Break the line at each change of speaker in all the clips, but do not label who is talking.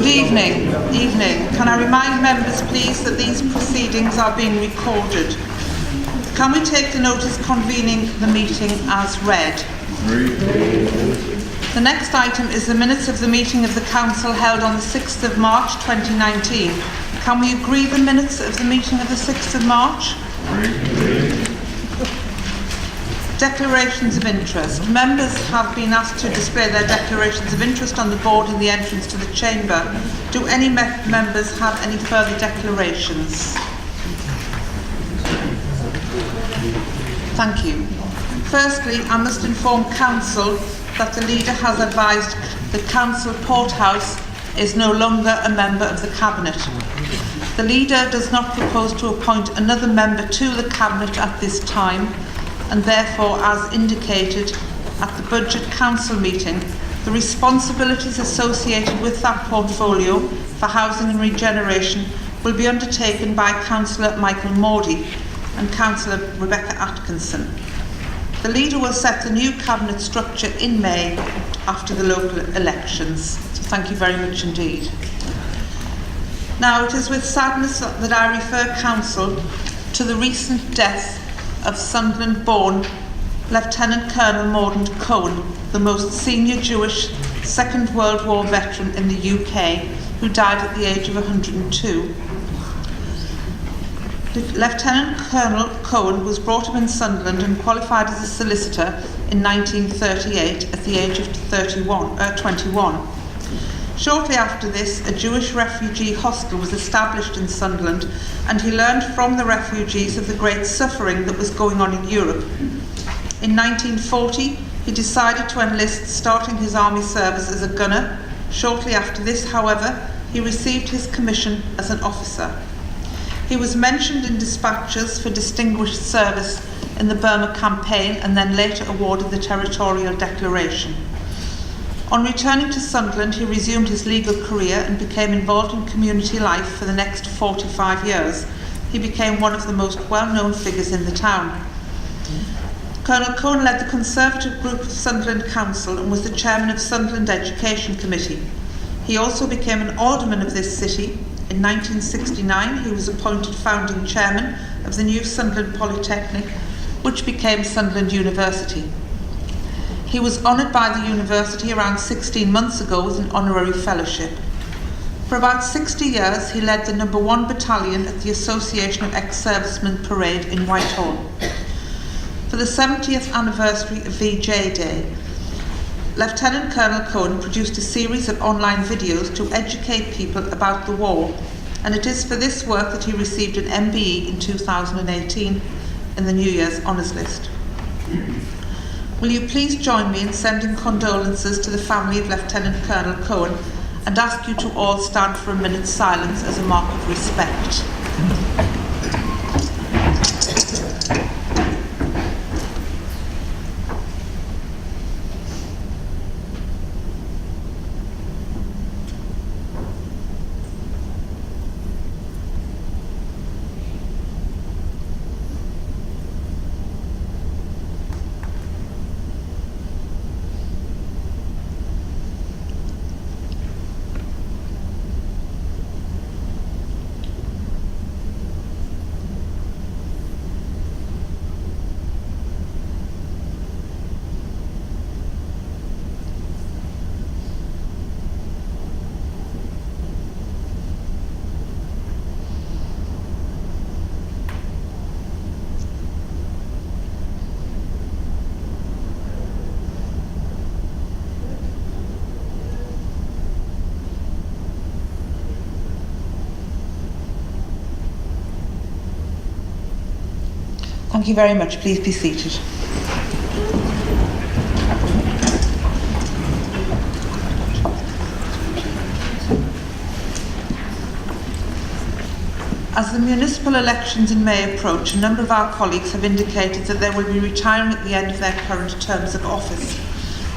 Good evening. Can I remind members, please, that these proceedings are being recorded. Can we take the notice convening the meeting as read? The next item is the minutes of the meeting of the Council held on the 6th of March 2019. Can we agree the minutes of the meeting of the 6th of March? Declarations of interest. Members have been asked to display their declarations of interest on the board in the entrance to the chamber. Do any members have any further declarations? Thank you. Firstly, I must inform Council that the Leader has advised the Council Porthouse is no longer a member of the Cabinet. The Leader does not propose to appoint another member to the Cabinet at this time, and therefore, as indicated at the Budget Council meeting, the responsibilities associated with that portfolio for housing and regeneration will be undertaken by Councillor Michael Mordy and Councillor Rebecca Atkinson. The Leader will set the new Cabinet structure in May after the local elections. So thank you very much indeed. Now, it is with sadness that I refer Council to the recent death of Sunderland-born Lieutenant Colonel Mordaunt Cohen, the most senior Jewish Second World War veteran in the UK, who died at the age of 102. Lieutenant Colonel Cohen was brought up in Sunderland and qualified as a solicitor in 1938 at the age of 21. Shortly after this, a Jewish refugee hostel was established in Sunderland, and he learned from the refugees of the great suffering that was going on in Europe. In 1940, he decided to enlist, starting his army service as a gunner. Shortly after this, however, he received his commission as an officer. He was mentioned in dispatches for distinguished service in the Burma campaign and then later awarded the Territorial Declaration. On returning to Sunderland, he resumed his legal career and became involved in community life for the next 45 years. He became one of the most well-known figures in the town. Colonel Cohen led the Conservative group of Sunderland Council and was the chairman of Sunderland Education Committee. He also became an alderman of this city. In 1969, he was appointed founding chairman of the new Sunderland Polytechnic, which became Sunderland University. He was honoured by the university around 16 months ago with an honorary fellowship. For about 60 years, he led the No. 1 Battalion at the Association of Ex-Servicemen Parade in Whitehall. For the 70th anniversary of VJ Day, Lieutenant Colonel Cohen produced a series of online videos to educate people about the war, and it is for this work that he received an MBE in 2018 in the New Year's Honours List. Will you please join me in sending condolences to the family of Lieutenant Colonel Cohen and ask you to all stand for a minute's silence as a mark of respect. Thank you very much. Please be seated. As the municipal elections in May approach, a number of our colleagues have indicated that they will be retiring at the end of their current terms of office.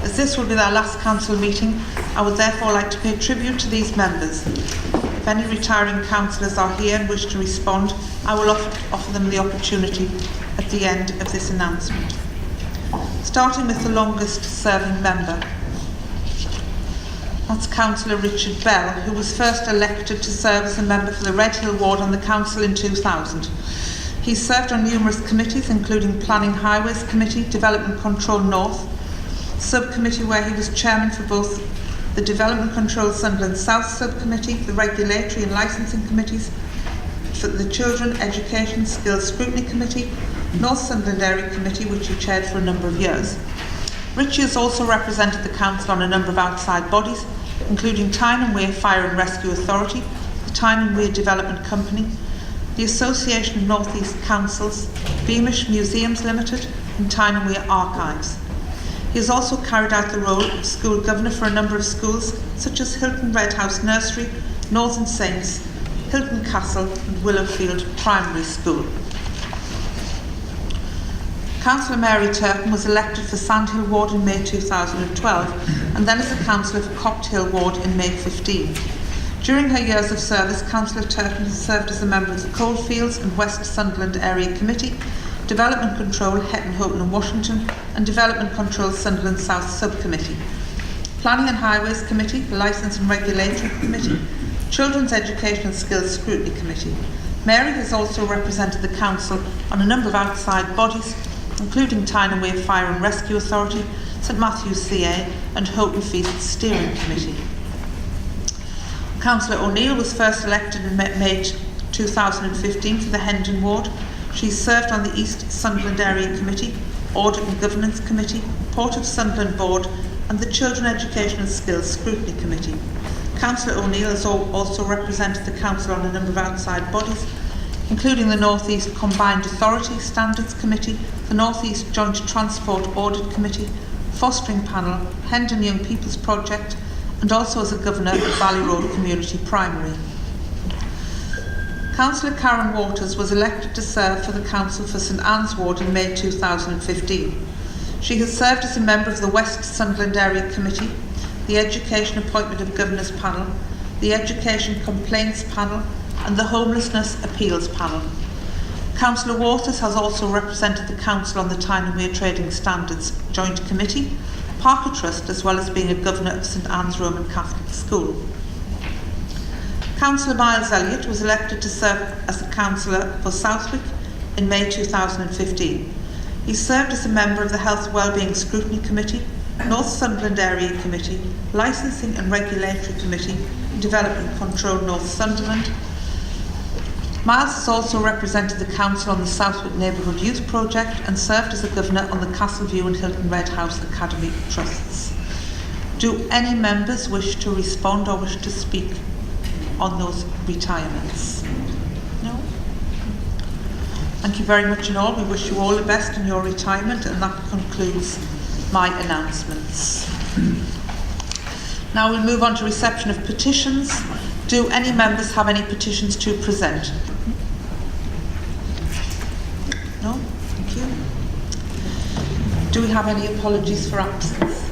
As this will be their last council meeting, I would therefore like to pay tribute to these members. If any retiring councillors are here and wish to respond, I will offer them the opportunity at the end of this announcement. Starting with the longest serving member. That's Councillor Richard Bell, who was first elected to serve as a member for the Red Hill Ward on the Council in 2000. He served on numerous committees, including Planning Highways Committee, Development Control North, Subcommittee where he was chairman for both the Development Control Sunderland South Subcommittee, the Regulatory and Licensing Committees, for the Children, Education, Skills Scrutiny Committee, North Sunderland Area Committee, which he chaired for a number of years. Richie has also represented the Council on a number of outside bodies, including Tyne and Wear Fire and Rescue Authority, the Tyne and Wear Development Company, the Association of North East Councils, Beamish Museums Limited, and Tyne and Wear Archives. He has also carried out the role of school governor for a number of schools, such as Hilton Red House Nursery, Northern Saints, Hilton Castle, and Willowfield Primary School. Councillor Mary Turpin was elected for Sandhill Ward in May 2012 and then as a councillor for Copt Hill Ward in May 15. During her years of service, Councillor Turpin has served as a member of the Coalfields and West Sunderland Area Committee, Development Control Hetton, Houghton and Washington, and Development Control Sunderland South Subcommittee, Planning and Highways Committee, the Licence and Regulatory Committee, Children's Education and Skills Scrutiny Committee. Mary has also represented the Council on a number of outside bodies, including Tyne and Wear Fire and Rescue Authority, St Matthew's CA and Houghton Feast Steering Committee. Councillor O'Neill was first elected in May 2015 for the Hendon Ward. She served on the East Sunderland Area Committee, Audit and Governance Committee, Port of Sunderland Board and the Children Education and Skills Scrutiny Committee. Councillor O'Neill has also represented the Council on a number of outside bodies, including the North East Combined Authority Standards Committee, the North East Joint Transport Audit Committee, Fostering Panel, Hendon Young People's Project, and also as a governor of Valley Road Community Primary. Councillor Karen Waters was elected to serve for the Council for St Anne's Ward in May 2015. She has served as a member of the West Sunderland Area Committee, the Education Appointment of Governors Panel, the Education Complaints Panel and the Homelessness Appeals Panel. Councillor Waters has also represented the Council on the Tyne and Wear Trading Standards Joint Committee, Parker Trust, as well as being a governor of St Anne's Roman Catholic School. Councillor Miles Elliott was elected to serve as a councillor for Southwick in May 2015. He served as a member of the Health and Wellbeing Scrutiny Committee, North Sunderland Area Committee, Licensing and Regulatory Committee, and Development Control North Sunderland. Miles has also represented the Council on the Southwick Neighbourhood Youth Project and served as a governor on the Castleview and Hilton Red House Academy Trusts. Do any members wish to respond or wish to speak on those retirements? No? Thank you very much in all. We wish you all the best in your retirement, and that concludes my announcements. Now we'll move on to reception of petitions. Do any members have any petitions to present? No? Thank you. Do we have any apologies for absence?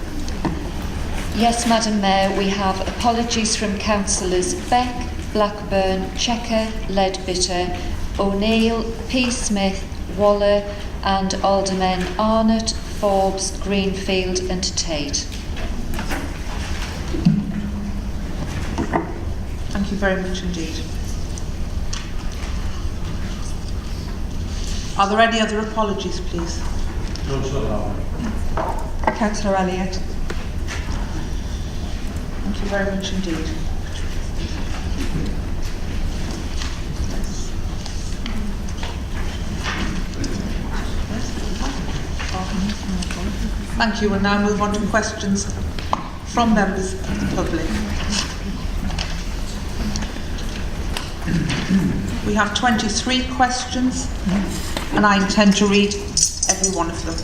Yes, Madam Mayor, we have apologies from Councillors Beck, Blackburn, Checker, Leadbitter, O'Neill, P. Smith, Waller and Aldermen Arnott, Forbes, Greenfield and Tate.
Thank you very much indeed. Are there any other apologies, please? Councillor Elliott. Thank you very much indeed. Thank you. We'll now move on to questions from members of the public. We have 23 questions and I intend to read every one of them.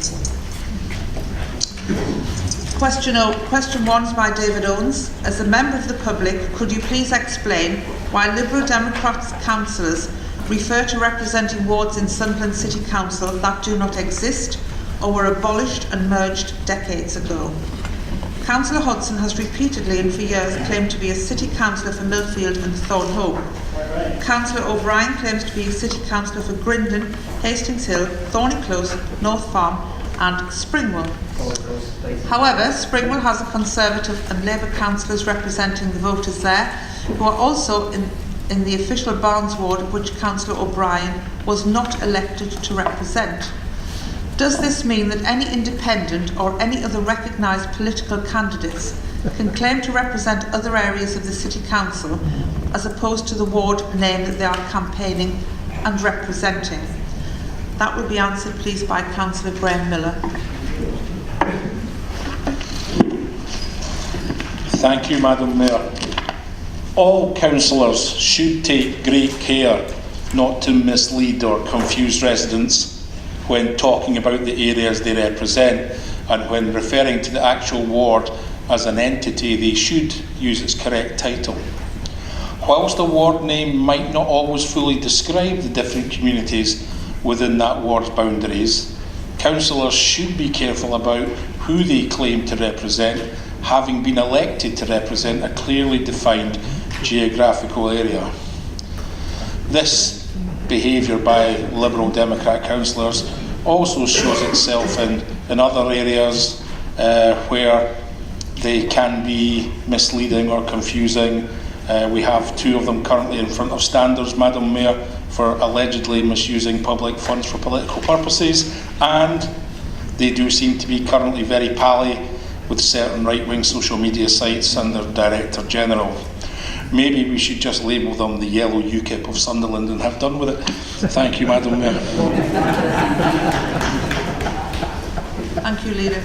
Question 1 is by David Owens. As a member of the public, could you please explain why Liberal Democrats councillors refer to representing wards in Sunderland City Council that do not exist or were abolished and merged decades ago? Councillor Hodson has repeatedly and for years claimed to be a city councillor for Millfield and Thornholme. Councillor O'Brien claims to be a city councillor for Grindon, Hastings Hill, Thorny Close, North Farm and Springwell. However, Springwell has a Conservative and Labour councillors representing the voters there, who are also in the official Barnes ward, which Councillor O'Brien was not elected to represent. Does this mean that any independent or any other recognised political candidates can claim to represent other areas of the City Council as opposed to the ward name that they are campaigning and representing? That will be answered, please, by Councillor Graham Miller.
Thank you, Madam Mayor. All councillors should take great care not to mislead or confuse residents when talking about the areas they represent, and when referring to the actual ward as an entity, they should use its correct title. Whilst the ward name might not always fully describe the different communities within that ward's boundaries, councillors should be careful about who they claim to represent, having been elected to represent a clearly defined geographical area. This behaviour by Liberal Democrat councillors also shows itself in other areas where they can be misleading or confusing. We have 2 of them currently in front of standards, Madam Mayor, for allegedly misusing public funds for political purposes, and they do seem to be currently very pally with certain right-wing social media sites and their Director General. Maybe we should just label them the yellow UKIP of Sunderland and have done with it. Thank you, Madam Mayor.
Thank you, Leader.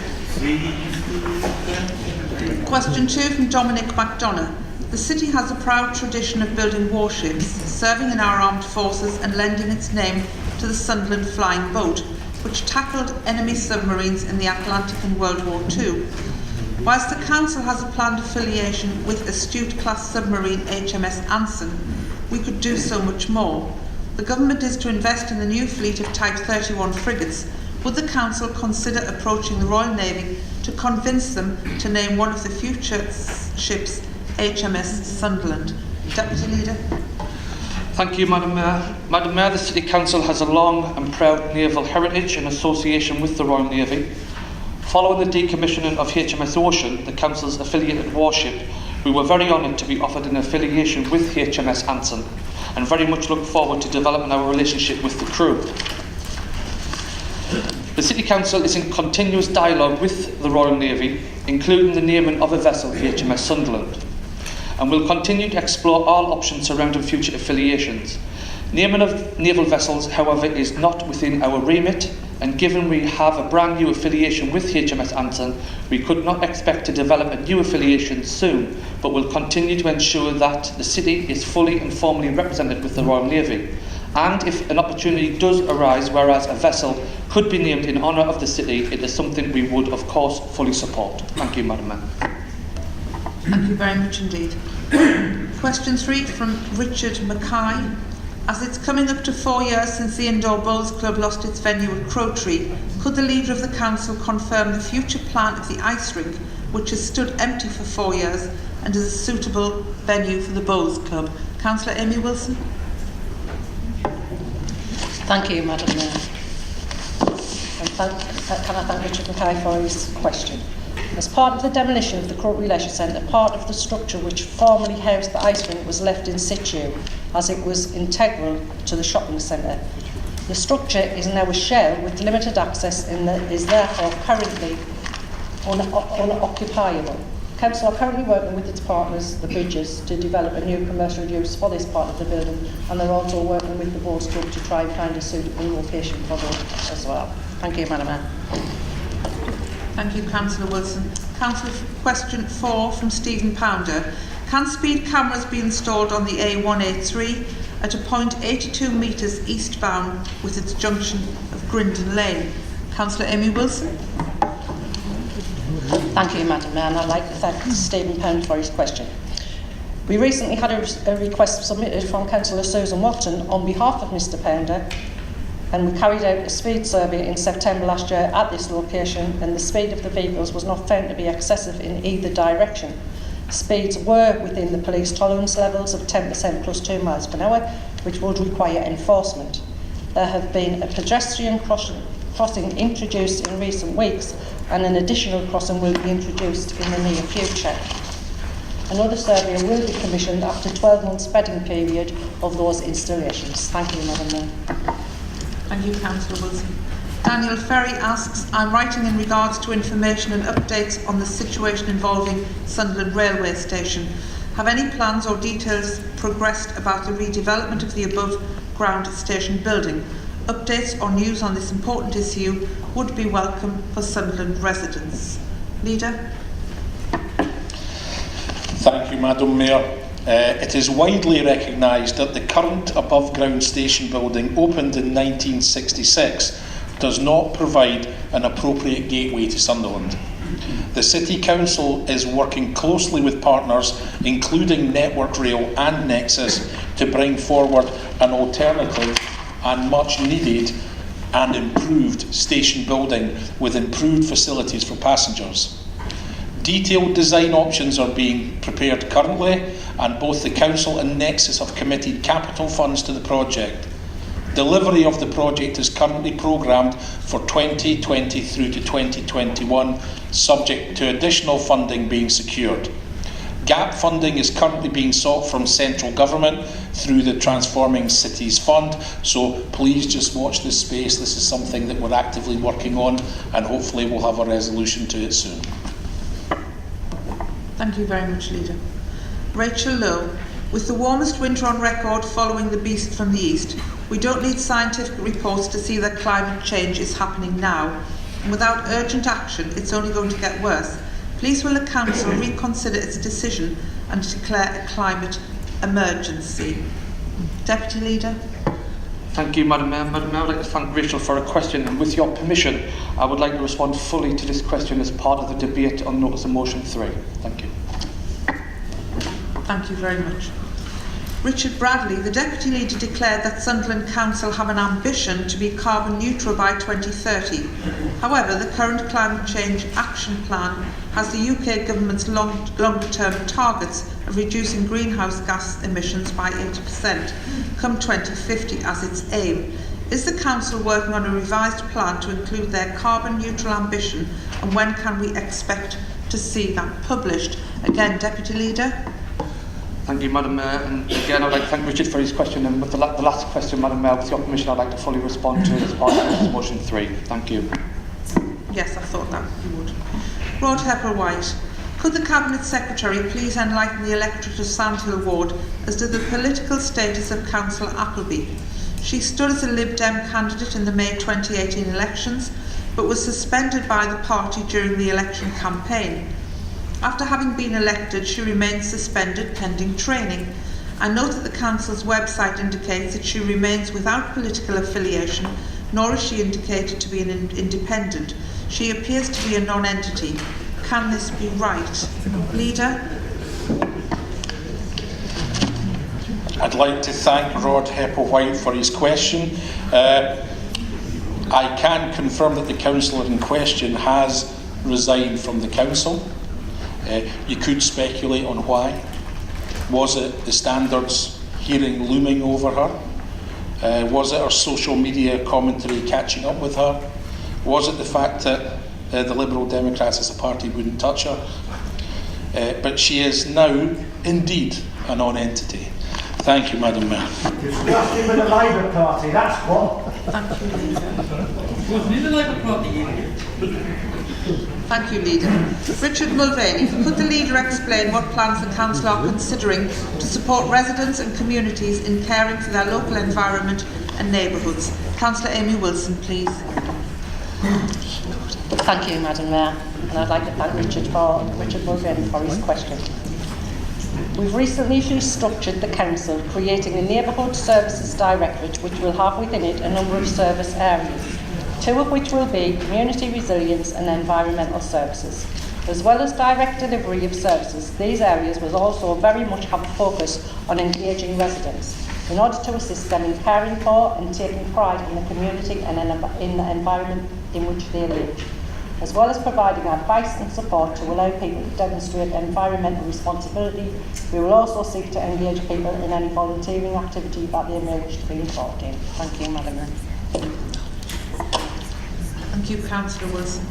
Question 2 from Dominic McDonough. The City has a proud tradition of building warships, serving in our armed forces and lending its name to the Sunderland Flying Boat, which tackled enemy submarines in the Atlantic in World War II. Whilst the Council has a planned affiliation with Astute-class submarine HMS Anson, we could do so much more. The Government is to invest in the new fleet of Type 31 frigates. Would the Council consider approaching the Royal Navy to convince them to name one of the future ships HMS Sunderland? Deputy Leader.
Thank you, Madam Mayor. Madam Mayor, the City Council has a long and proud naval heritage in association with the Royal Navy. Following the decommissioning of HMS Ocean, the Council's affiliated warship, we were very honoured to be offered an affiliation with HMS Anson, and very much look forward to developing our relationship with the crew. The City Council is in continuous dialogue with the Royal Navy, including the naming of a vessel, HMS Sunderland, and will continue to explore all options surrounding future affiliations. Naming of naval vessels, however, is not within our remit, and given we have a brand new affiliation with HMS Anson, we could not expect to develop a new affiliation soon, but will continue to ensure that the City is fully and formally represented with the Royal Navy. And if an opportunity does arise whereas a vessel could be named in honour of the City, it is something we would, of course, fully support. Thank you, Madam Mayor.
Thank you very much indeed. Question 3 from Richard Mackay. As it's coming up to 4 years since the Indoor Bowls Club lost its venue at Crowtree, could the Leader of the Council confirm the future plan of the ice rink, which has stood empty for 4 years and is a suitable venue for the Bowls Club? Councillor Amy Wilson.
Thank you, Madam Mayor. And can I thank Richard Mackay for his question. As part of the demolition of the Crowtree Leisure Centre, part of the structure which formerly housed the ice rink was left in situ, as it was integral to the shopping centre. The structure is now a shell with limited access and is therefore currently unoccupiable. Council are currently working with its partners, the Bridges, to develop a new commercial use for this part of the building, and they're also working with the Bowls Club to try and find a suitable location for it as well. Thank you, Madam Mayor.
Thank you, Councillor Wilson. Councillor, question 4 from Stephen Pounder. Can speed cameras be installed on the A183 at a point 82 metres eastbound with its junction of Grindon Lane? Councillor Amy Wilson.
Thank you, Madam Mayor, and I'd like to thank Stephen Pound for his question. We recently had a request submitted from Councillor Susan Watson on behalf of Mr Pounder, and we carried out a speed survey in September last year at this location, and the speed of the vehicles was not found to be excessive in either direction. Speeds were within the police tolerance levels of 10% plus 2 miles per hour, which would require enforcement. There have been a pedestrian crossing introduced in recent weeks, and an additional crossing will be introduced in the near future. Another survey will be commissioned after 12 months bedding period of those installations. Thank you, Madam Mayor.
Thank you, Councillor Wilson. Daniel Ferry asks, I'm writing in regards to information and updates on the situation involving Sunderland Railway Station. Have any plans or details progressed about the redevelopment of the above ground station building? Updates or news on this important issue would be welcome for Sunderland residents. Leader.
Thank you, Madam Mayor. It is widely recognised that the current above-ground station building, opened in 1966, does not provide an appropriate gateway to Sunderland. The City Council is working closely with partners, including Network Rail and Nexus, to bring forward an alternative and much needed and improved station building with improved facilities for passengers. Detailed design options are being prepared currently, and both the Council and Nexus have committed capital funds to the project. Delivery of the project is currently programmed for 2020 through to 2021, subject to additional funding being secured. Gap funding is currently being sought from central government through the Transforming Cities Fund, so please just watch this space. This is something that we're actively working on, and hopefully we'll have a resolution to it soon.
Thank you very much, Leader. Rachel Lowe. With the warmest winter on record following the beast from the east, we don't need scientific reports to see that climate change is happening now. And without urgent action, it's only going to get worse. Please will the Council reconsider its decision and declare a climate emergency? Deputy Leader.
Thank you, Madam Mayor. Madam Mayor, I'd like to thank Rachel for her question, and with your permission, I would like to respond fully to this question as part of the debate on Notice of Motion 3. Thank you.
Thank you very much. Richard Bradley, the Deputy Leader, declared that Sunderland Council have an ambition to be carbon neutral by 2030. However, the current Climate Change Action Plan has the UK Government's longer-term targets of reducing greenhouse gas emissions by 80% come 2050 as its aim. Is the Council working on a revised plan to include their carbon neutral ambition, and when can we expect to see that published? Again, Deputy Leader.
Thank you, Madam Mayor. And again, I'd like to thank Richard for his question. And with the last question, Madam Mayor, with your permission, I'd like to fully respond to it as part of Motion 3. Thank you.
Yes, I thought that you would. Rod Heppel-White. Could the Cabinet Secretary please enlighten the electorate of Sandhill Ward as to the political status of Councillor Appleby? She stood as a Lib Dem candidate in the May 2018 elections, but was suspended by the party during the election campaign. After having been elected, she remains suspended pending training. I note that the Council's website indicates that she remains without political affiliation, nor is she indicated to be an independent. She appears to be a non-entity. Can this be right? Leader?
I'd like to thank Rod Heppel-White for his question. I can confirm that the councillor in question has resigned from the council. You could speculate on why. Was it the standards hearing looming over her? Was it her social media commentary catching up with her? Was it the fact that the Liberal Democrats as a party wouldn't touch her? But she is now indeed a non-entity. Thank you, Madam Mayor.
Disgusting with the Labour Party, that's what.
Thank you, Leader.
Wasn't in the Labour Party.
Thank you, Leader. Richard Mulvaney, could the Leader explain what plans the Council are considering to support residents and communities in caring for their local environment and neighbourhoods? Councillor Amy Wilson, please.
Thank you, Madam Mayor, and I'd like to thank Richard Mulvaney for his question. We've recently restructured the Council, creating a Neighbourhood Services Directorate which will have within it a number of service areas, two of which will be community resilience and environmental services. As well as direct delivery of services, these areas will also very much have a focus on engaging residents in order to assist them in caring for and taking pride in the community and in the environment in which they live, as well as providing advice and support to allow people to demonstrate environmental responsibility. We will also seek to engage people in any volunteering activity that they may wish to be involved in. Thank you, Madam Mayor.
Thank you, Councillor Wilson.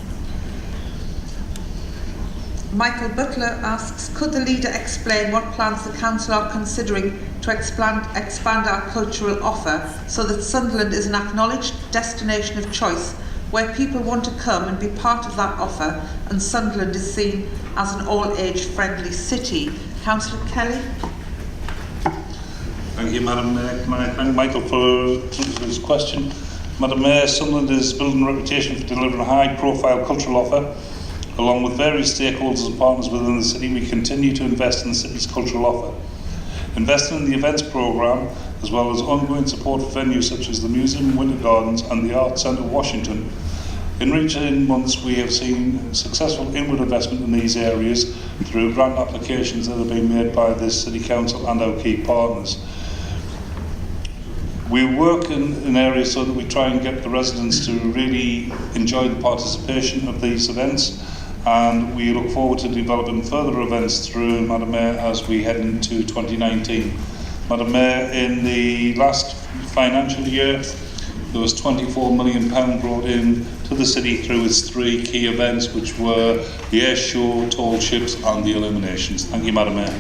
Michael Butler asks, could the leader explain what plans the council are considering to expand our cultural offer so that Sunderland is an acknowledged destination of choice where people want to come and be part of that offer, and Sunderland is seen as an all-age friendly city? Councillor Kelly.
Thank you, Madam Mayor. Can I thank Michael for his question? Madam Mayor, Sunderland is building a reputation for delivering a high-profile cultural offer. Along with various stakeholders and partners within the city, we continue to invest in the city's cultural offer. Investing in the events programme, as well as ongoing support for venues such as the Museum Winter Gardens and the Arts Centre Washington. In recent months, we have seen successful inward investment in these areas through grant applications that have been made by the City Council and our key partners. We work in areas so that we try and get the residents to really enjoy the participation of these events, and we look forward to developing further events through, Madam Mayor, as we head into 2019. Madam Mayor, in the last financial year, there was £24 million brought in to the city through its 3 key events, which were the air show, tall ships and the illuminations. Thank you, Madam Mayor.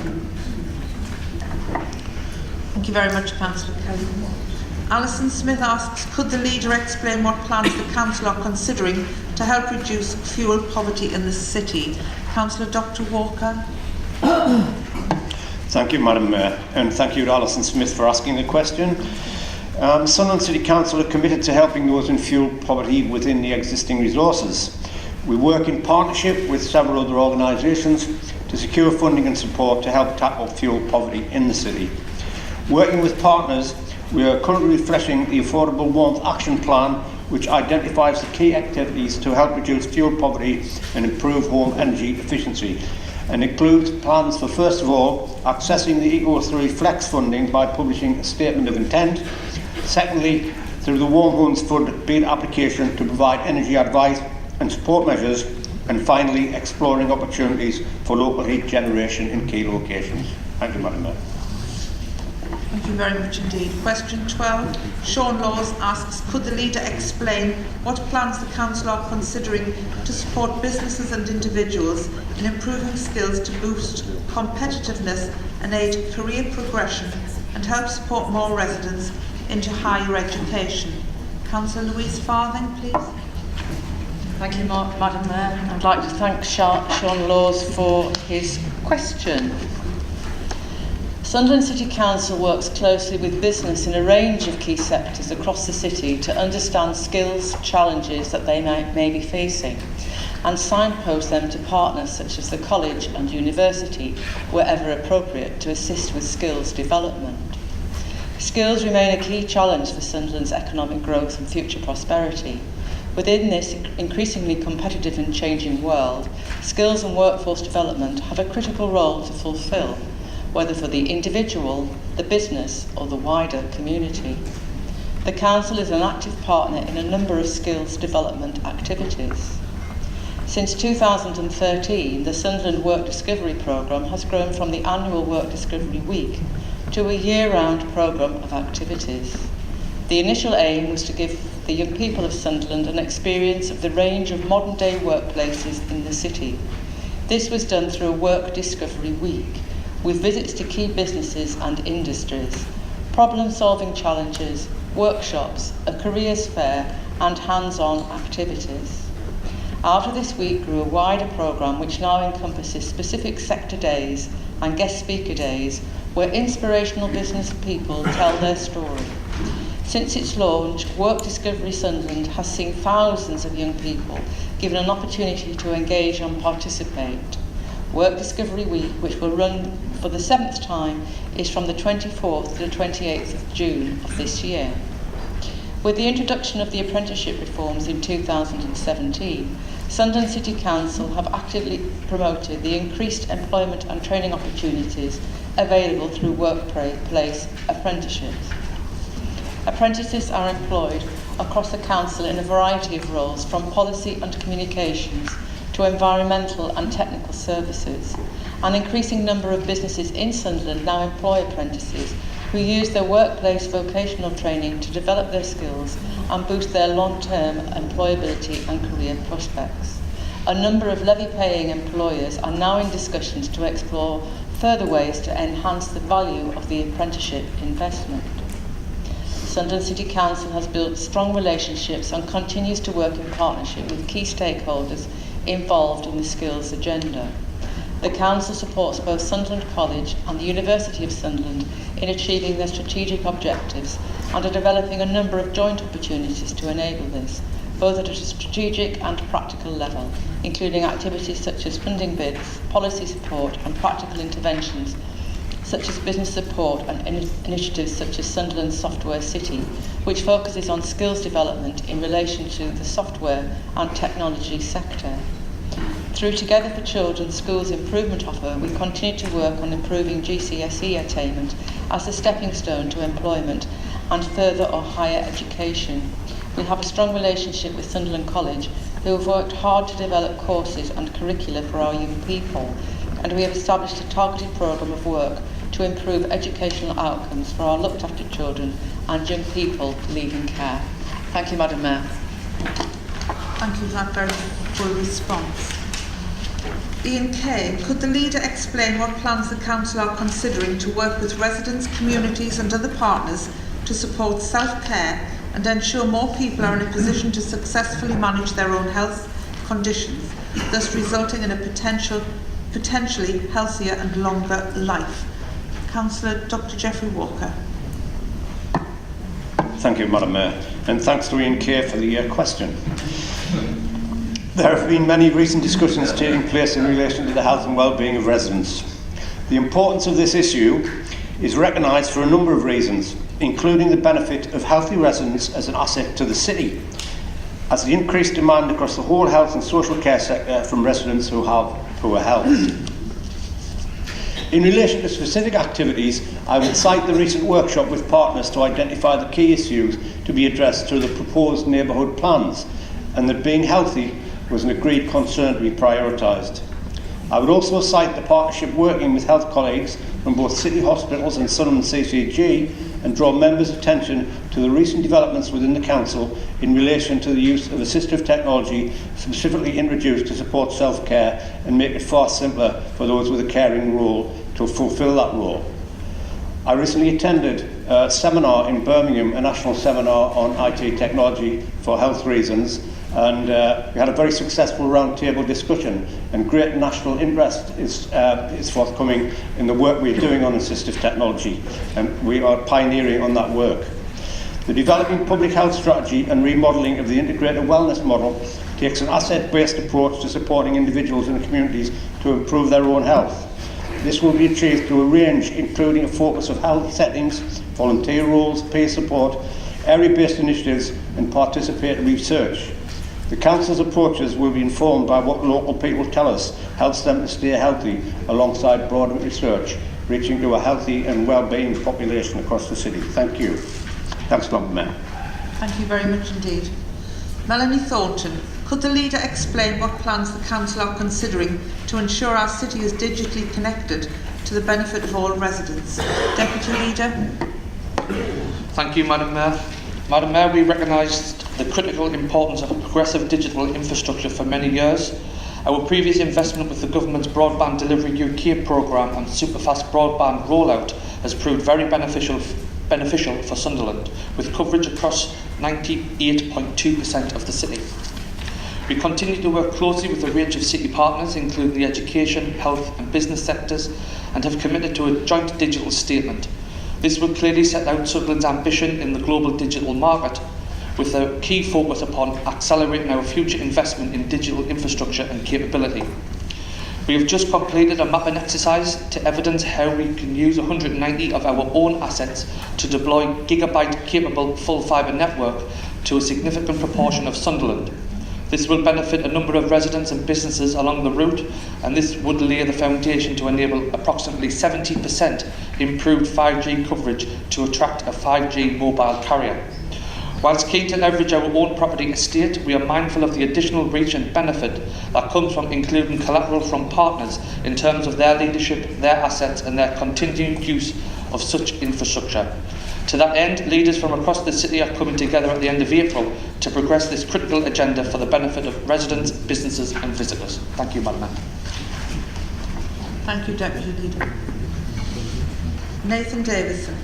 Thank you very much, Councillor Kelly. Alison Smith asks, could the leader explain what plans the council are considering to help reduce fuel poverty in the city? Councillor Dr Walker.
Thank you, Madam Mayor, and thank you to Alison Smith for asking the question. Sunderland City Council are committed to helping those in fuel poverty within the existing resources. We work in partnership with several other organisations to secure funding and support to help tackle fuel poverty in the city. Working with partners, we are currently refreshing the Affordable Warmth Action Plan, which identifies the key activities to help reduce fuel poverty and improve home energy efficiency, and includes plans for, first of all, accessing the Eco3 Flex funding by publishing a statement of intent. Secondly, through the Warm Homes Fund bid application to provide energy advice and support measures. And finally, exploring opportunities for local heat generation in key locations. Thank you, Madam Mayor.
Thank you very much indeed. Question 12. Sean Laws asks, could the leader explain what plans the council are considering to support businesses and individuals in improving skills to boost competitiveness and aid career progression and help support more residents into higher education? Councillor Louise Farthing, please.
Thank you, Madam Mayor. I'd like to thank Sean Laws for his question. Sunderland City Council works closely with business in a range of key sectors across the city to understand skills, challenges that they may be facing, and signpost them to partners such as the college and university, wherever appropriate, to assist with skills development. Skills remain a key challenge for Sunderland's economic growth and future prosperity. Within this increasingly competitive and changing world, skills and workforce development have a critical role to fulfil, whether for the individual, the business or the wider community. The Council is an active partner in a number of skills development activities. Since 2013, the Sunderland Work Discovery Programme has grown from the annual Work Discovery Week to a year-round programme of activities. The initial aim was to give the young people of Sunderland an experience of the range of modern-day workplaces in the city. This was done through a Work Discovery Week, with visits to key businesses and industries, problem-solving challenges, workshops, a careers fair and hands-on activities. Out of this week grew a wider programme which now encompasses specific sector days and guest speaker days where inspirational business people tell their story. Since its launch, Work Discovery Sunderland has seen thousands of young people given an opportunity to engage and participate. Work Discovery Week, which will run for the 7th time, is from the 24th to the 28th of June of this year. With the introduction of the apprenticeship reforms in 2017, Sunderland City Council have actively promoted the increased employment and training opportunities available through workplace apprenticeships. Apprentices are employed across the council in a variety of roles, from policy and communications to environmental and technical services. An increasing number of businesses in Sunderland now employ apprentices, who use their workplace vocational training to develop their skills and boost their long-term employability and career prospects. A number of levy-paying employers are now in discussions to explore further ways to enhance the value of the apprenticeship investment. Sunderland City Council has built strong relationships and continues to work in partnership with key stakeholders involved in the skills agenda. The Council supports both Sunderland College and the University of Sunderland in achieving their strategic objectives and are developing a number of joint opportunities to enable this, both at a strategic and practical level, including activities such as funding bids, policy support and practical interventions such as business support and initiatives such as Sunderland Software City, which focuses on skills development in relation to the software and technology sector. Through Together for Children Schools Improvement Offer, we continue to work on improving GCSE attainment as a stepping stone to employment and further or higher education. We have a strong relationship with Sunderland College, who have worked hard to develop courses and curricula for our young people, and we have established a targeted programme of work to improve educational outcomes for our looked after children and young people leaving care. Thank you, Madam Mayor.
Thank you for that very full response. Ian Kay, could the leader explain what plans the Council are considering to work with residents, communities and other partners to support self-care and ensure more people are in a position to successfully manage their own health conditions, thus resulting in a potentially healthier and longer life? Councillor Dr. Geoffrey Walker.
Thank you, Madam Mayor, and thanks to Ian Kay for the question. There have been many recent discussions taking place in relation to the health and well-being of residents. The importance of this issue is recognised for a number of reasons, including the benefit of healthy residents as an asset to the city, as the increased demand across the whole health and social care sector from residents who have poor health. In relation to specific activities, I would cite the recent workshop with partners to identify the key issues to be addressed through the proposed neighbourhood plans, and that being healthy was an agreed concern to be prioritised. I would also cite the partnership working with health colleagues from both City Hospitals and Sunderland CCG and draw members' attention to the recent developments within the Council in relation to the use of assistive technology specifically introduced to support self-care and make it far simpler for those with a caring role to fulfil that role. I recently attended a seminar in Birmingham, a national seminar on IT technology for health reasons, and we had a very successful roundtable discussion, and great national interest is forthcoming in the work we're doing on assistive technology, and we are pioneering on that work. The developing public health strategy and remodelling of the integrated wellness model takes an asset-based approach to supporting individuals and communities to improve their own health. This will be achieved through a range, including a focus of health settings, volunteer roles, peer support, area-based initiatives and participatory research. The Council's approaches will be informed by what local people tell us helps them to stay healthy alongside broader research, reaching to a healthy and well-being population across the city. Thank you. Thanks, Dr. Mayor.
Thank you very much indeed. Melanie Thornton, could the leader explain what plans the Council are considering to ensure our city is digitally connected to the benefit of all residents? Deputy Leader.
Thank you, Madam Mayor. Madam Mayor, we recognised the critical importance of progressive digital infrastructure for many years. Our previous investment with the government's Broadband Delivery UK programme and superfast broadband rollout has proved very beneficial for Sunderland, with coverage across 98.2% of the city. We continue to work closely with a range of city partners, including the education, health and business sectors, and have committed to a joint digital statement. This will clearly set out Sunderland's ambition in the global digital market, with a key focus upon accelerating our future investment in digital infrastructure and capability. We have just completed a mapping exercise to evidence how we can use 190 of our own assets to deploy gigabit-capable full fibre network to a significant proportion of Sunderland. This will benefit a number of residents and businesses along the route, and this would lay the foundation to enable approximately 70% improved 5G coverage to attract a 5G mobile carrier. Whilst keen to leverage our own property estate, we are mindful of the additional reach and benefit that comes from including collateral from partners in terms of their leadership, their assets and their continued use of such infrastructure. To that end, leaders from across the city are coming together at the end of April to progress this critical agenda for the benefit of residents, businesses and visitors. Thank you, Madam Mayor.
Thank you, Deputy Leader. Nathan Davison.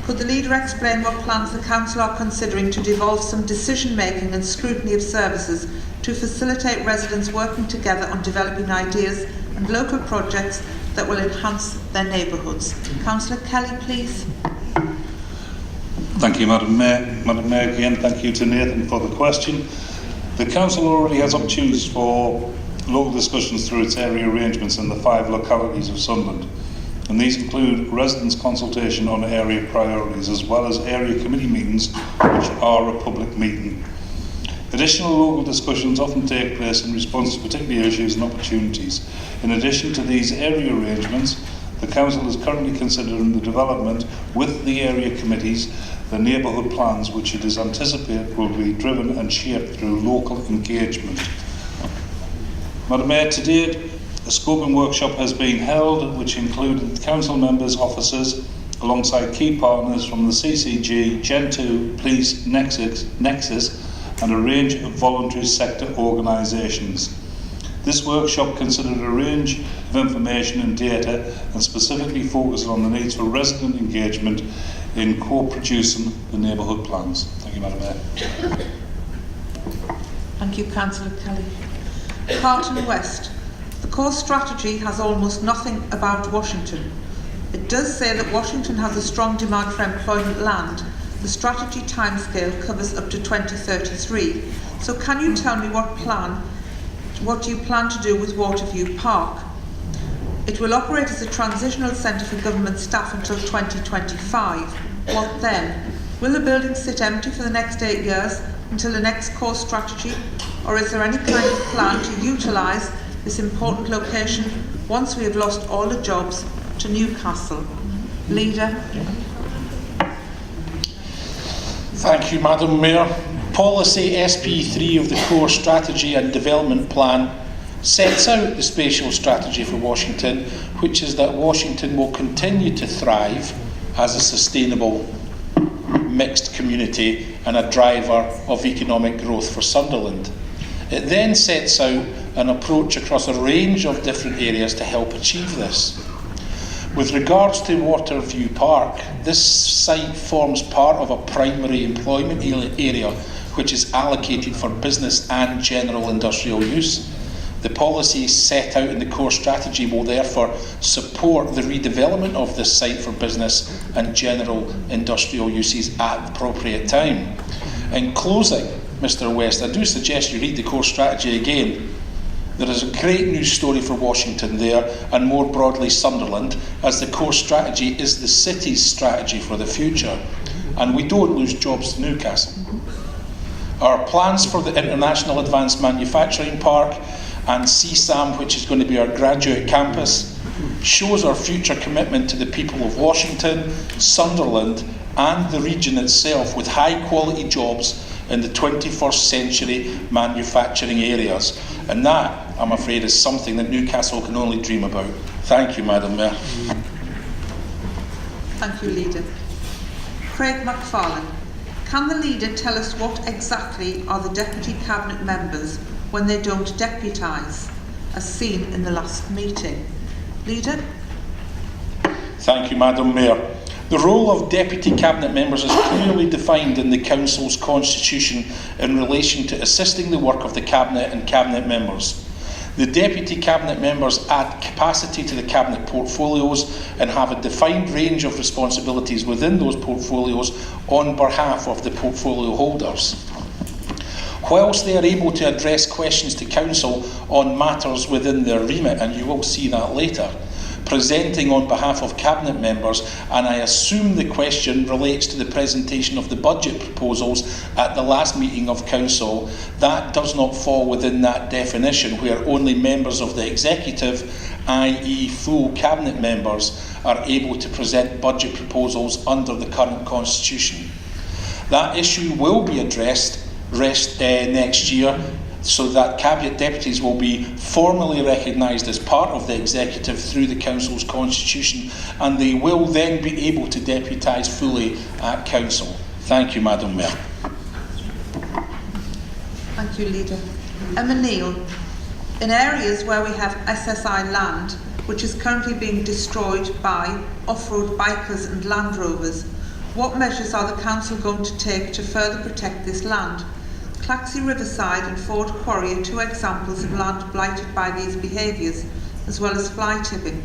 Could the Leader explain what plans the Council are considering to devolve some decision-making and scrutiny of services to facilitate residents working together on developing ideas and local projects that will enhance their neighbourhoods? Councillor Kelly, please.
Thank you, Madam Mayor. Madam Mayor, again, thank you to Nathan for the question. The Council already has opportunities for local discussions through its area arrangements in the 5 localities of Sunderland. And these include residents' consultation on area priorities as well as area committee meetings, which are a public meeting. Additional local discussions often take place in response to particular issues and opportunities. In addition to these area arrangements, the Council is currently considering the development with the area committees the neighbourhood plans, which it is anticipated will be driven and shaped through local engagement. Madam Mayor, to date, a scoping workshop has been held which included Council members' officers alongside key partners from the CCG, Gen2, Police, Nexus and a range of voluntary sector organisations. This workshop considered a range of information and data and specifically focused on the needs for resident engagement in co-producing the neighbourhood plans. Thank you, Madam Mayor.
Thank you, Councillor Kelly. Carlton West. The core strategy has almost nothing about Washington. It does say that Washington has a strong demand for employment land. The strategy timescale covers up to 2033. So can you tell me what you plan to do with Waterview Park? It will operate as a transitional centre for government staff until 2025. What then? Will the building sit empty for the next 8 years until the next core strategy? Or is there any kind of plan to utilise this important location once we have lost all the jobs to Newcastle? Leader.
Thank you, Madam Mayor. Policy SP3 of the Core Strategy and Development Plan sets out the spatial strategy for Washington, which is that Washington will continue to thrive as a sustainable mixed community and a driver of economic growth for Sunderland. It then sets out an approach across a range of different areas to help achieve this. With regards to Waterview Park, this site forms part of a primary employment area which is allocated for business and general industrial use. The policies set out in the core strategy will therefore support the redevelopment of this site for business and general industrial uses at the appropriate time. In closing, Mr. West, I do suggest you read the core strategy again. There is a great news story for Washington there, and more broadly Sunderland, as the core strategy is the city's strategy for the future, and we don't lose jobs to Newcastle. Our plans for the International Advanced Manufacturing Park and CSAM, which is going to be our graduate campus, shows our future commitment to the people of Washington, Sunderland and the region itself with high quality jobs in the 21st century manufacturing areas. And that, I'm afraid, is something that Newcastle can only dream about. Thank you, Madam Mayor.
Thank you, Leader. Craig McFarlane. Can the Leader tell us what exactly are the Deputy Cabinet members when they don't deputise, as seen in the last meeting? Leader?
Thank you, Madam Mayor. The role of Deputy Cabinet members is clearly defined in the Council's constitution in relation to assisting the work of the Cabinet and Cabinet members. The Deputy Cabinet members add capacity to the Cabinet portfolios and have a defined range of responsibilities within those portfolios on behalf of the portfolio holders. Whilst they are able to address questions to Council on matters within their remit, and you will see that later, presenting on behalf of Cabinet members, and I assume the question relates to the presentation of the budget proposals at the last meeting of Council, that does not fall within that definition, where only members of the Executive, i.e. full Cabinet members, are able to present budget proposals under the current Constitution. That issue will be addressed next year so that Cabinet Deputies will be formally recognised as part of the Executive through the Council's constitution, and they will then be able to deputise fully at Council. Thank you, Madam Mayor.
Thank you, Leader. Emma Neal. In areas where we have SSI land, which is currently being destroyed by off-road bikers and Land Rovers, what measures are the Council going to take to further protect this land? Claxey Riverside and Ford Quarry are two examples of land blighted by these behaviours, as well as fly tipping.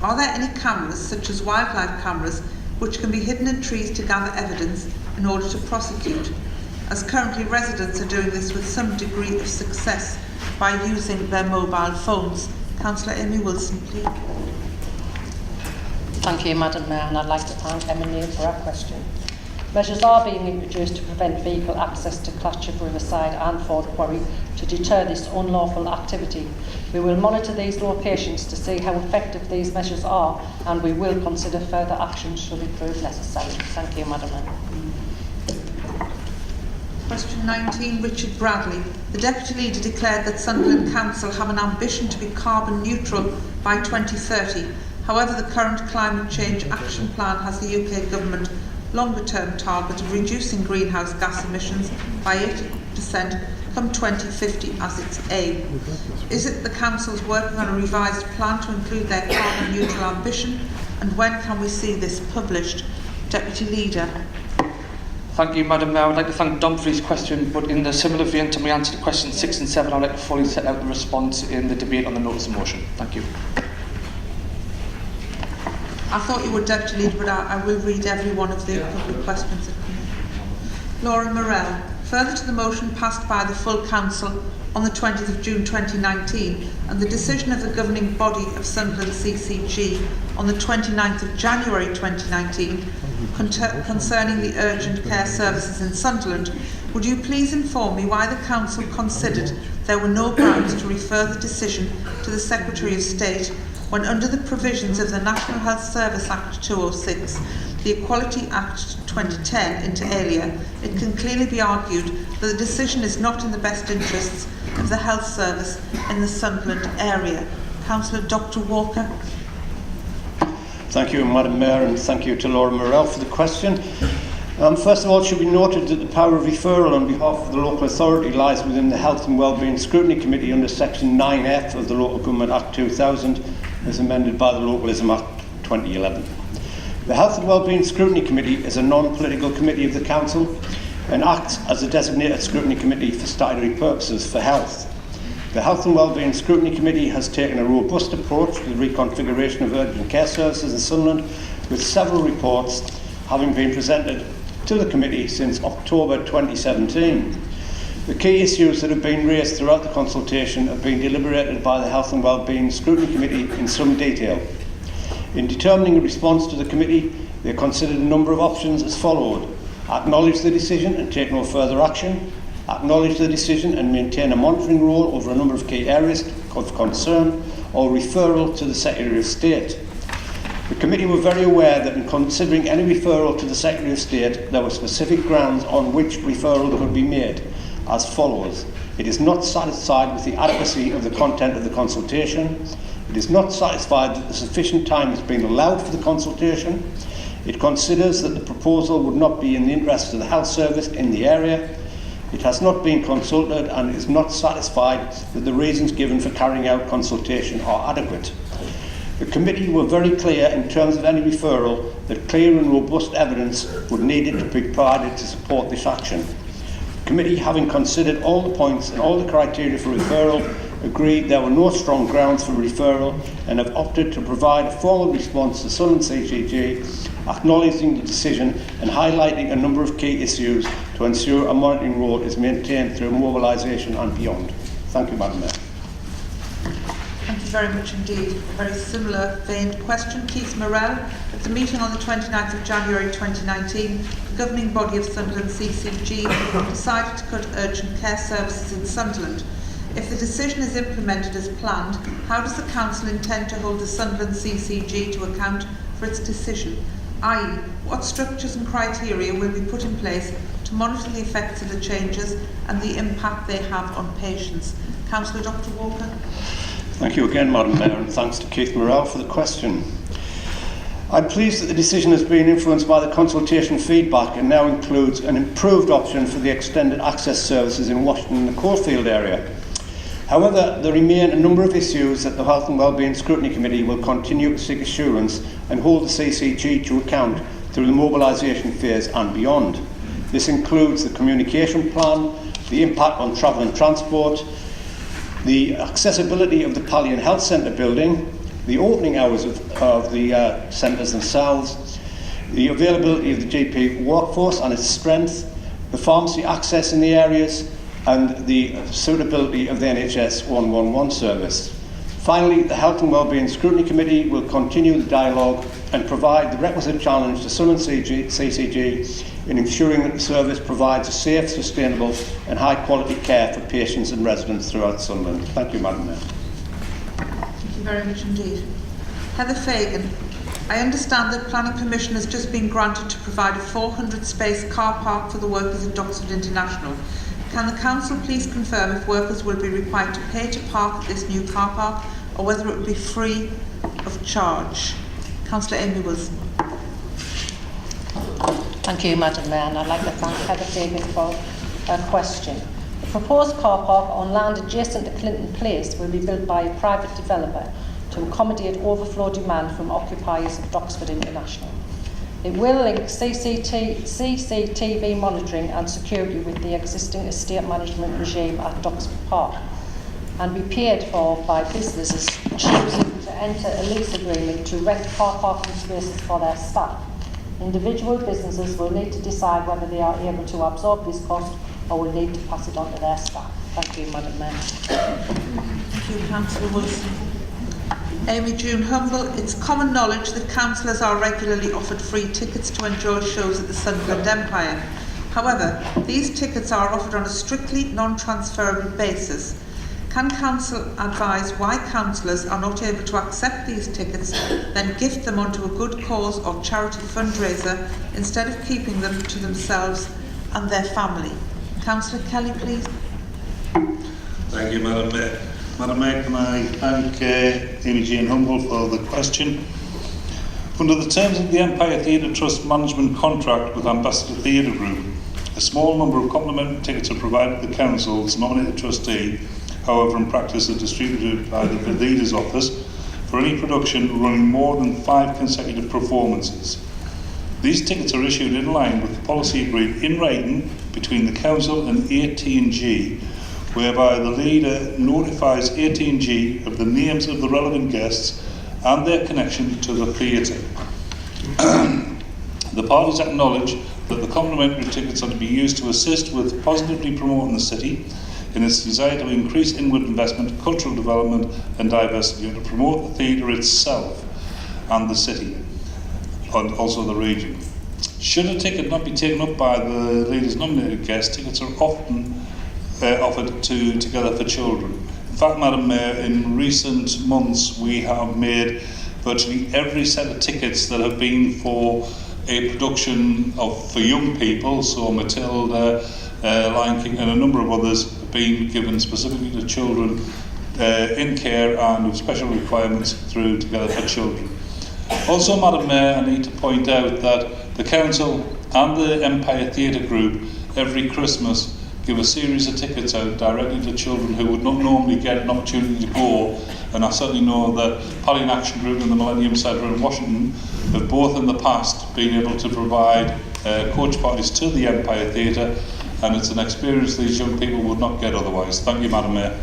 Are there any cameras, such as wildlife cameras, which can be hidden in trees to gather evidence in order to prosecute? As currently residents are doing this with some degree of success by using their mobile phones. Councillor Amy Wilson, please.
Thank you, Madam Mayor, and I'd like to thank Emma Neal for her question. Measures are being introduced to prevent vehicle access to Clasham Riverside and Ford Quarry to deter this unlawful activity. We will monitor these locations to see how effective these measures are, and we will consider further action should it prove necessary. Thank you, Madam Mayor.
Question 19, Richard Bradley. The Deputy Leader declared that Sunderland Council have an ambition to be carbon neutral by 2030. However, the current Climate Change Action Plan has the UK Government longer-term target of reducing greenhouse gas emissions by 80% come 2050 as its aim. Is it the Council's working on a revised plan to include their carbon neutral ambition, and when can we see this published? Deputy Leader.
Thank you, Madam Mayor. I'd like to thank Dom for his question, but in a similar vein to my answer to questions 6 and 7, I'd like to fully set out the response in the debate on the notice of motion. Thank you.
I thought you were Deputy Leader, but I will read every one of the public questions that come in. Laura Morell. Further to the motion passed by the full Council on the 20th of June 2019 and the decision of the governing body of Sunderland CCG on the 29th of January 2019 concerning the urgent care services in Sunderland, would you please inform me why the Council considered there were no grounds to refer the decision to the Secretary of State when, under the provisions of the National Health Service Act 2006, the Equality Act 2010 inter alia, it can clearly be argued that the decision is not in the best interests of the health service in the Sunderland area? Councillor Dr Walker.
Thank you, Madam Mayor, and thank you to Laura Morell for the question. First of all, it should be noted that the power of referral on behalf of the local authority lies within the Health and Wellbeing Scrutiny Committee under Section 9F of the Local Government Act 2000, as amended by the Localism Act 2011. The Health and Wellbeing Scrutiny Committee is a non-political committee of the Council and acts as a designated scrutiny committee for statutory purposes for health. The Health and Wellbeing Scrutiny Committee has taken a robust approach to the reconfiguration of urgent care services in Sunderland, with several reports having been presented to the committee since October 2017. The key issues that have been raised throughout the consultation have been deliberated by the Health and Wellbeing Scrutiny Committee in some detail. In determining a response to the committee, they considered a number of options as followed: acknowledge the decision and take no further action, acknowledge the decision and maintain a monitoring role over a number of key areas of concern, or referral to the Secretary of State. The committee were very aware that in considering any referral to the Secretary of State, there were specific grounds on which referral could be made, as follows: it is not satisfied with the adequacy of the content of the consultation, it is not satisfied that the sufficient time has been allowed for the consultation, it considers that the proposal would not be in the interest of the health service in the area, it has not been consulted, and is not satisfied that the reasons given for carrying out consultation are adequate. The committee were very clear in terms of any referral that clear and robust evidence would needed to be provided to support this action. The committee, having considered all the points and all the criteria for referral, agreed there were no strong grounds for referral and have opted to provide a formal response to Sunderland CCG, acknowledging the decision and highlighting a number of key issues to ensure a monitoring role is maintained through mobilisation and beyond. Thank you, Madam Mayor.
Thank you very much indeed. A very similar vein question. Keith Morell. At the meeting on the 29th of January 2019, the governing body of Sunderland CCG decided to cut urgent care services in Sunderland. If the decision is implemented as planned, how does the Council intend to hold the Sunderland CCG to account for its decision? i.e., what structures and criteria will be put in place to to monitor the effects of the changes and the impact they have on patients. Councillor Dr Walker.
Thank you again, Madam Mayor, and thanks to Keith Morrell for the question. I'm pleased that the decision has been influenced by the consultation feedback and now includes an improved option for the extended access services in Washington and the Coalfield area. However, there remain a number of issues that the Health and Wellbeing Scrutiny Committee will continue to seek assurance and hold the CCG to account through the mobilisation phase and beyond. This includes the communication plan, the impact on travel and transport, the accessibility of the Pallion Health Centre building, the opening hours of the centres themselves, the availability of the GP workforce and its strength, the pharmacy access in the areas, and the suitability of the NHS 111 service. Finally, the Health and Wellbeing Scrutiny Committee will continue the dialogue and provide the requisite challenge to Sunderland CCG in ensuring that the service provides a safe, sustainable and high-quality care for patients and residents throughout Sunderland. Thank you, Madam Mayor.
Thank you very much indeed. Heather Fagan. I understand that planning permission has just been granted to provide a 400-space car park for the workers at Doxford International. Can the Council please confirm if workers will be required to pay to park at this new car park or whether it will be free of charge? Councillor Amy Wilson.
Thank you, Madam Mayor, and I'd like to thank Heather Fagan for her question. The proposed car park on land adjacent to Clinton Place will be built by a private developer to accommodate overflow demand from occupiers of Doxford International. It will link CCTV monitoring and security with the existing estate management regime at Doxford Park and be paid for by businesses choosing to enter a lease agreement to rent car parking spaces for their staff. Individual businesses will need to decide whether they are able to absorb this cost or will need to pass it on to their staff. Thank you, Madam Mayor.
Thank you, Councillor Wilson. Amy June Humble. It's common knowledge that councillors are regularly offered free tickets to enjoy shows at the Sunderland Empire. However, these tickets are offered on a strictly non-transferable basis. Can Council advise why councillors are not able to accept these tickets, then gift them onto a good cause or charity fundraiser instead of keeping them to themselves and their family? Councillor Kelly, please.
Thank you, Madam Mayor. Madam Mayor, can I thank Amy Jane Humble for the question. Under the terms of the Empire Theatre Trust management contract with Ambassador Theatre Group, a small number of complimentary tickets are provided to the Council's nominated trustee. However, in practice, are distributed by the leader's office for any production running more than 5 consecutive performances. These tickets are issued in line with the policy agreed in writing between the Council and AT&G, whereby the leader notifies AT&G of the names of the relevant guests and their connection to the theatre. The parties acknowledge that the complimentary tickets are to be used to assist with positively promoting the city in its desire to increase inward investment, cultural development and diversity, and to promote the theatre itself and the city, and also the region. Should a ticket not be taken up by the leader's nominated guest, tickets are often offered to Together for Children. In fact, Madam Mayor, in recent months we have made virtually every set of tickets that have been for a production for young people, so Matilda, Lion King and a number of others, being given specifically to children in care and with special requirements through Together for Children. Also, Madam Mayor, I need to point out that the Council and the Empire Theatre Group every Christmas give a series of tickets out directly to children who would not normally get an opportunity to go, and I certainly know that Pallion Action Group and the Millennium Centre in Washington have both in the past been able to provide coach parties to the Empire Theatre, and it's an experience these young people would not get otherwise. Thank you, Madam Mayor.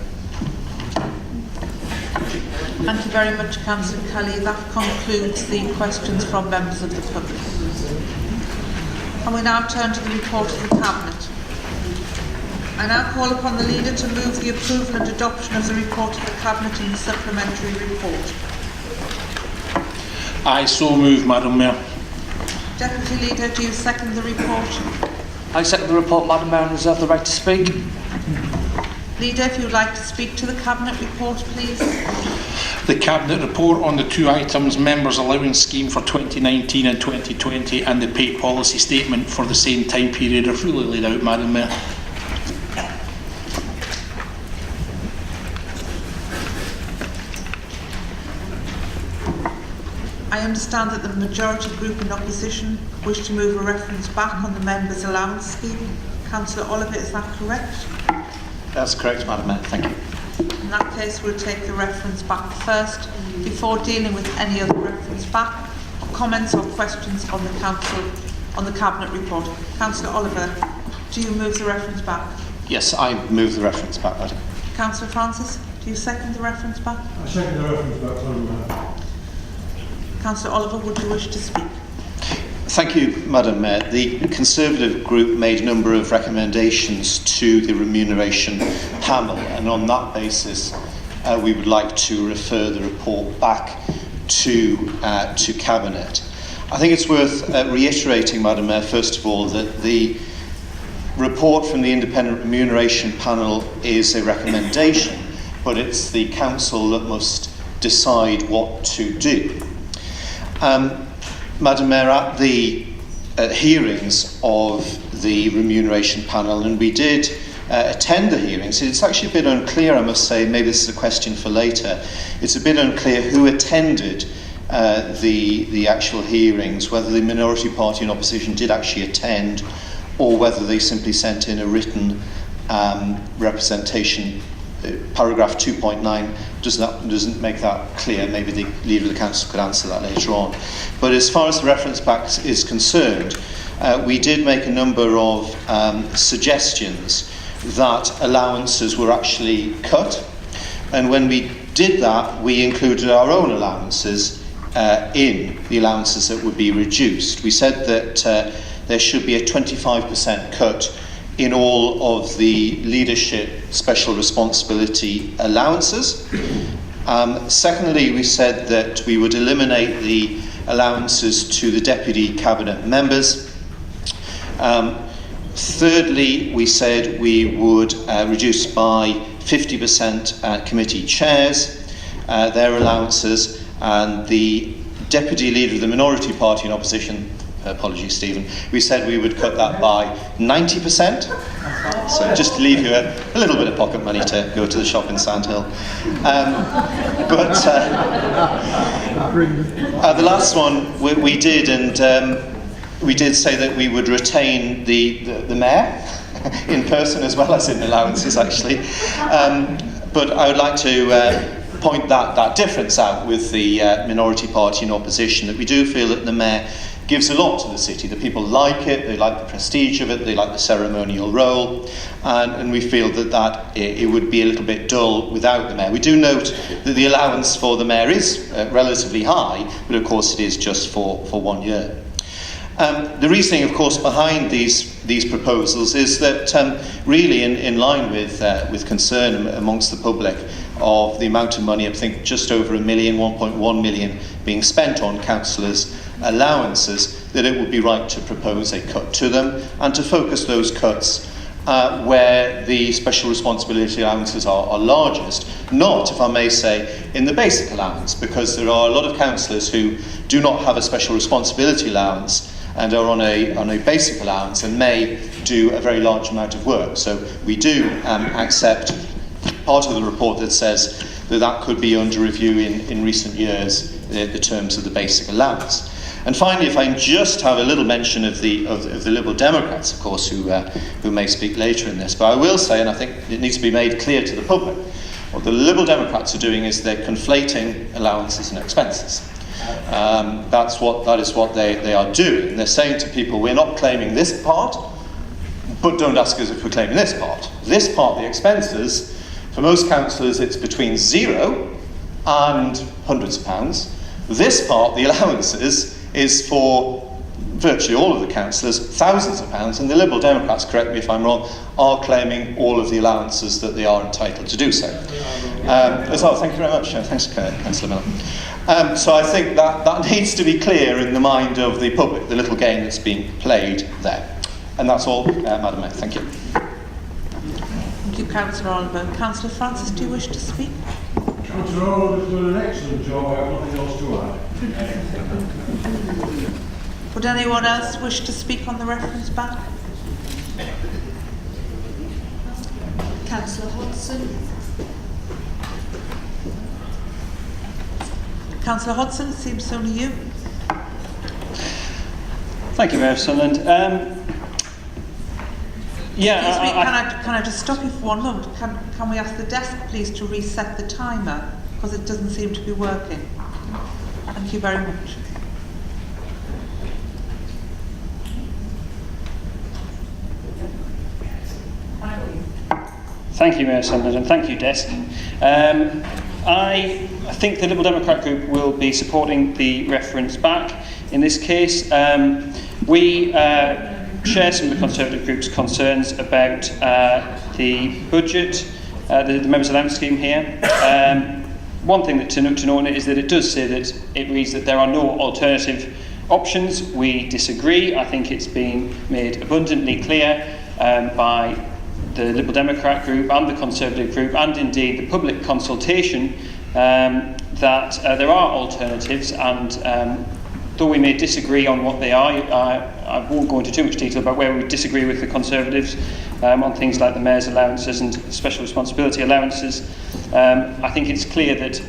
Thank you very much, Councillor Kelly. That concludes the questions from members of the public. And we now turn to the report of the Cabinet. I now call upon the Leader to move the approval and adoption of the report of the Cabinet and the supplementary report.
I so move, Madam Mayor.
Deputy Leader, do you second the report?
I second the report, Madam Mayor, and reserve the right to speak.
Leader, if you would like to speak to the Cabinet report, please.
The Cabinet report on the 2 items, Members' Allowance Scheme for 2019 and 2020 and the Pay Policy Statement for the same time period are fully laid out, Madam Mayor.
I understand that the majority group in opposition wish to move a reference back on the Members' Allowance Scheme. Councillor Oliver, is that correct?
That's correct, Madam Mayor. Thank you.
In that case, we'll take the reference back first, before dealing with any other reference back, or comments or questions on the Cabinet report. Councillor Oliver, do you move the reference back?
Yes, I move the reference back, Madam.
Councillor Francis, do you second the reference back?
I second the reference back, Madam.
Councillor Oliver, would you wish to speak?
Thank you, Madam Mayor. The Conservative group made a number of recommendations to the remuneration panel, and on that basis we would like to refer the report back to Cabinet. I think it's worth reiterating, Madam Mayor, first of all, that the report from the Independent Remuneration Panel is a recommendation, but it's the Council that must decide what to do. Madam Mayor, at the hearings of the Remuneration Panel, and we did attend the hearings, it's actually a bit unclear, I must say, maybe this is a question for later, it's a bit unclear who attended the actual hearings, whether the minority party in opposition did actually attend, or whether they simply sent in a written representation. Paragraph 2.9 doesn't make that clear. Maybe the Leader of the Council could answer that later on. But as far as the reference back is concerned, we did make a number of suggestions that allowances were actually cut. And when we did that, we included our own allowances in the allowances that would be reduced. We said that there should be a 25% cut in all of the leadership special responsibility allowances. Secondly, we said that we would eliminate the allowances to the deputy cabinet members. Thirdly, we said we would reduce by 50% committee chairs, their allowances, and the deputy leader of the minority party in opposition, apologies Stephen, we said we would cut that by 90%, so just to leave you a little bit of pocket money to go to the shop in Sandhill. The last one we did, and we did say that we would retain the mayor in person as well as in allowances actually, but I would like to point that difference out with the minority party in opposition, that we do feel that the mayor gives a lot to the city. The people like it, they like the prestige of it, they like the ceremonial role, and we feel that it would be a little bit dull without the mayor. We do note that the allowance for the mayor is relatively high, but of course it is just for 1 year. The reasoning, of course, behind these proposals is that really in line with concern amongst the public of the amount of money, I think just over 1 million, 1.1 million being spent on councillors' allowances, that it would be right to propose a cut to them and to focus those cuts where the special responsibility allowances are largest, not, if I may say, in the basic allowance, because there are a lot of councillors who do not have a special responsibility allowance and are on a basic allowance and may do a very large amount of work. So we do accept part of the report that says that could be under review in recent years, the terms of the basic allowance. And finally, if I can just have a little mention of the Liberal Democrats, of course, who may speak later in this, but I will say, and I think it needs to be made clear to the public, what the Liberal Democrats are doing is they're conflating allowances and expenses. That is what they are doing. They're saying to people, we're not claiming this part, but don't ask us if we're claiming this part. This part, the expenses, for most councillors, it's between 0 and hundreds of pounds. This part, the allowances, is for virtually all of the councillors, thousands of pounds, and the Liberal Democrats, correct me if I'm wrong, are claiming all of the allowances that they are entitled to do so. As well, thank you very much. Thanks, Councillor Miller. So I think that needs to be clear in the mind of the public, the little game that's being played there. And that's all, Madam Mayor. Thank you.
Thank you, Councillor Oliver. Councillor Francis, do you wish to speak?
Councillor Arnold has done an excellent job. I have nothing else to add.
Would anyone else wish to speak on the reference back?
Councillor Hodson.
Councillor Hodson, it seems only you.
Thank you, Mayor Sunderland.
Excuse me, can I just stop you for one moment? Can we ask the desk, please, to reset the timer? Because it doesn't seem to be working. Thank you very much.
Thank you, Mayor Sunderland, and thank you, Desk. I think the Liberal Democrat Group will be supporting the reference back. In this case, we share some of the Conservative Group's concerns about the budget, the Members' Allowance Scheme here. One thing to note is that it does say that it reads that there are no alternative options. We disagree. I think it's been made abundantly clear by the Liberal Democrat Group and the Conservative Group, and indeed the public consultation, that there are alternatives, and though we may disagree on what they are, I won't go into too much detail about where we disagree with the Conservatives on things like the Mayor's allowances and special responsibility allowances. I think it's clear that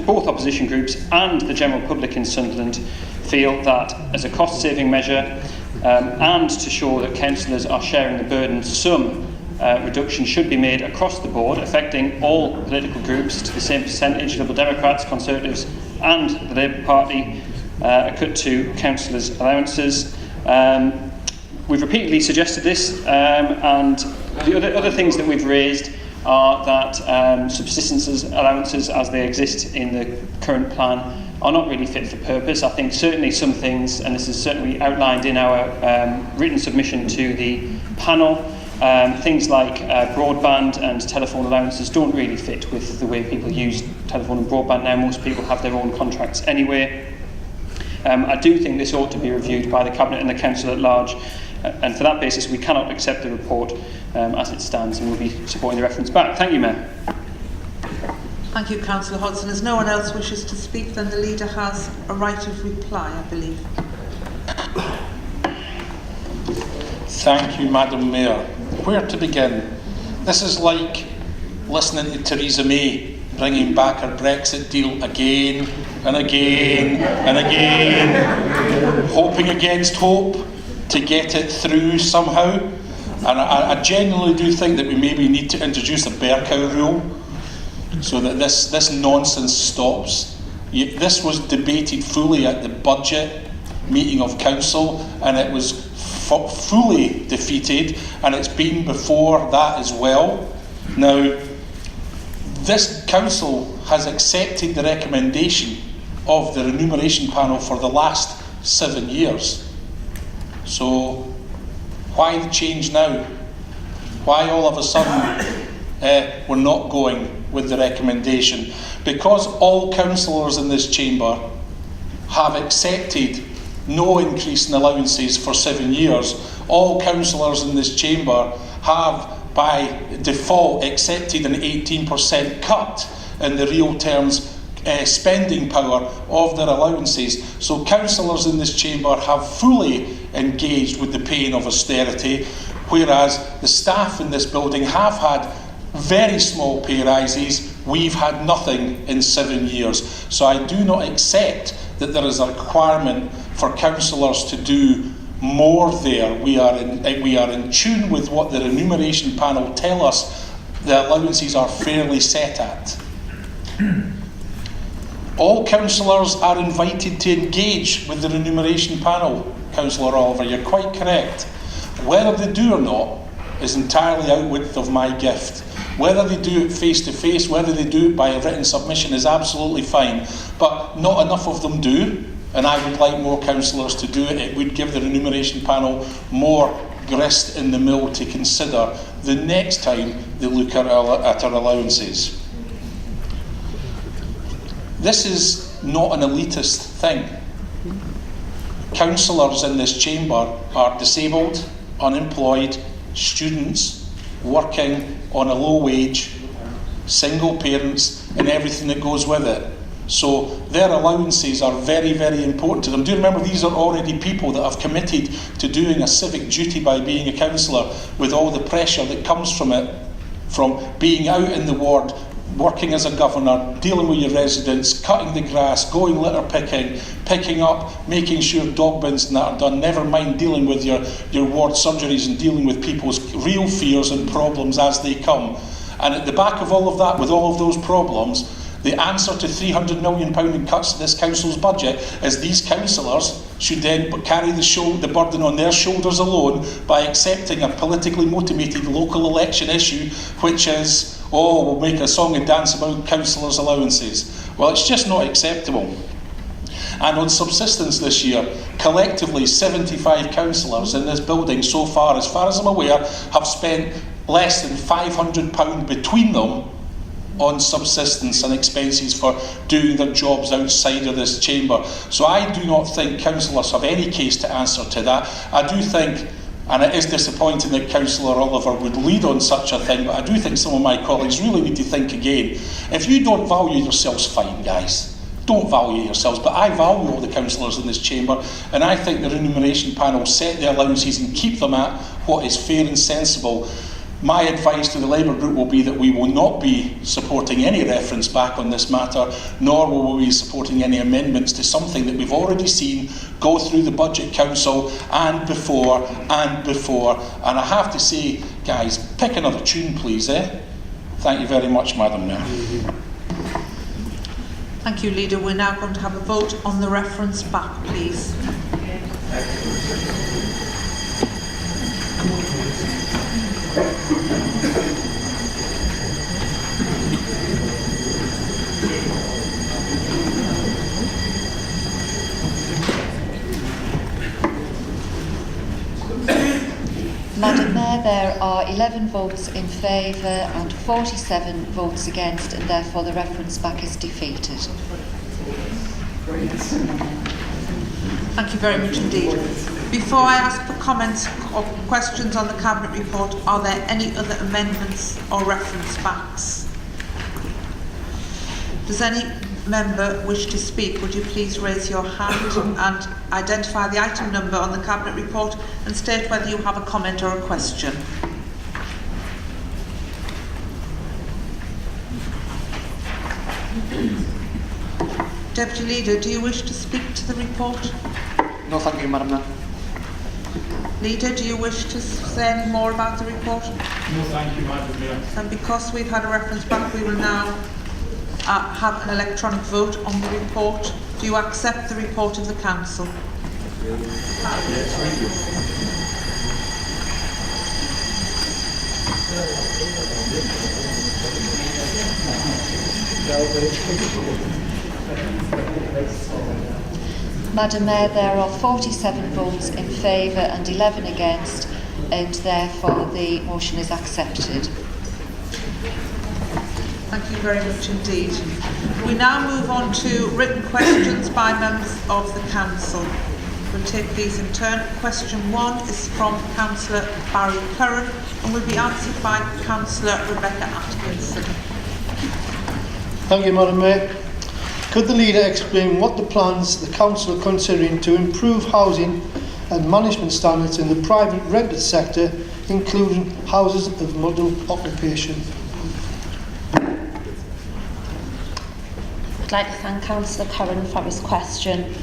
both opposition groups and the general public in Sunderland feel that as a cost-saving measure, and to show that councillors are sharing the burden, some reduction should be made across the board, affecting all political groups to the same percentage, Liberal Democrats, Conservatives and the Labour Party, a cut to councillors' allowances. We've repeatedly suggested this, and the other things that we've raised are that subsistence allowances as they exist in the current plan are not really fit for purpose. I think certainly some things, and this is certainly outlined in our written submission to the panel, things like broadband and telephone allowances don't really fit with the way people use telephone and broadband now. Most people have their own contracts anyway. I do think this ought to be reviewed by the Cabinet and the Council at large, and for that basis we cannot accept the report as it stands, and we'll be supporting the reference back. Thank you, Mayor.
Thank you, Councillor Hodson. As no one else wishes to speak, then the Leader has a right of reply, I believe.
Thank you, Madam Mayor. Where to begin? This is like listening to Theresa May bringing back her Brexit deal again and again and again, hoping against hope to get it through somehow. And I genuinely do think that we maybe need to introduce a bear cow rule so that this nonsense stops. This was debated fully at the budget meeting of council, and it was fully defeated, and it's been before that as well. Now, this council has accepted the recommendation of the remuneration panel for the last 7 years. So why the change now? Why all of a sudden we're not going with the recommendation? Because all councillors in this chamber have accepted no increase in allowances for 7 years. All councillors in this chamber have by default accepted an 18% cut in the real terms spending power of their allowances. So councillors in this chamber have fully engaged with the pain of austerity, whereas the staff in this building have had very small pay rises. We've had nothing in 7 years. So I do not accept that there is a requirement for councillors to do more there. We are in tune with what the remuneration panel tell us the allowances are fairly set at. All councillors are invited to engage with the remuneration panel, Councillor Oliver, you're quite correct. Whether they do or not is entirely outwith of my gift. Whether they do it face to face, whether they do it by a written submission is absolutely fine, but not enough of them do, and I would like more councillors to do it. It would give the remuneration panel more grist in the mill to consider the next time they look at our allowances. This is not an elitist thing. Councillors in this chamber are disabled, unemployed, students, working on a low wage, single parents, and everything that goes with it. So their allowances are very, very important to them. Do remember, these are already people that have committed to doing a civic duty by being a councillor, with all the pressure that comes from it, from being out in the ward, working as a governor, dealing with your residents, cutting the grass, going litter picking, picking up, making sure dog bins and that are done, never mind dealing with your ward surgeries and dealing with people's real fears and problems as they come. And at the back of all of that, with all of those problems, the answer to £300 million in cuts to this council's budget is these councillors should then carry the burden on their shoulders alone by accepting a politically motivated local election issue, which is, oh, we'll make a song and dance about councillors' allowances. Well, it's just not acceptable. And on subsistence this year, collectively 75 councillors in this building so far as I'm aware, have spent less than £500 between them on subsistence and expenses for doing their jobs outside of this chamber. So I do not think councillors have any case to answer to that. I do think, and it is disappointing that Councillor Oliver would lead on such a thing, but I do think some of my colleagues really need to think again. If you don't value yourselves, fine, guys. Don't value yourselves, but I value all the councillors in this chamber, and I think the remuneration panel set the allowances and keep them at what is fair and sensible. My advice to the Labour group will be that we will not be supporting any reference back on this matter, nor will we be supporting any amendments to something that we've already seen go through the Budget Council and before. And I have to say, guys, pick another tune, please, eh? Thank you very much, Madam Mayor.
Thank you, Leader. We're now going to have a vote on the reference back, please.
Madam Mayor, there are 11 votes in favour and 47 votes against, and therefore the reference back is defeated.
Thank you very much indeed. Before I ask for comments or questions on the Cabinet report, are there any other amendments or reference backs? Does any member wish to speak? Would you please raise your hand and identify the item number on the Cabinet report and state whether you have a comment or a question. Deputy Leader, do you wish to speak to the report?
No, thank you, Madam Mayor.
Leader, do you wish to say any more about the report?
No, thank you, Madam Mayor.
And because we've had a reference back, we will now have an electronic vote on the report. Do you accept the report of the Council?
Yes, thank
Madam Mayor, there are 47 votes in favour and 11 against, and therefore the motion is accepted.
Thank you very much indeed. We now move on to written questions by members of the Council. We'll take these in turn. Question 1 is from Councillor Barry Curran and will be answered by Councillor Rebecca Atkinson.
Thank you, Madam Mayor. Could the Leader explain what the plans the Council are considering to improve housing and management standards in the private rented sector, including houses of multiple occupation?
I'd like to thank Councillor Curran for his question.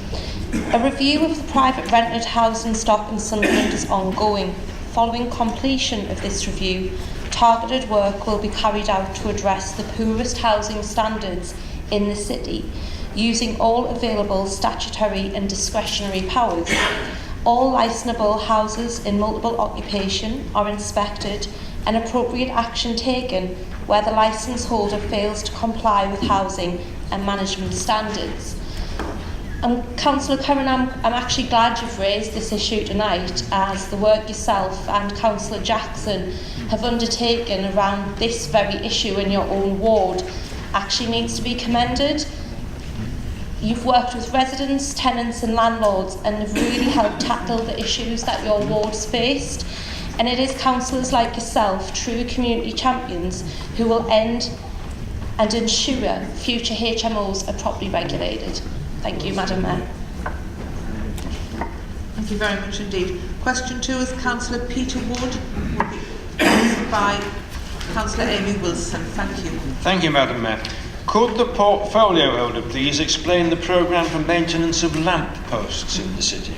A review of the private rented housing stock in Sunderland is ongoing. Following completion of this review, targeted work will be carried out to address the poorest housing standards in the city, using all available statutory and discretionary powers. All licensable houses in multiple occupation are inspected and appropriate action taken where the licence holder fails to comply with housing and management standards. Councillor Curran, I'm actually glad you've raised this issue tonight, as the work yourself and Councillor Jackson have undertaken around this very issue in your own ward actually needs to be commended. You've worked with residents, tenants and landlords and have really helped tackle the issues that your ward's faced. And it is councillors like yourself, true community champions, who will end and ensure future HMOs are properly regulated? Thank you, Madam Mayor.
Thank you very much indeed. Question 2 is Councillor Peter Wood, will be answered by Councillor Amy Wilson. Thank you.
Thank you, Madam Mayor. Could the portfolio holder please explain the programme for maintenance of lamp posts in the city?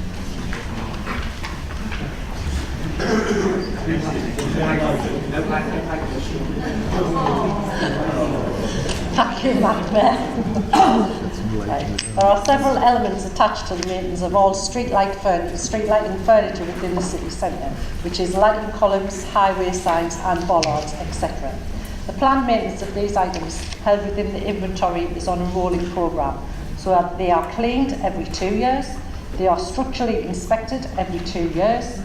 Thank you, Madam Mayor. There are several elements attached to the maintenance of all street lighting furniture within the city centre, which is lighting columns, highway signs and bollards, etc. The planned maintenance of these items held within the inventory is on a rolling programme, so that they are cleaned every 2 years, they are structurally inspected every 2 years,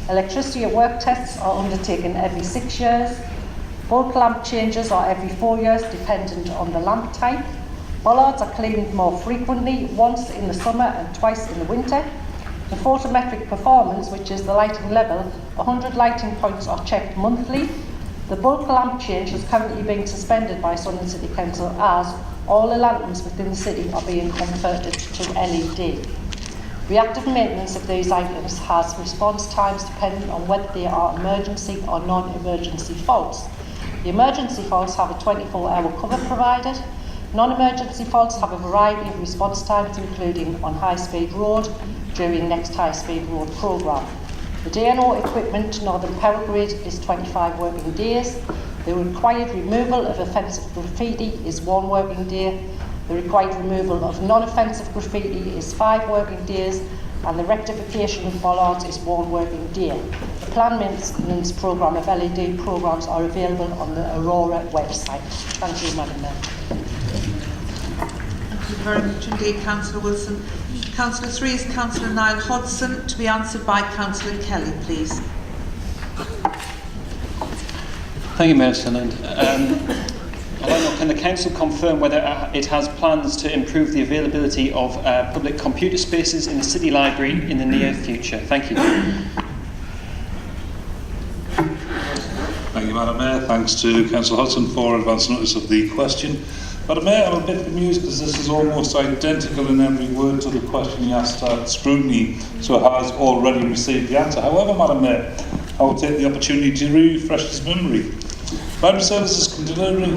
electricity at work tests are undertaken every 6 years, bulk lamp changes are every 4 years dependent on the lamp type, bollards are cleaned more frequently, once in the summer and twice in the winter. The photometric performance, which is the lighting level, 100 lighting points are checked monthly. The bulk lamp change is currently being suspended by Sunderland City Council as all the lanterns within the city are being converted to LED. Reactive maintenance of these items has response times depending on whether they are emergency or non-emergency faults. The emergency faults have a 24-hour cover provided. Non-emergency faults have a variety of response times, including on High Speed Road during next High Speed Road programme. The DNO equipment Northern Power Grid is 25 working days. The required removal of offensive graffiti is 1 working day. The required removal of non-offensive graffiti is 5 working days, and the rectification of bollards is 1 working day. The planned maintenance programme of LED programmes are available on the Aurora website. Thank you, Madam Mayor.
Thank you very much indeed, Councillor Wilson. Councillor 3 is Councillor Niall Hodson, to be answered by Councillor Kelly, please.
Thank you, Mayor Sunderland. Can the Council confirm whether it has plans to improve the availability of public computer spaces in the City Library in the near future? Thank you.
Thank you, Madam Mayor. Thanks to Councillor Hudson for advance notice of the question. Madam Mayor, I'm a bit amused because this is almost identical in every word to the question you asked at scrutiny, so it has already received the answer. However, Madam Mayor, I will take the opportunity to refresh his memory. Library services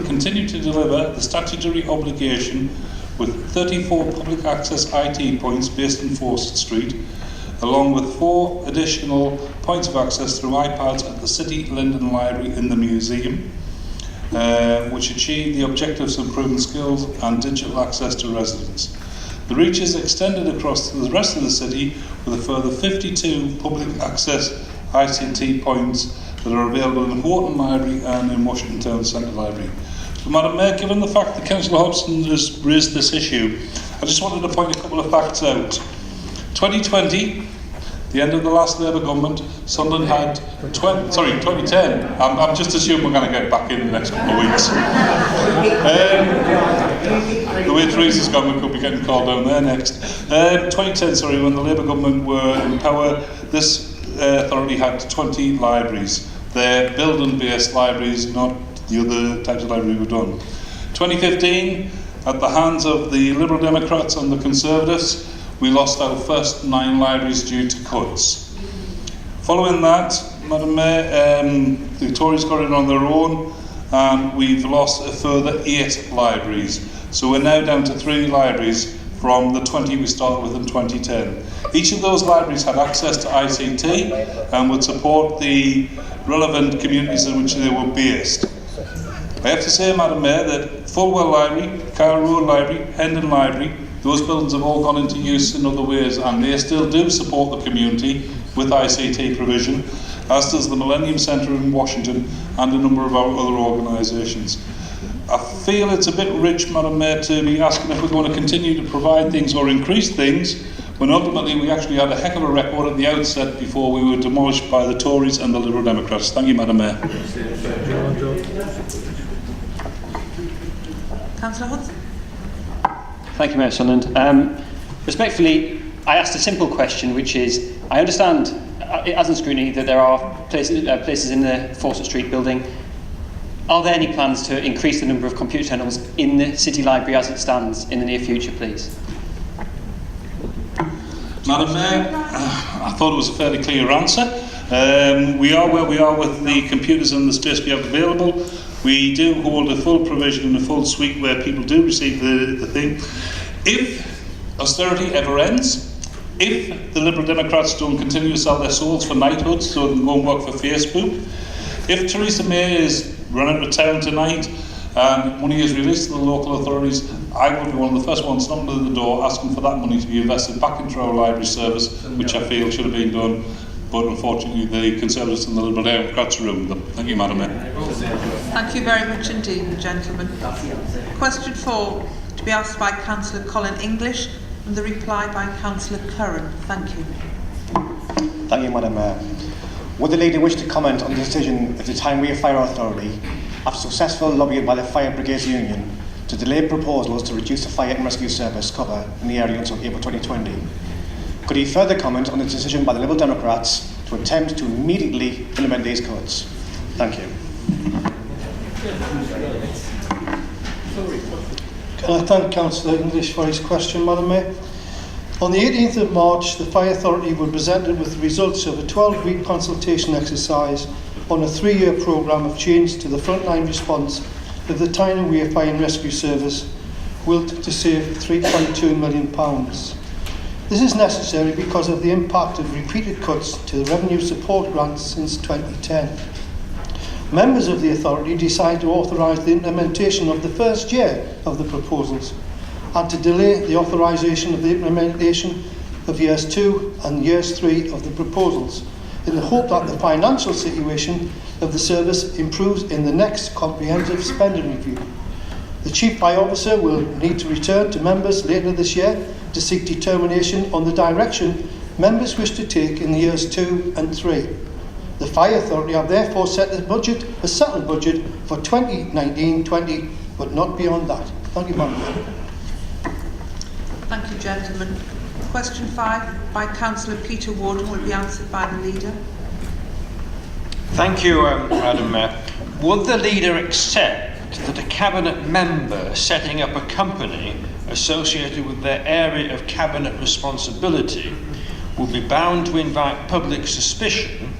continue to deliver the statutory obligation with 34 public access IT points based in Fawcett Street, along with 4 additional points of access through iPads at the City Linden Library in the museum, which achieve the objectives of improving skills and digital access to residents. The reach is extended across the rest of the city with a further 52 public access ICT points that are available in Horton Library and in Washington Town Centre Library. So, Madam Mayor, given the fact that Councillor Hobson has raised this issue, I just wanted to point a couple of facts out. 2020, the end of the last Labour government, Sunderland had 2010. I'm just assuming we're going to get back in the next couple of weeks. The way Teresa's gone, we could be getting called down there next. 2010, when the Labour government were in power, this authority had 20 libraries. They're building-based libraries, not the other types of library we've done. 2015, at the hands of the Liberal Democrats and the Conservatives, we lost our first 9 libraries due to cuts. Following that, Madam Mayor, the Tories got it on their own, and we've lost a further 8 libraries. So we're now down to 3 libraries from the 20 we started with in 2010. Each of those libraries had access to ICT and would support the relevant communities in which they were based. I have to say, Madam Mayor, that Fulwell Library, Carroll Road Library, Hendon Library, those buildings have all gone into use in other ways, and they still do support the community with ICT provision, as does the Millennium Centre in Washington and a number of our other organisations. I feel it's a bit rich, Madam Mayor, to be asking if we're going to continue to provide things or increase things, when ultimately we actually had a heck of a record at the outset before we were demolished by the Tories and the Liberal Democrats. Thank you, Madam Mayor.
Councillor Hudson.
Thank you, Mayor Sunderland. Respectfully, I asked a simple question, which is, I understand, as in scrutiny, that there are places in the Fawcett Street building Are there any plans to increase the number of computer terminals in the City Library as it stands in the near future, please?
Madam Mayor, I thought it was a fairly clear answer. We are where we are with the computers and the space we have available. We do hold a full provision and a full suite where people do receive the thing. If austerity ever ends, if the Liberal Democrats don't continue to sell their souls for knighthood so they can go and work for Facebook, if Theresa May is running to town tonight and money is released to the local authorities, I will be one of the first ones knocking at the door asking for that money to be invested back into our library service, which I feel should have been done, but unfortunately the Conservatives and the Liberal Democrats ruined them. Thank you, Madam Mayor.
Thank you very much indeed, gentlemen. Question 4 to be asked by Councillor Colin English and the reply by Councillor Curran. Thank you.
Thank you, Madam Mayor. Would the Leader wish to comment on the decision of the Tyne Wear Fire Authority, after successful lobbying by the Fire Brigades Union, to delay proposals to reduce the fire and rescue service cover in the area until April 2020? Could he further comment on the decision by the Liberal Democrats to attempt to immediately implement these cuts? Thank you.
Can I thank Councillor English for his question, Madam Mayor? On the 18th of March, the Fire Authority were presented with the results of a 12-week consultation exercise on a 3-year programme of change to the frontline response of the Tyne Wear Fire and Rescue Service, willed to save £3.2 million. This is necessary because of the impact of repeated cuts to the revenue support grants since 2010. Members of the authority decided to authorise the implementation of the first year of the proposals and to delay the authorisation of the implementation of years 2 and years 3 of the proposals in the hope that the financial situation of the service improves in the next comprehensive spending review. The Chief Fire Officer will need to return to members later this year to seek determination on the direction members wish to take in the years 2 and 3. The Fire Authority have therefore set a settled budget for 2019-20, but not beyond that. Thank you, Madam Mayor.
Thank you, gentlemen. Question 5 by Councillor Peter Warden will be answered by the Leader.
Thank you, Madam Mayor. Would the Leader accept that a Cabinet member setting up a company associated with their area of Cabinet responsibility will be bound to invite public suspicion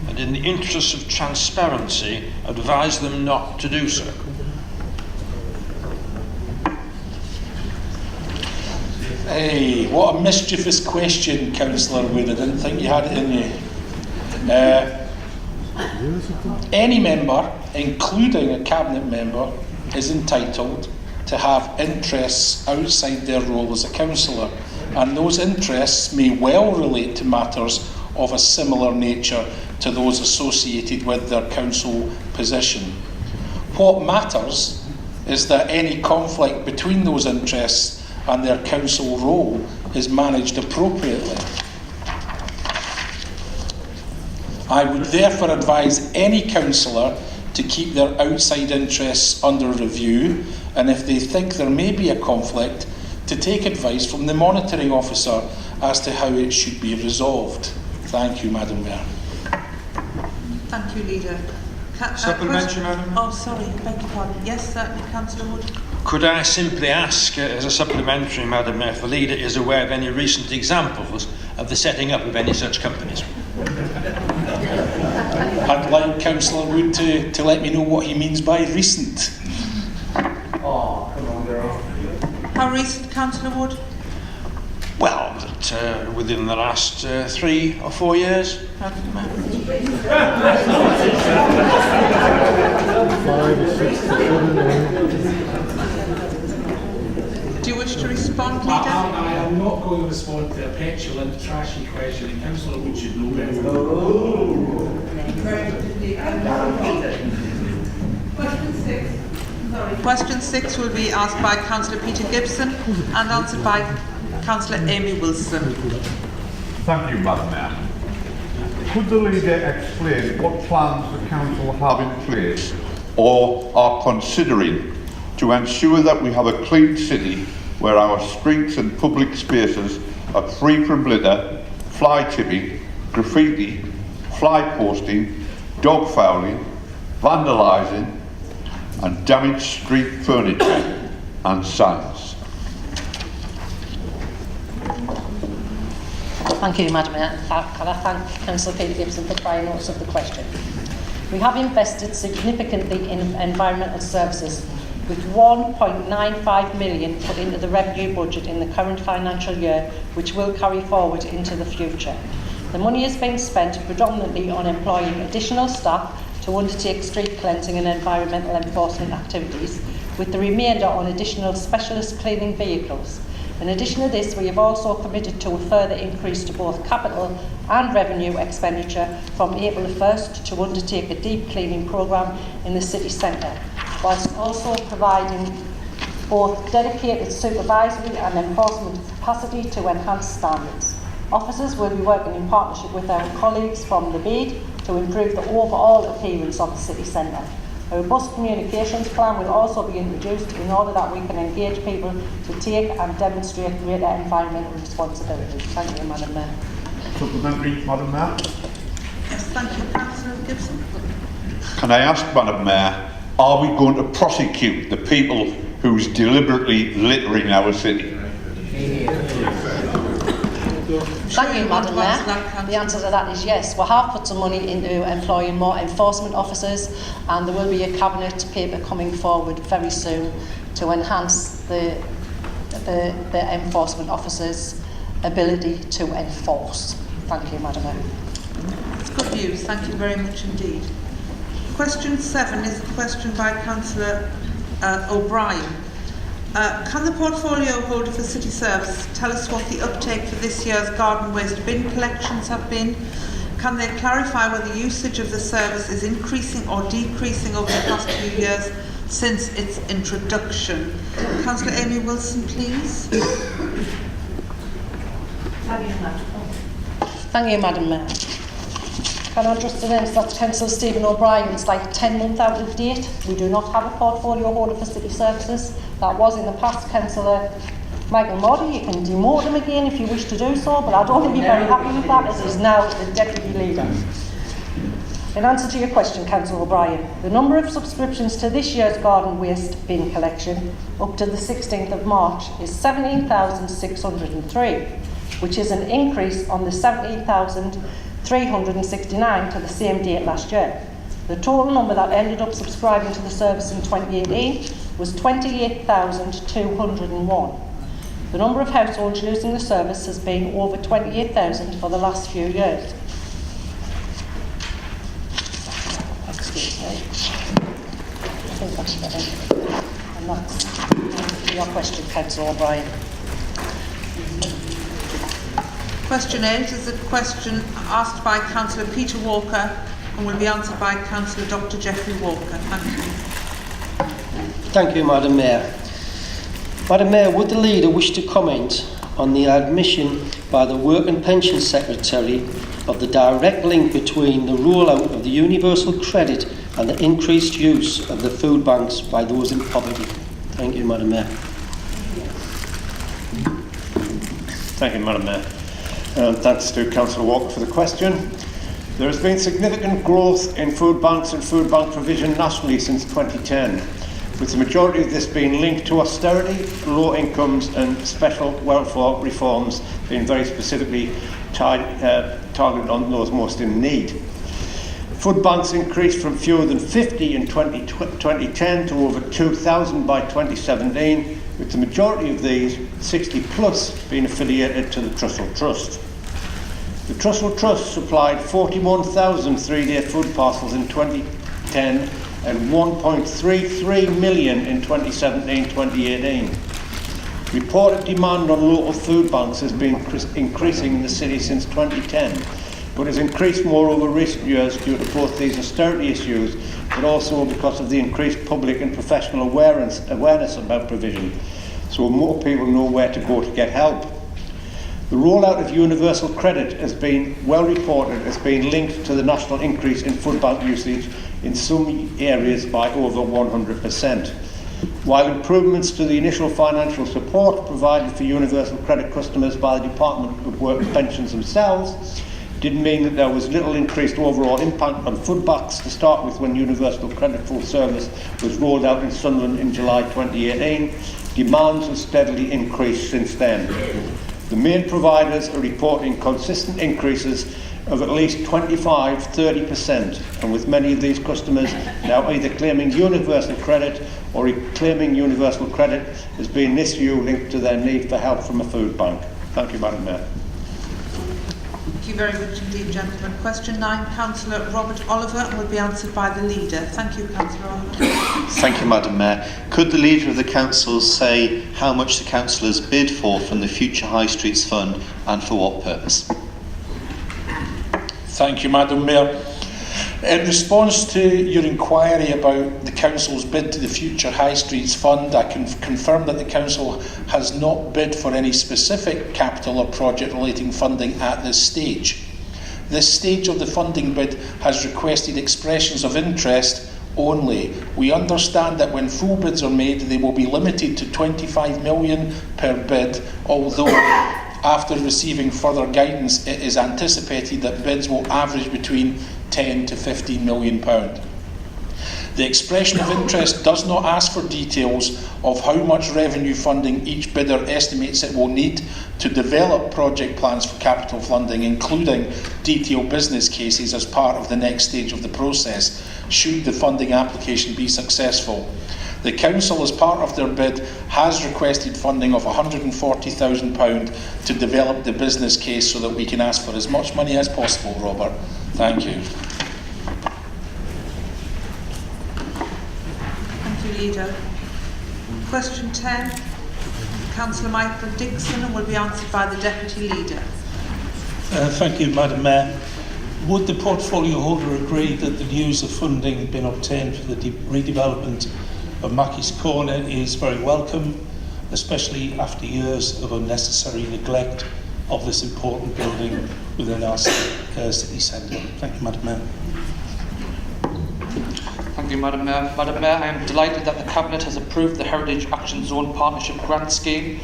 and, in the interests of transparency, advise them not to do so?
Hey, what a mischievous question, Councillor Wood. I didn't think you had it in you. Any member, including a Cabinet member, is entitled to have interests outside their role as a councillor, and those interests may well relate to matters of a similar nature to those associated with their council position. What matters is that any conflict between those interests and their council role is managed appropriately. I would therefore advise any councillor to keep their outside interests under review, and if they think there may be a conflict, to take advice from the monitoring officer as to how it should be resolved. Thank you, Madam Mayor.
Thank you, Leader.
Supplementary, Madam Mayor?
Oh, sorry, beg your pardon. Yes, certainly, Councillor Wood.
Could I simply ask, as a supplementary, Madam Mayor, if the Leader is aware of any recent examples of the setting up of any such companies?
I'd like Councillor Wood to let me know what he means by recent.
Oh, come on, girl.
How recent, Councillor Wood?
Well, that within the last 3 or 4 years.
5 or 6 or 7.
Do you wish to respond, Leader?
I am not going to respond to a petulant, trashy question, and Councillor Wood should know better.
Question 6 will be asked by Councillor Peter Gibson and answered by Councillor Amy Wilson.
Thank you, Madam Mayor. Could the Leader explain what plans the Council have in place or are considering to ensure that we have a clean city where our streets and public spaces are free from litter, fly tipping, graffiti, fly posting, dog fouling, vandalising, and damaged street furniture and signs.
Thank you, Madam Mayor. Can I thank Councillor Peter Gibson for trying notice of the question. We have invested significantly in environmental services, with 1.95 million put into the revenue budget in the current financial year, which will carry forward into the future. The money has been spent predominantly on employing additional staff to undertake street cleansing and environmental enforcement activities, with the remainder on additional specialist cleaning vehicles. In addition to this, we have also committed to a further increase to both capital and revenue expenditure from April the 1st to undertake a deep cleaning programme in the city centre, whilst also providing both dedicated supervisory and enforcement capacity to enhance standards. Officers will be working in partnership with our colleagues from the BEAD to improve the overall appearance of the city centre. A robust communications plan will also be introduced in order that we can engage people to take and demonstrate greater environmental responsibility. Thank you, Madam Mayor.
Supplementary, Madam Mayor.
Yes, thank you, Councillor Gibson.
Can I ask, Madam Mayor, are we going to prosecute the people who's deliberately littering our city?
Thank you, Madam Mayor. The answer to that is yes. We have put some money into employing more enforcement officers, and there will be a cabinet paper coming forward very soon to enhance the enforcement officers' ability to enforce. Thank you, Madam Mayor.
It's good news. Thank you very much indeed. Question 7 is a question by Councillor O'Brien. Can the portfolio holder for City Service tell us what the uptake for this year's garden waste bin collections have been? Can they clarify whether usage of the service is increasing or decreasing over the past few years since its introduction? Councillor Amy Wilson, please.
Thank you, Madam Mayor. Can I just announce that Councillor Stephen O'Brien's like 10 months out of date? We do not have a portfolio holder for City Services. That was in the past Councillor Michael Moddy. You can demote him again if you wish to do so, but I don't think you're very happy with that, as he's now the Deputy Leader. In answer to your question, Councillor O'Brien, the number of subscriptions to this year's garden waste bin collection up to the 16th of March is 17,603, which is an increase on the 17,369 to the same date last year. The total number that ended up subscribing to the service in 2018 was 28,201. The number of households using the service has been over 28,000 for the last few years. Excuse me. I think that's it. And that's your question, Councillor O'Brien.
Question 8 is a question asked by Councillor Peter Walker and will be answered by Councillor Dr. Geoffrey Walker. Thank you.
Thank you, Madam Mayor. Madam Mayor, would the Leader wish to comment on the admission by the Work and Pension Secretary of the direct link between the rollout of the universal credit and the increased use of the food banks by those in poverty? Thank you, Madam Mayor.
Thank you, Madam Mayor. Thanks to Councillor Walker for the question. There has been significant growth in food banks and food bank provision nationally since 2010, with the majority of this being linked to austerity, low incomes and special welfare reforms being very specifically targeted on those most in need. Food banks increased from fewer than 50 in 2010 to over 2,000 by 2017, with the majority of these, 60 plus, being affiliated to the Trussell Trust. The Trussell Trust supplied 41,000 three-day food parcels in 2010 and 1.33 million in 2017-2018. Reported demand on local food banks has been increasing in the city since 2010, but has increased more over recent years due to both these austerity issues, but also because of the increased public and professional awareness about provision, so more people know where to go to get help. The rollout of universal credit has been well reported as being linked to the national increase in food bank usage in some areas by over 100%. While improvements to the initial financial support provided for universal credit customers by the Department of Work and Pensions themselves did mean that there was little increased overall impact on food banks to start with when Universal Credit Full Service was rolled out in Sunderland in July 2018. Demands have steadily increased since then. The main providers are reporting consistent increases of at least 25–30%, and with many of these customers now either claiming universal credit or claiming universal credit as being an issue linked to their need for help from a food bank. Thank you, Madam Mayor.
Thank you very much indeed, gentlemen. Question 9, Councillor Robert Oliver, and will be answered by the Leader. Thank you, Councillor Oliver.
Thank you, Madam Mayor. Could the Leader of the Council say how much the Council has bid for from the Future High Streets Fund and for what purpose?
Thank you, Madam Mayor. In response to your inquiry about the Council's bid to the Future High Streets Fund, I can confirm that the Council has not bid for any specific capital or project relating funding at this stage. This stage of the funding bid has requested expressions of interest only. We understand that when full bids are made, they will be limited to 25 million per bid, although after receiving further guidance, it is anticipated that bids will average between 10 to 15 million pounds. The expression of interest does not ask for details of how much revenue funding each bidder estimates it will need to develop project plans for capital funding, including detailed business cases as part of the next stage of the process, should the funding application be successful. The Council, as part of their bid, has requested funding of £140,000 to develop the business case so that we can ask for as much money as possible, Robert. Thank you.
Thank you, Leader. Question 10, Councillor Michael Dixon, and will be answered by the Deputy Leader.
Thank you, Madam Mayor. Would the portfolio holder agree that the news of funding being obtained for the redevelopment of Mackie's Corner is very welcome, especially after years of unnecessary neglect of this important building within our city centre? Thank you, Madam Mayor.
Thank you, Madam Mayor. Madam Mayor, I am delighted that the Cabinet has approved the Heritage Action Zone Partnership Grant Scheme.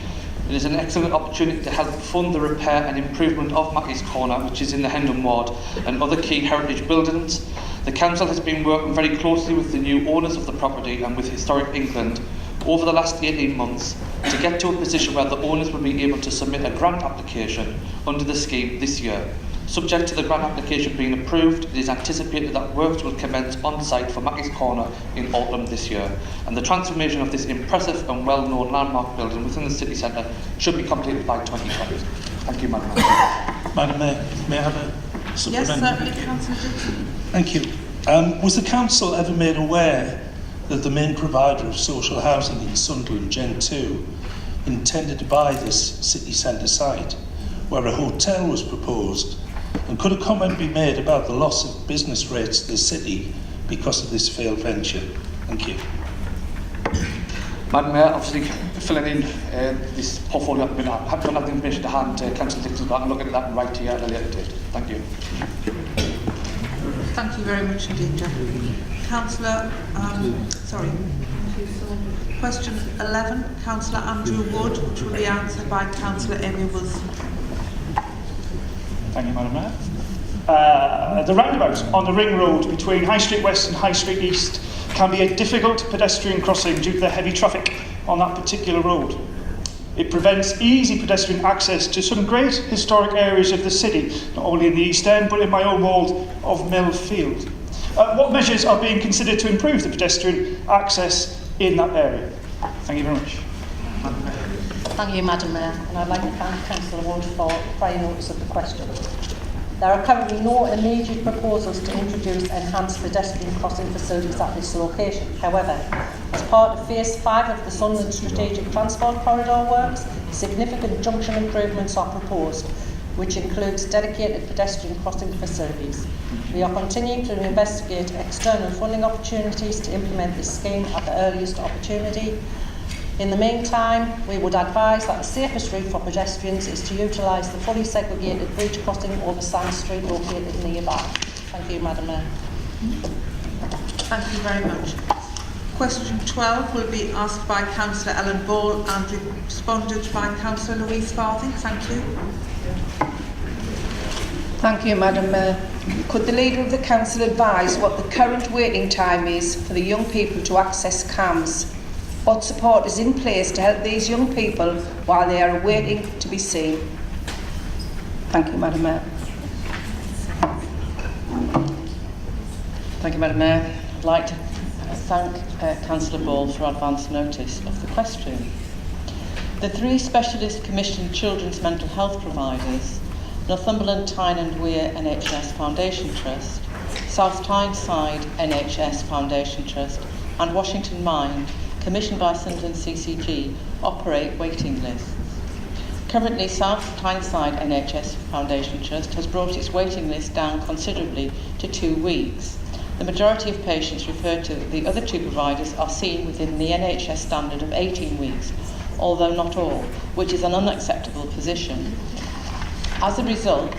It is an excellent opportunity to help fund the repair and improvement of Mackie's Corner, which is in the Hendon Ward, and other key heritage buildings. The Council has been working very closely with the new owners of the property and with Historic England over the last 18 months to get to a position where the owners will be able to submit a grant application under the scheme this year. Subject to the grant application being approved, it is anticipated that works will commence on site for Mackie's Corner in autumn this year, and the transformation of this impressive and well-known landmark building within the city centre should be completed by 2020. Thank you, Madam Mayor.
Madam Mayor, may I have a supplementary?
Yes, certainly, Councillor Dixon.
Thank you. Was the Council ever made aware that the main provider of social housing in Sunderland, Gen 2, intended to buy this city centre site, where a hotel was proposed, and could a comment be made about the loss of business rates to the city because of this failed venture? Thank you.
Madam Mayor, obviously filling in this portfolio, I don't have the information to hand to Councillor Dixon, but I'm looking at that and right here at a later date. Thank you.
Thank you very much indeed, gentlemen. Councillor, question 11, Councillor Andrew Wood, which will be answered by Councillor Amy Wilson.
Thank you, Madam Mayor. The roundabout on the ring road between High Street West and High Street East can be a difficult pedestrian crossing due to the heavy traffic on that particular road. It prevents easy pedestrian access to some great historic areas of the city, not only in the East End, but in my own ward of Mill Field. What measures are being considered to improve the pedestrian access in that area? Thank you very much.
Thank you, Madam Mayor, and I'd like to thank Councillor Wood for prior notice of the question. There are currently no immediate proposals to introduce enhanced pedestrian crossing facilities at this location. However, as part of Phase 5 of the Sunderland Strategic Transport Corridor works, significant junction improvements are proposed, which includes dedicated pedestrian crossing facilities. We are continuing to investigate external funding opportunities to implement this scheme at the earliest opportunity. In the meantime, we would advise that the safest route for pedestrians is to utilise the fully segregated bridge crossing over Sand Street located nearby. Thank you, Madam Mayor.
Thank you very much. Question 12 will be asked by Councillor Ellen Ball and responded by Councillor Louise Farthing. Thank you.
Thank you, Madam Mayor. Could the Leader of the Council advise what the current waiting time is for the young people to access CAMS? What support is in place to help these young people while they are waiting to be seen? Thank you, Madam Mayor.
Thank you, Madam Mayor. I'd like to thank Councillor Ball for advance notice of the question. The 3 specialist commissioned children's mental health providers, Northumberland Tyne and Wear NHS Foundation Trust, South Tyneside NHS Foundation Trust and Washington Mind, commissioned by Sunderland CCG, operate waiting lists. Currently, South Tyneside NHS Foundation Trust has brought its waiting list down considerably to 2 weeks. The majority of patients referred to the other 2 providers are seen within the NHS standard of 18 weeks, although not all, which is an unacceptable position. As a result,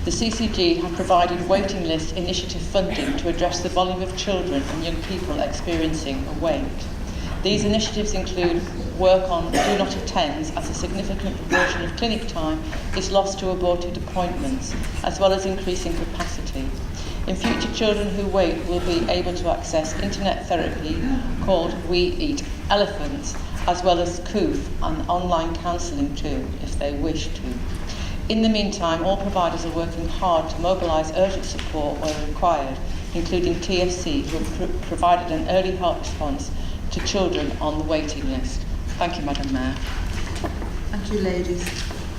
the CCG have provided waiting list initiative funding to address the volume of children and young people experiencing a wait. These initiatives include work on do not attends, as a significant proportion of clinic time is lost to aborted appointments, as well as increasing capacity. In future, children who wait will be able to access internet therapy called We Eat Elephants, as well as COOF, an online counselling tool, if they wish to. In the meantime, all providers are working hard to mobilise urgent support where required, including TFC, who have provided an early help response to children on the waiting list. Thank you, Madam Mayor.
Thank you, ladies.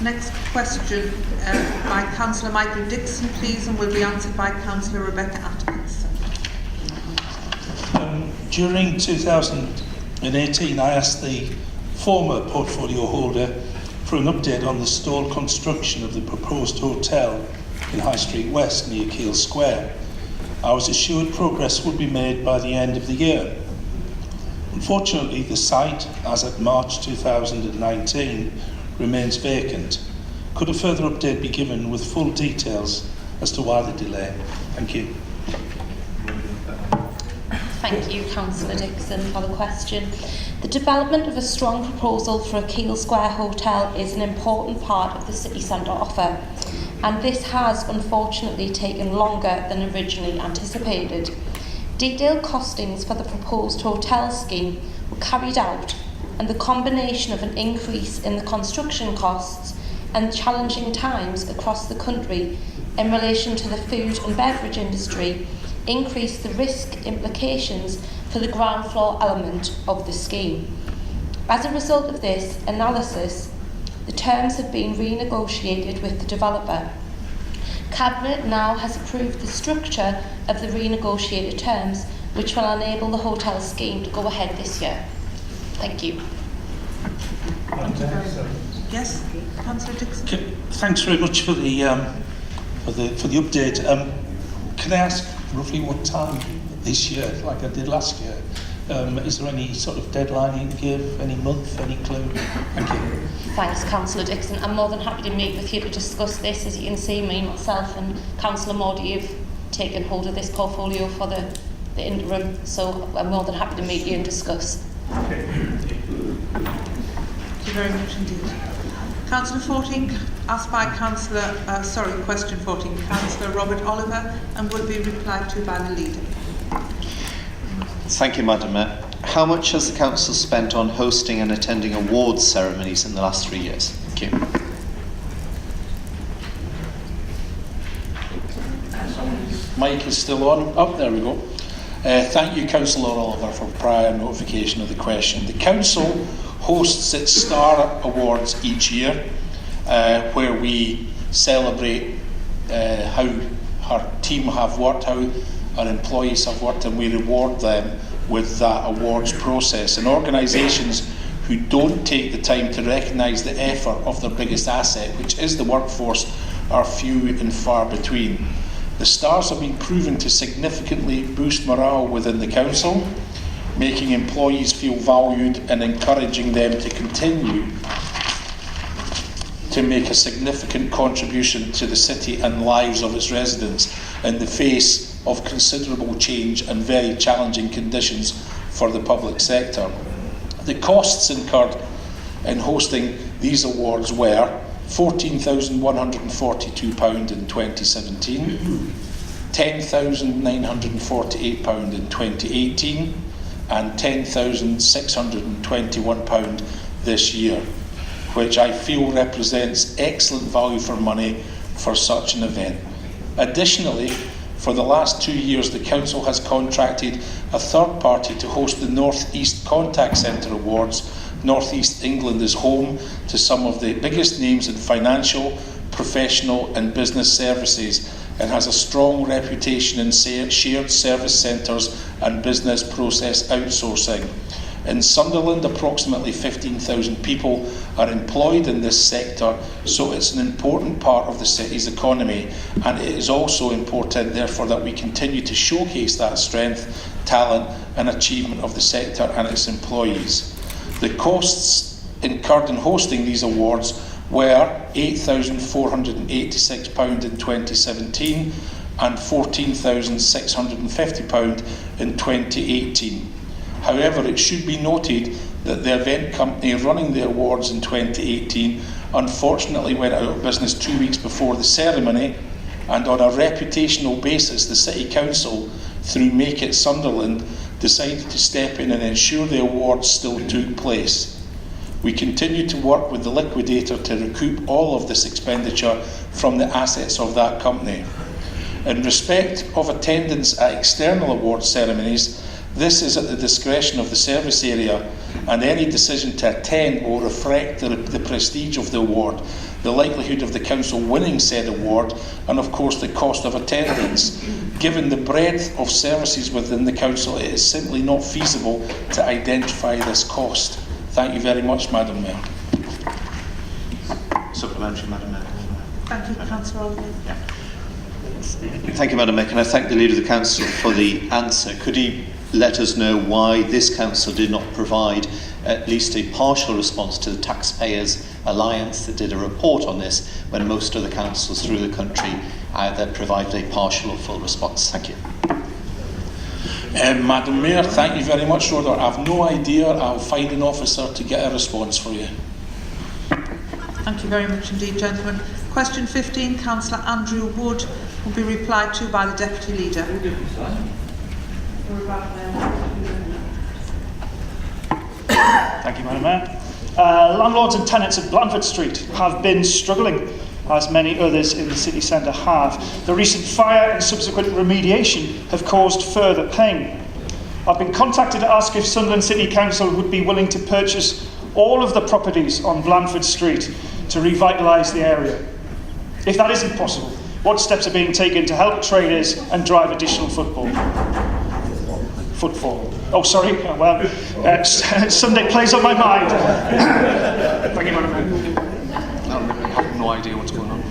Next question by Councillor Michael Dixon, please, and will be answered by Councillor Rebecca Atkinson.
During 2018, I asked the former portfolio holder for an update on the stalled construction of the proposed hotel in High Street West near Keele Square. I was assured progress would be made by the end of the year. Unfortunately, the site, as at March 2019, remains vacant. Could a further update be given with full details as to why the delay? Thank you.
Thank you, Councillor Dixon, for the question. The development of a strong proposal for a Keele Square hotel is an important part of the city centre offer, and this has unfortunately taken longer than originally anticipated. Detailed costings for the proposed hotel scheme were carried out, and the combination of an increase in the construction costs and challenging times across the country in relation to the food and beverage industry increased the risk implications for the ground floor element of the scheme. As a result of this analysis, the terms have been renegotiated with the developer. Cabinet now has approved the structure of the renegotiated terms, which will enable the hotel scheme to go ahead this year. Thank you.
Yes, Councillor Dixon.
Thanks very much for the update. Can I ask roughly what time this year, like I did last year? Is there any sort of deadline you can give? Any month? Any clue? Thank you.
Thanks, Councillor Dixon. I'm more than happy to meet with you to discuss this. As you can see, myself and Councillor Modi have taken hold of this portfolio for the interim, so I'm more than happy to meet you and discuss.
Thank you very much indeed. Councillor 14, asked by question 14, Councillor Robert Oliver, and will be replied to by the leader.
Thank you, Madam Mayor. How much has the Council spent on hosting and attending awards ceremonies in the last 3 years? Thank you.
Mic is still on. Oh, there we go. Thank you, Councillor Oliver, for prior notification of the question. The Council hosts its Star Awards each year, where we celebrate how our team have worked, how our employees have worked, and we reward them with that awards process. And organisations who don't take the time to recognise the effort of their biggest asset, which is the workforce, are few and far between. The Stars have been proven to significantly boost morale within the Council, making employees feel valued and encouraging them to continue to make a significant contribution to the city and lives of its residents in the face of considerable change and very challenging conditions for the public sector. The costs incurred in hosting these awards were £14,142 in 2017, £10,948 in 2018, and £10,621 this year, which I feel represents excellent value for money for such an event. Additionally, for the last 2 years, the Council has contracted a third party to host the North East Contact Centre Awards. North East England is home to some of the biggest names in financial, professional and business services, and has a strong reputation in shared service centres and business process outsourcing. In Sunderland, approximately 15,000 people are employed in this sector, so it's an important part of the city's economy, and it is also important, therefore, that we continue to showcase that strength, talent and achievement of the sector and its employees. The costs incurred in hosting these awards were £8,486 in 2017 and £14,650 in 2018. However, it should be noted that the event company running the awards in 2018 unfortunately went out of business 2 weeks before the ceremony, and on a reputational basis, the City Council, through Make It Sunderland, decided to step in and ensure the awards still took place. We continue to work with the liquidator to recoup all of this expenditure from the assets of that company. In respect of attendance at external award ceremonies, this is at the discretion of the service area, and any decision to attend will reflect the prestige of the award, the likelihood of the council winning said award, and of course the cost of attendance. Given the breadth of services within the council, it is simply not feasible to identify this cost. Thank you very much, Madam Mayor.
Supplementary, Madam Mayor.
Thank you, Councillor Aldridge.
Thank you, Madam Mayor. Can I thank the Leader of the Council for the answer? Could he let us know why this Council did not provide at least a partial response to the Taxpayers Alliance that did a report on this, when most other councils through the country either provided a partial or full response? Thank you.
Madam Mayor, thank you very much, Rhoda. I have no idea. I'll find an officer to get a response for you.
Thank you very much indeed, gentlemen. Question 15, Councillor Andrew Wood, will be replied to by the Deputy Leader.
Thank you, Madam Mayor. Landlords and tenants at Blandford Street have been struggling, as many others in the city centre have. The recent fire and subsequent remediation have caused further pain. I've been contacted to ask if Sunderland City Council would be willing to purchase all of the properties on Blandford Street to revitalise the area. If that isn't possible, what steps are being taken to help traders and drive additional footfall? Oh, sorry. Well, Sunday plays on my mind. Thank you, Madam Mayor.
I have no idea what's going on.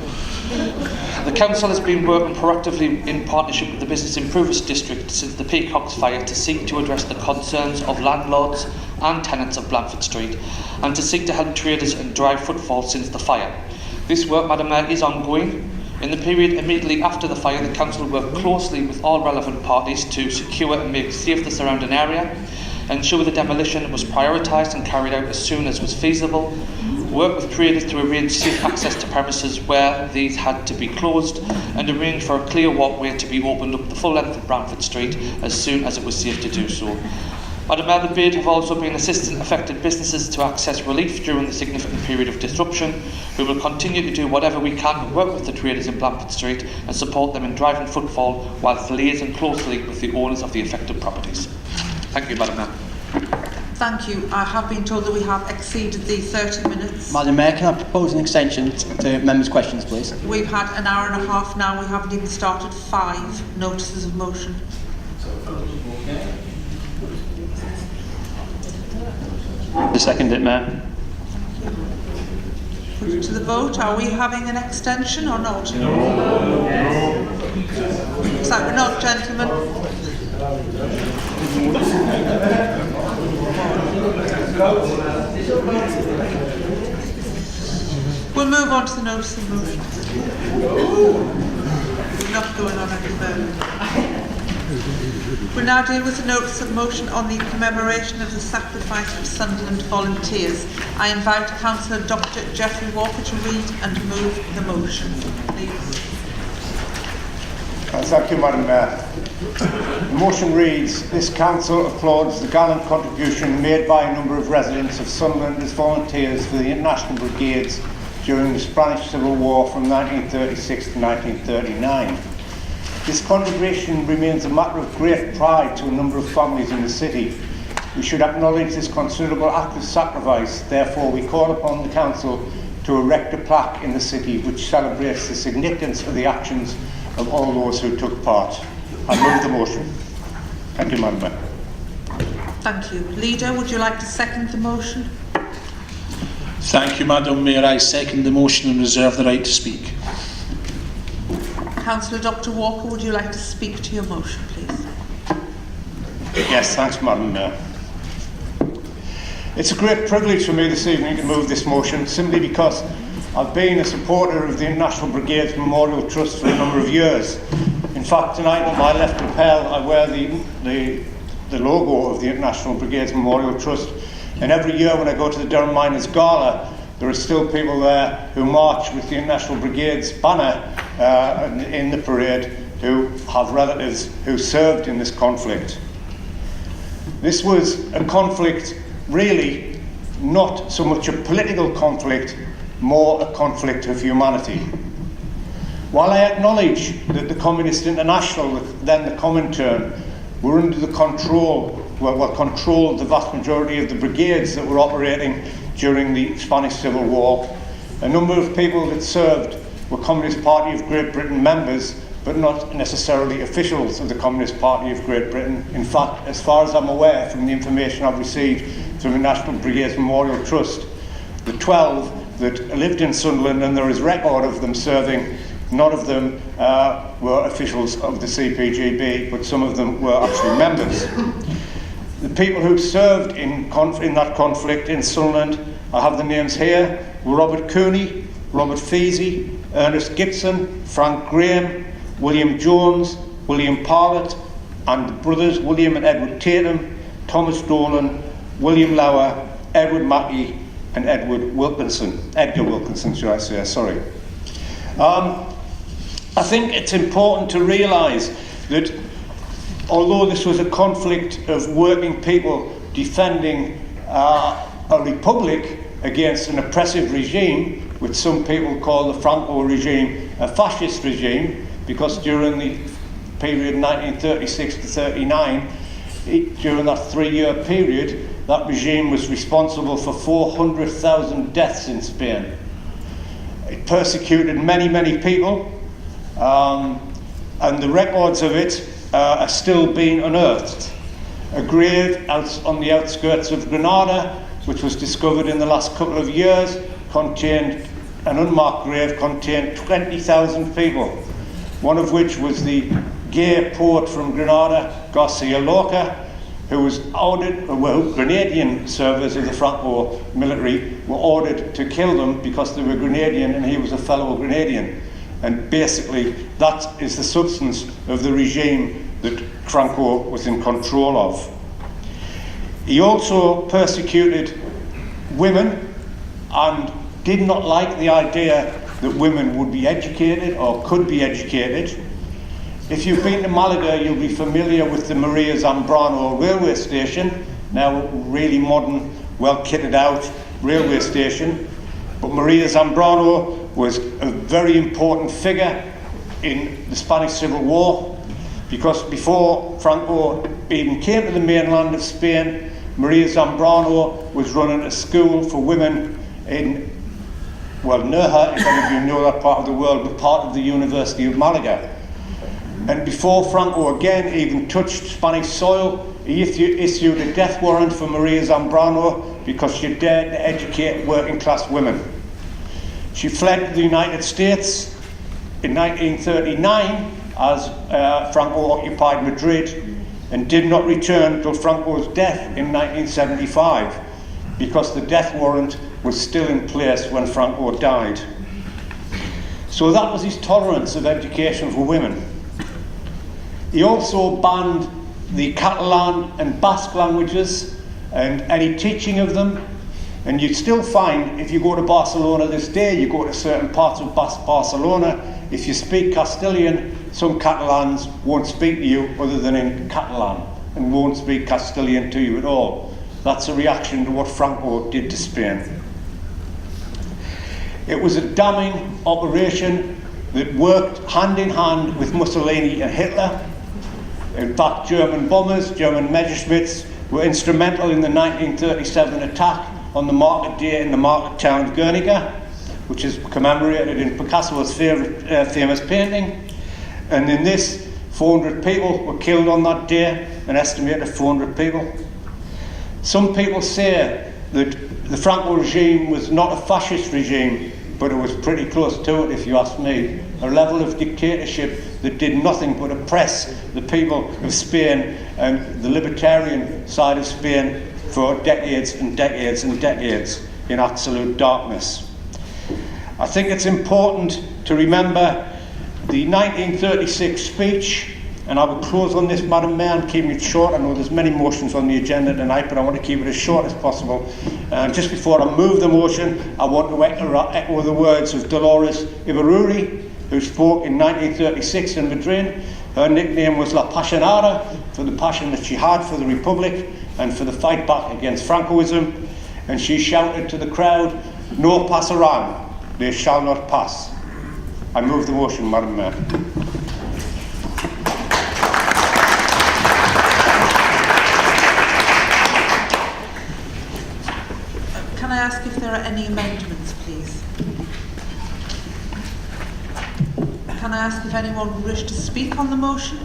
The Council has been working proactively in partnership with the Business Improvers District since the Peacocks fire to seek to address the concerns of landlords and tenants of Blandford Street, and to seek to help traders and drive footfall since the fire. This work, Madam Mayor, is ongoing. In the period immediately after the fire, the Council worked closely with all relevant parties to secure and make safe the surrounding area, ensure the demolition was prioritised and carried out as soon as was feasible, work with traders to arrange safe access to premises where these had to be closed, and arrange for a clear walkway to be opened up the full length of Blandford Street as soon as it was safe to do so. Madam Mayor, the bid have also been assisting affected businesses to access relief during the significant period of disruption. We will continue to do whatever we can to work with the traders in Blandford Street and support them in driving footfall whilst liaising closely with the owners of the affected properties. Thank you, Madam Mayor.
Thank you. I have been told that we have exceeded the 30 minutes.
Madam Mayor, can I propose an extension to members' questions, please?
We've had an hour and a half now. We haven't even started 5 notices of motion.
The second it, Mayor.
Put it to the vote. Are we having an extension or not? No. So we're not, gentlemen. We'll move on to the notice of motion. We're not going on any further. We'll now deal with the notice of motion on the commemoration of the sacrifice of Sunderland volunteers. I invite Councillor Dr. Geoffrey Walker to read and move the motion. Please.
Thank you, Madam Mayor. The motion reads, this council applauds the gallant contribution made by a number of residents of Sunderland as volunteers for the International Brigades during the Spanish Civil War from 1936 to 1939. This contribution remains a matter of great pride to a number of families in the city. We should acknowledge this considerable act of sacrifice. Therefore, we call upon the council to erect a plaque in the city which celebrates the significance of the actions of all those who took part. I move the motion. Thank you, Madam Mayor.
Thank you. Leader, would you like to second the motion?
Thank you, Madam Mayor. I second the motion and reserve the right to speak.
Councillor Dr. Walker, would you like to speak to your motion, please?
Yes, thanks, Madam Mayor. It's a great privilege for me this evening to move this motion, simply because I've been a supporter of the International Brigades Memorial Trust for a number of years. In fact, tonight on my left lapel I wear the logo of the International Brigades Memorial Trust, and every year when I go to the Durham Miners Gala, there are still people there who march with the International Brigades banner in the parade who have relatives who served in this conflict. This was a conflict really not so much a political conflict, more a conflict of humanity. While I acknowledge that the Communist International, then the Comintern, were under the controlled the vast majority of the brigades that were operating during the Spanish Civil War, a number of people that served were Communist Party of Great Britain members, but not necessarily officials of the Communist Party of Great Britain. In fact, as far as I'm aware from the information I've received from the National Brigades Memorial Trust, the 12 that lived in Sunderland, and there is record of them serving, none of them were officials of the CPGB, but some of them were actually members. The people who served in that conflict in Sunderland, I have the names here, were Robert Cooney, Robert Feasey, Ernest Gibson, Frank Graham, William Jones, William Parlett, and the brothers William and Edward Tatum, Thomas Dolan, William Lauer, Edward Mackey, and Edgar Wilkinson, should I say, sorry. I think it's important to realise that although this was a conflict of working people defending a republic against an oppressive regime, which some people call the Franco regime a fascist regime, because during the period 1936 to 39, during that 3-year period, that regime was responsible for 400,000 deaths in Spain. It persecuted many, many people, and the records of it are still being unearthed. A grave on the outskirts of Granada, which was discovered in the last couple of years, contained an unmarked grave, contained 20,000 people, one of which was the gay poet from Granada, Garcia Lorca, who was ordered, Grenadian servers of the Franco military were ordered to kill them because they were Grenadian and he was a fellow Grenadian. And basically, that is the substance of the regime that Franco was in control of. He also persecuted women and did not like the idea that women would be educated or could be educated. If you've been to Malaga, you'll be familiar with the Maria Zambrano railway station, now really modern, well kitted out railway station. But Maria Zambrano was a very important figure in the Spanish Civil War, because before Franco even came to the mainland of Spain, Maria Zambrano was running a school for women in, Nerja, if any of you know that part of the world, but part of the University of Malaga. And before Franco again even touched Spanish soil, he issued a death warrant for Maria Zambrano because she dared to educate working class women. She fled to the United States in 1939 as Franco occupied Madrid, and did not return until Franco's death in 1975, because the death warrant was still in place when Franco died. So that was his tolerance of education for women. He also banned the Catalan and Basque languages and any teaching of them. And you'd still find, if you go to Barcelona this day, you go to certain parts of Barcelona, if you speak Castilian, some Catalans won't speak to you other than in Catalan and won't speak Castilian to you at all. That's a reaction to what Franco did to Spain. It was a damning operation that worked hand in hand with Mussolini and Hitler. In fact, German bombers, German Messerschmitts, were instrumental in the 1937 attack on the market day in the market town of Guernica, which is commemorated in Picasso's famous painting. And in this, 400 people were killed on that day, an estimated 400 people. Some people say that the Franco regime was not a fascist regime, but it was pretty close to it, if you ask me. A level of dictatorship that did nothing but oppress the people of Spain and the libertarian side of Spain for decades and decades and decades in absolute darkness. I think it's important to remember the 1936 speech, and I will close on this, Madam Mayor, and keep it short. I know there's many motions on the agenda tonight, but I want to keep it as short as possible. Just before I move the motion, I want to echo the words of Dolores Ibárruri, who spoke in 1936 in Madrid. Her nickname was La Passionada, for the passion that she had for the Republic and for the fight back against Francoism. And she shouted to the crowd, "No pasarán, they shall not pass." I move the motion, Madam Mayor.
Can I ask if there are any amendments, please? Can I ask if anyone would wish to speak on the motion?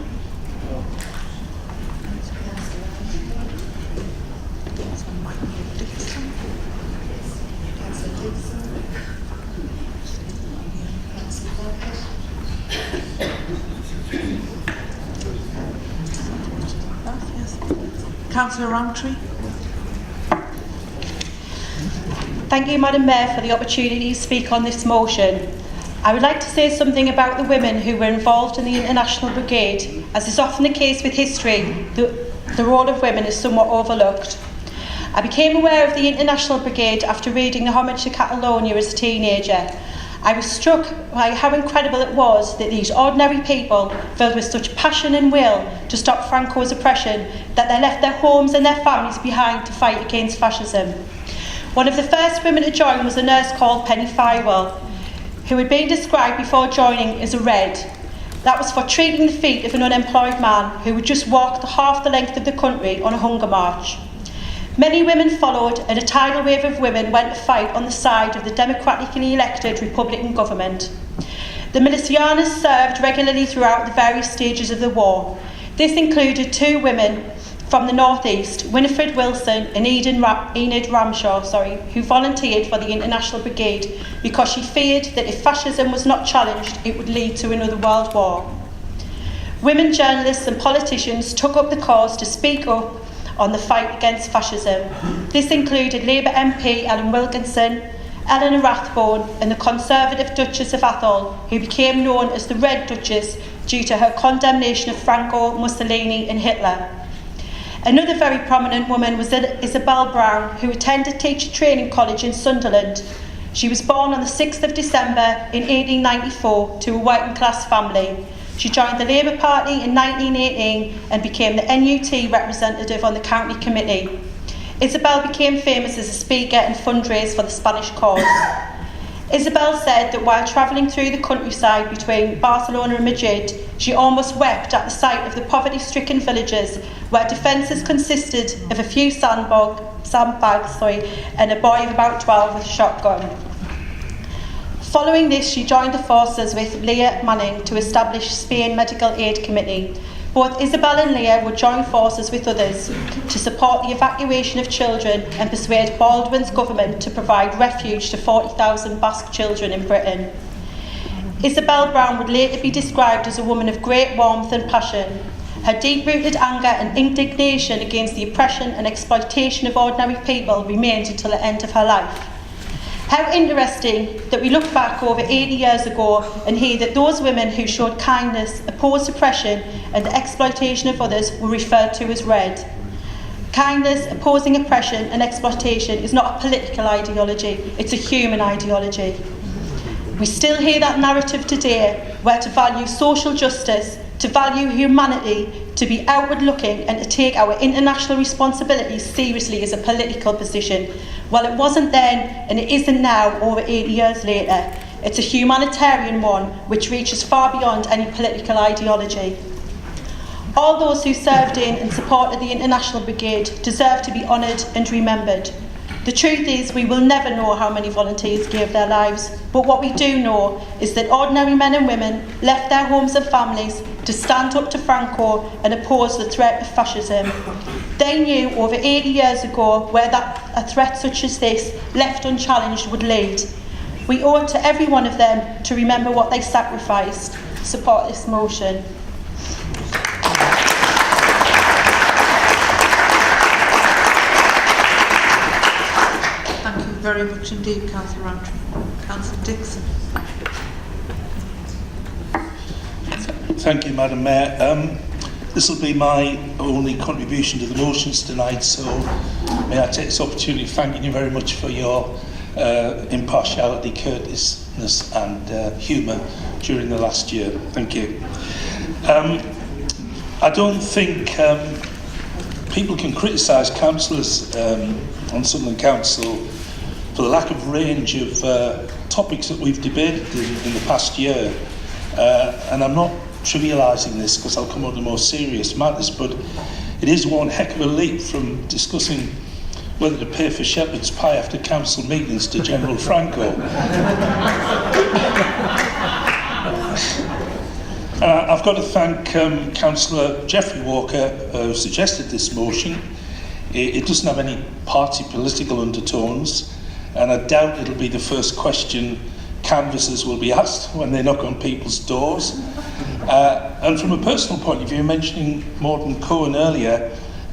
Councillor Rowntree.
Thank you, Madam Mayor, for the opportunity to speak on this motion. I would like to say something about the women who were involved in the International Brigade. As is often the case with history, the role of women is somewhat overlooked. I became aware of the International Brigade after reading The Homage to Catalonia as a teenager. I was struck by how incredible it was that these ordinary people, filled with such passion and will to stop Franco's oppression, that they left their homes and their families behind to fight against fascism. One of the first women to join was a nurse called Penny Firewell, who had been described before joining as a red. That was for treating the feet of an unemployed man who had just walked half the length of the country on a hunger march. Many women followed, and a tidal wave of women went to fight on the side of the democratically elected Republican government. The milicianas served regularly throughout the various stages of the war. This included two women from the northeast, Winifred Wilson and Enid Ramshaw, who volunteered for the International Brigade because she feared that if fascism was not challenged, it would lead to another world war. Women journalists and politicians took up the cause to speak up on the fight against fascism. This included Labour MP Ellen Wilkinson, Eleanor Rathbone and the Conservative Duchess of Atholl, who became known as the Red Duchess due to her condemnation of Franco, Mussolini and Hitler. Another very prominent woman was Isabel Brown, who attended Teacher Training College in Sunderland. She was born on the 6th of December in 1894 to a working class family. She joined the Labour Party in 1918 and became the NUT representative on the county committee. Isabel became famous as a speaker and fundraiser for the Spanish cause. Isabel said that while travelling through the countryside between Barcelona and Madrid, she almost wept at the sight of the poverty-stricken villages where defences consisted of a few sandbags and a boy of about 12 with a shotgun. Following this, she joined the forces with Leah Manning to establish Spain Medical Aid Committee. Both Isabel and Leah would join forces with others to support the evacuation of children and persuade Baldwin's government to provide refuge to 40,000 Basque children in Britain. Isabel Brown would later be described as a woman of great warmth and passion. Her deep-rooted anger and indignation against the oppression and exploitation of ordinary people remained until the end of her life.
How interesting that we look back over 80 years ago and hear that those women who showed kindness, opposed oppression and the exploitation of others were referred to as red. Kindness, opposing oppression and exploitation is not a political ideology, it's a human ideology. We still hear that narrative today, where to value social justice, to value humanity, to be outward looking and to take our international responsibilities seriously is a political position. Well, it wasn't then and it isn't now over 80 years later. It's a humanitarian one which reaches far beyond any political ideology. All those who served in and supported the International Brigade deserve to be honoured and remembered. The truth is we will never know how many volunteers gave their lives, but what we do know is that ordinary men and women left their homes and families to stand up to Franco and oppose the threat of fascism. They knew over 80 years ago where a threat such as this, left unchallenged, would lead. We owe it to every one of them to remember what they sacrificed. Support this motion.
Thank you very much indeed, Councillor Roundtree. Councillor Dixon.
Thank you, Madam Mayor. This will be my only contribution to the motions tonight, so may I take this opportunity of thanking you very much for your impartiality, courteousness and humour during the last year. Thank you. I don't think people can criticise councillors on Sunderland Council for the lack of range of topics that we've debated in the past year. And I'm not trivialising this because I'll come on to more serious matters, but it is one heck of a leap from discussing whether to pay for shepherd's pie after council meetings to General Franco. I've got to thank Councillor Geoffrey Walker who suggested this motion. It doesn't have any party political undertones, and I doubt it'll be the first question canvassers will be asked when they knock on people's doors. And from a personal point of view, mentioning Morden Cohen earlier,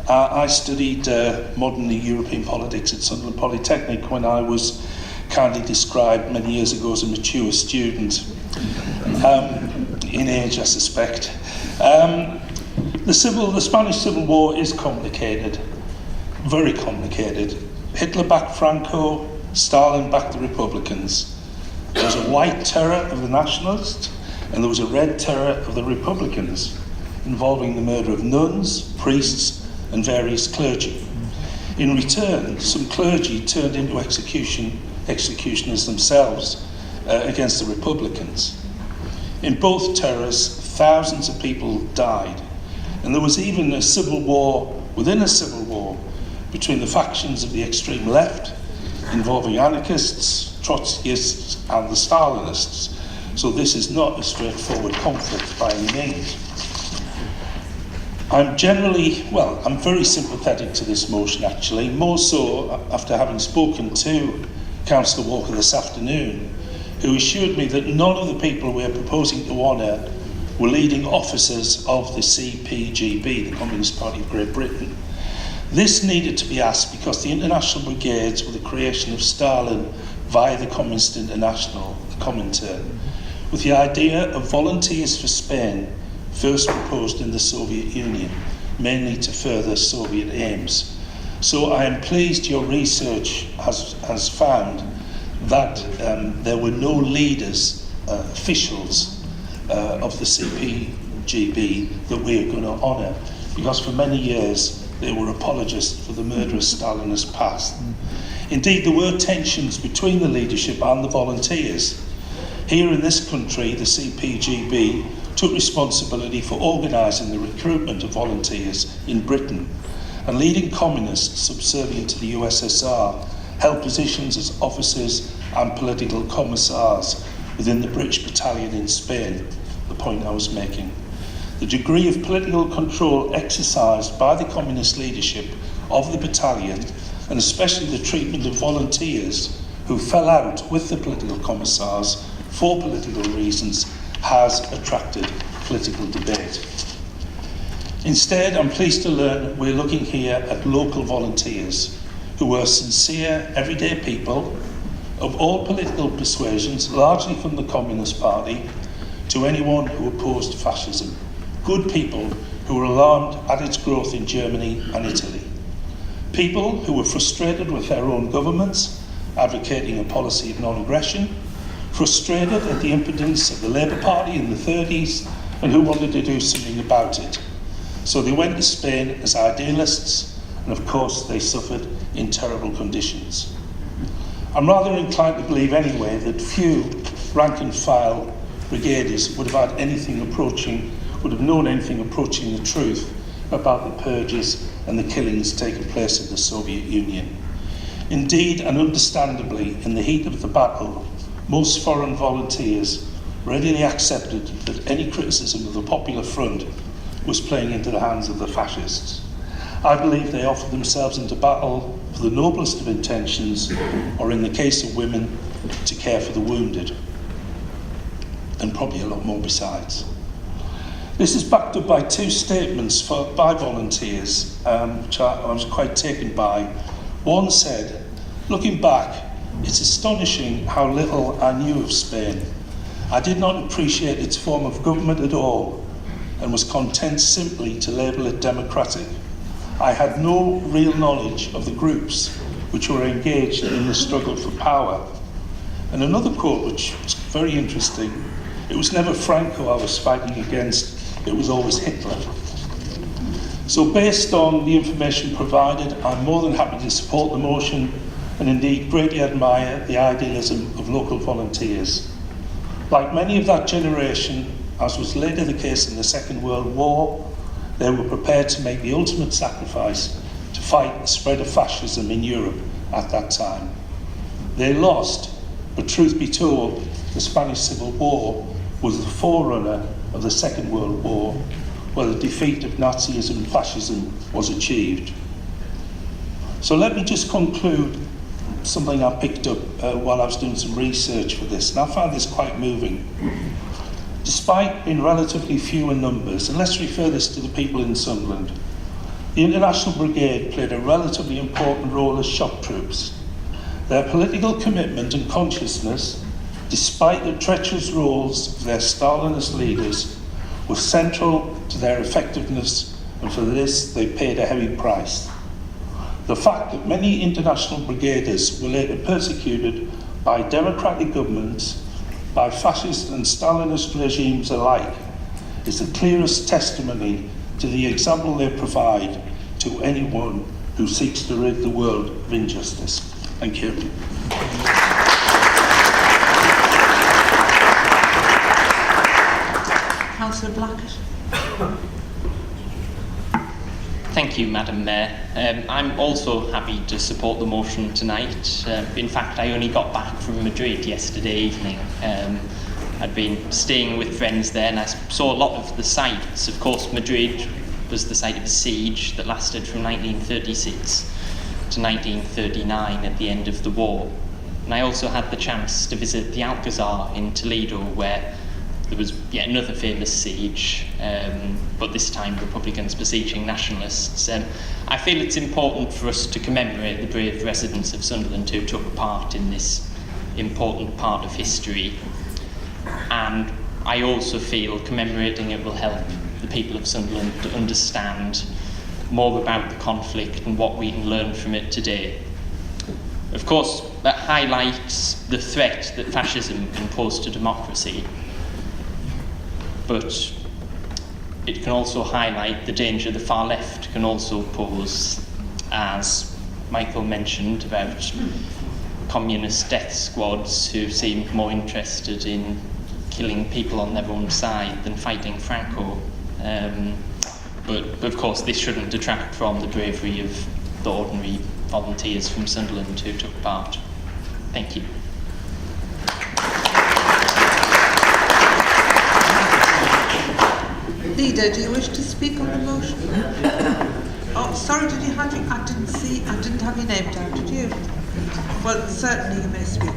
I studied modern European politics at Sunderland Polytechnic when I was kindly described many years ago as a mature student, in age I suspect. The Spanish Civil War is complicated, very complicated. Hitler backed Franco, Stalin backed the Republicans. There was a white terror of the nationalists and there was a red terror of the Republicans, involving the murder of nuns, priests and various clergy. In return, some clergy turned into executioners themselves against the Republicans. In both terrors, thousands of people died, and there was even a civil war within a civil war between the factions of the extreme left, involving anarchists, Trotskyists and the Stalinists. So this is not a straightforward conflict by any means. I'm very sympathetic to this motion actually, more so after having spoken to Councillor Walker this afternoon, who assured me that none of the people we are proposing to honour were leading officers of the CPGB, the Communist Party of Great Britain. This needed to be asked because the International Brigades were the creation of Stalin via the Communist International, the Comintern, with the idea of volunteers for Spain first proposed in the Soviet Union, mainly to further Soviet aims. So I am pleased your research has found that there were no leaders, officials of the CPGB that we are going to honour, because for many years they were apologists for the murderous Stalinist past. Indeed, there were tensions between the leadership and the volunteers. Here in this country, the CPGB took responsibility for organising the recruitment of volunteers in Britain, and leading communists subservient to the USSR held positions as officers and political commissars within the British battalion in Spain, the point I was making. The degree of political control exercised by the communist leadership of the battalion, and especially the treatment of volunteers who fell out with the political commissars for political reasons, has attracted political debate. Instead, I'm pleased to learn we're looking here at local volunteers who are sincere, everyday people, of all political persuasions, largely from the Communist Party, to anyone who opposed fascism. Good people who were alarmed at its growth in Germany and Italy. People who were frustrated with their own governments, advocating a policy of non-aggression, frustrated at the impotence of the Labour Party in the 30s, and who wanted to do something about it. So they went to Spain as idealists, and of course they suffered in terrible conditions. I'm rather inclined to believe anyway that few rank and file brigaders would have known anything approaching the truth about the purges and the killings taking place in the Soviet Union. Indeed, and understandably, in the heat of the battle, most foreign volunteers readily accepted that any criticism of the Popular Front was playing into the hands of the fascists. I believe they offered themselves into battle for the noblest of intentions, or in the case of women, to care for the wounded, and probably a lot more besides. This is backed up by two statements by volunteers, which I was quite taken by. One said, "Looking back, it's astonishing how little I knew of Spain. I did not appreciate its form of government at all, and was content simply to label it democratic. I had no real knowledge of the groups which were engaged in the struggle for power." And another quote, which was very interesting, "It was never Franco I was fighting against, it was always Hitler." So based on the information provided, I'm more than happy to support the motion, and indeed greatly admire the idealism of local volunteers. Like many of that generation, as was later the case in the Second World War, they were prepared to make the ultimate sacrifice to fight the spread of fascism in Europe at that time. They lost, but truth be told, the Spanish Civil War was the forerunner of the Second World War, where the defeat of Nazism and fascism was achieved. So let me just conclude something I picked up while I was doing some research for this, and I found this quite moving. Despite being relatively few in numbers, and let's refer this to the people in Sunderland, the International Brigade played a relatively important role as shock troops. Their political commitment and consciousness, despite the treacherous roles of their Stalinist leaders, was central to their effectiveness, and for this they paid a heavy price. The fact that many international brigaders were later persecuted by democratic governments, by fascist and Stalinist regimes alike, is the clearest testimony to the example they provide to anyone who seeks to rid the world of injustice. Thank you.
Councillor Blackett.
Thank you, Madam Mayor. I'm also happy to support the motion tonight. In fact, I only got back from Madrid yesterday evening. I'd been staying with friends there and I saw a lot of the sights. Of course, Madrid was the site of a siege that lasted from 1936 to 1939 at the end of the war. And I also had the chance to visit the Alcazar in Toledo, where there was yet another famous siege, but this time Republicans besieging nationalists. I feel it's important for us to commemorate the brave residents of Sunderland who took part in this important part of history. And I also feel commemorating it will help the people of Sunderland to understand more about the conflict and what we can learn from it today. Of course, that highlights the threat that fascism can pose to democracy, but it can also highlight the danger the far left can also pose, as Michael mentioned about communist death squads who seem more interested in killing people on their own side than fighting Franco. But of course this shouldn't detract from the bravery of the ordinary volunteers from Sunderland who took part. Thank you.
Leader, do you wish to speak on the motion? Oh, sorry, did you have your... I didn't have your name down, did you? Well, certainly you may speak.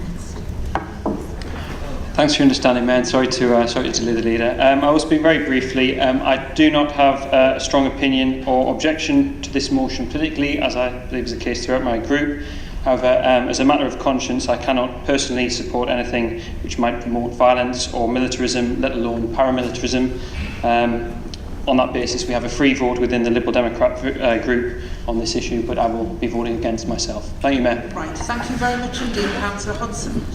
Thanks for your understanding, Mayor. Sorry to delay the leader. I will speak very briefly. I do not have a strong opinion or objection to this motion politically, as I believe is the case throughout my group. However, as a matter of conscience, I cannot personally support anything which might promote violence or militarism, let alone paramilitarism. On that basis, we have a free vote within the Liberal Democrat group on this issue, but I will be voting against myself. Thank you, Mayor.
Right, thank you very much indeed, Councillor Hudson.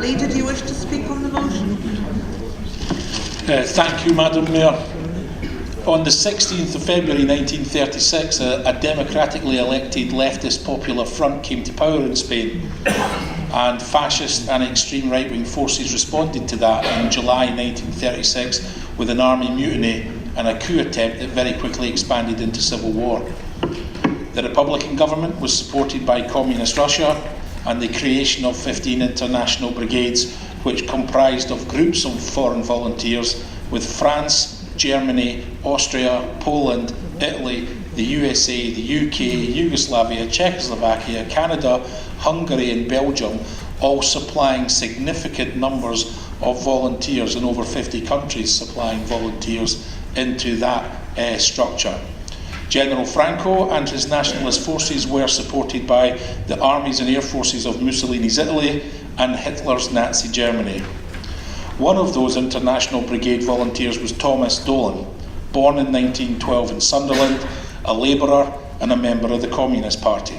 Leader, do you wish to speak on the motion?
Thank you, Madam Mayor. On the 16th of February 1936, a democratically elected leftist Popular Front came to power in Spain, and fascist and extreme right-wing forces responded to that in July 1936 with an army mutiny and a coup attempt that very quickly expanded into civil war. The Republican government was supported by Communist Russia and the creation of 15 international brigades, which comprised of groups of foreign volunteers with France, Germany, Austria, Poland, Italy, the USA, the UK, Yugoslavia, Czechoslovakia, Canada, Hungary and Belgium, all supplying significant numbers of volunteers, in over 50 countries supplying volunteers into that structure. General Franco and his nationalist forces were supported by the armies and air forces of Mussolini's Italy and Hitler's Nazi Germany. One of those international brigade volunteers was Thomas Dolan, born in 1912 in Sunderland, a labourer and a member of the Communist Party.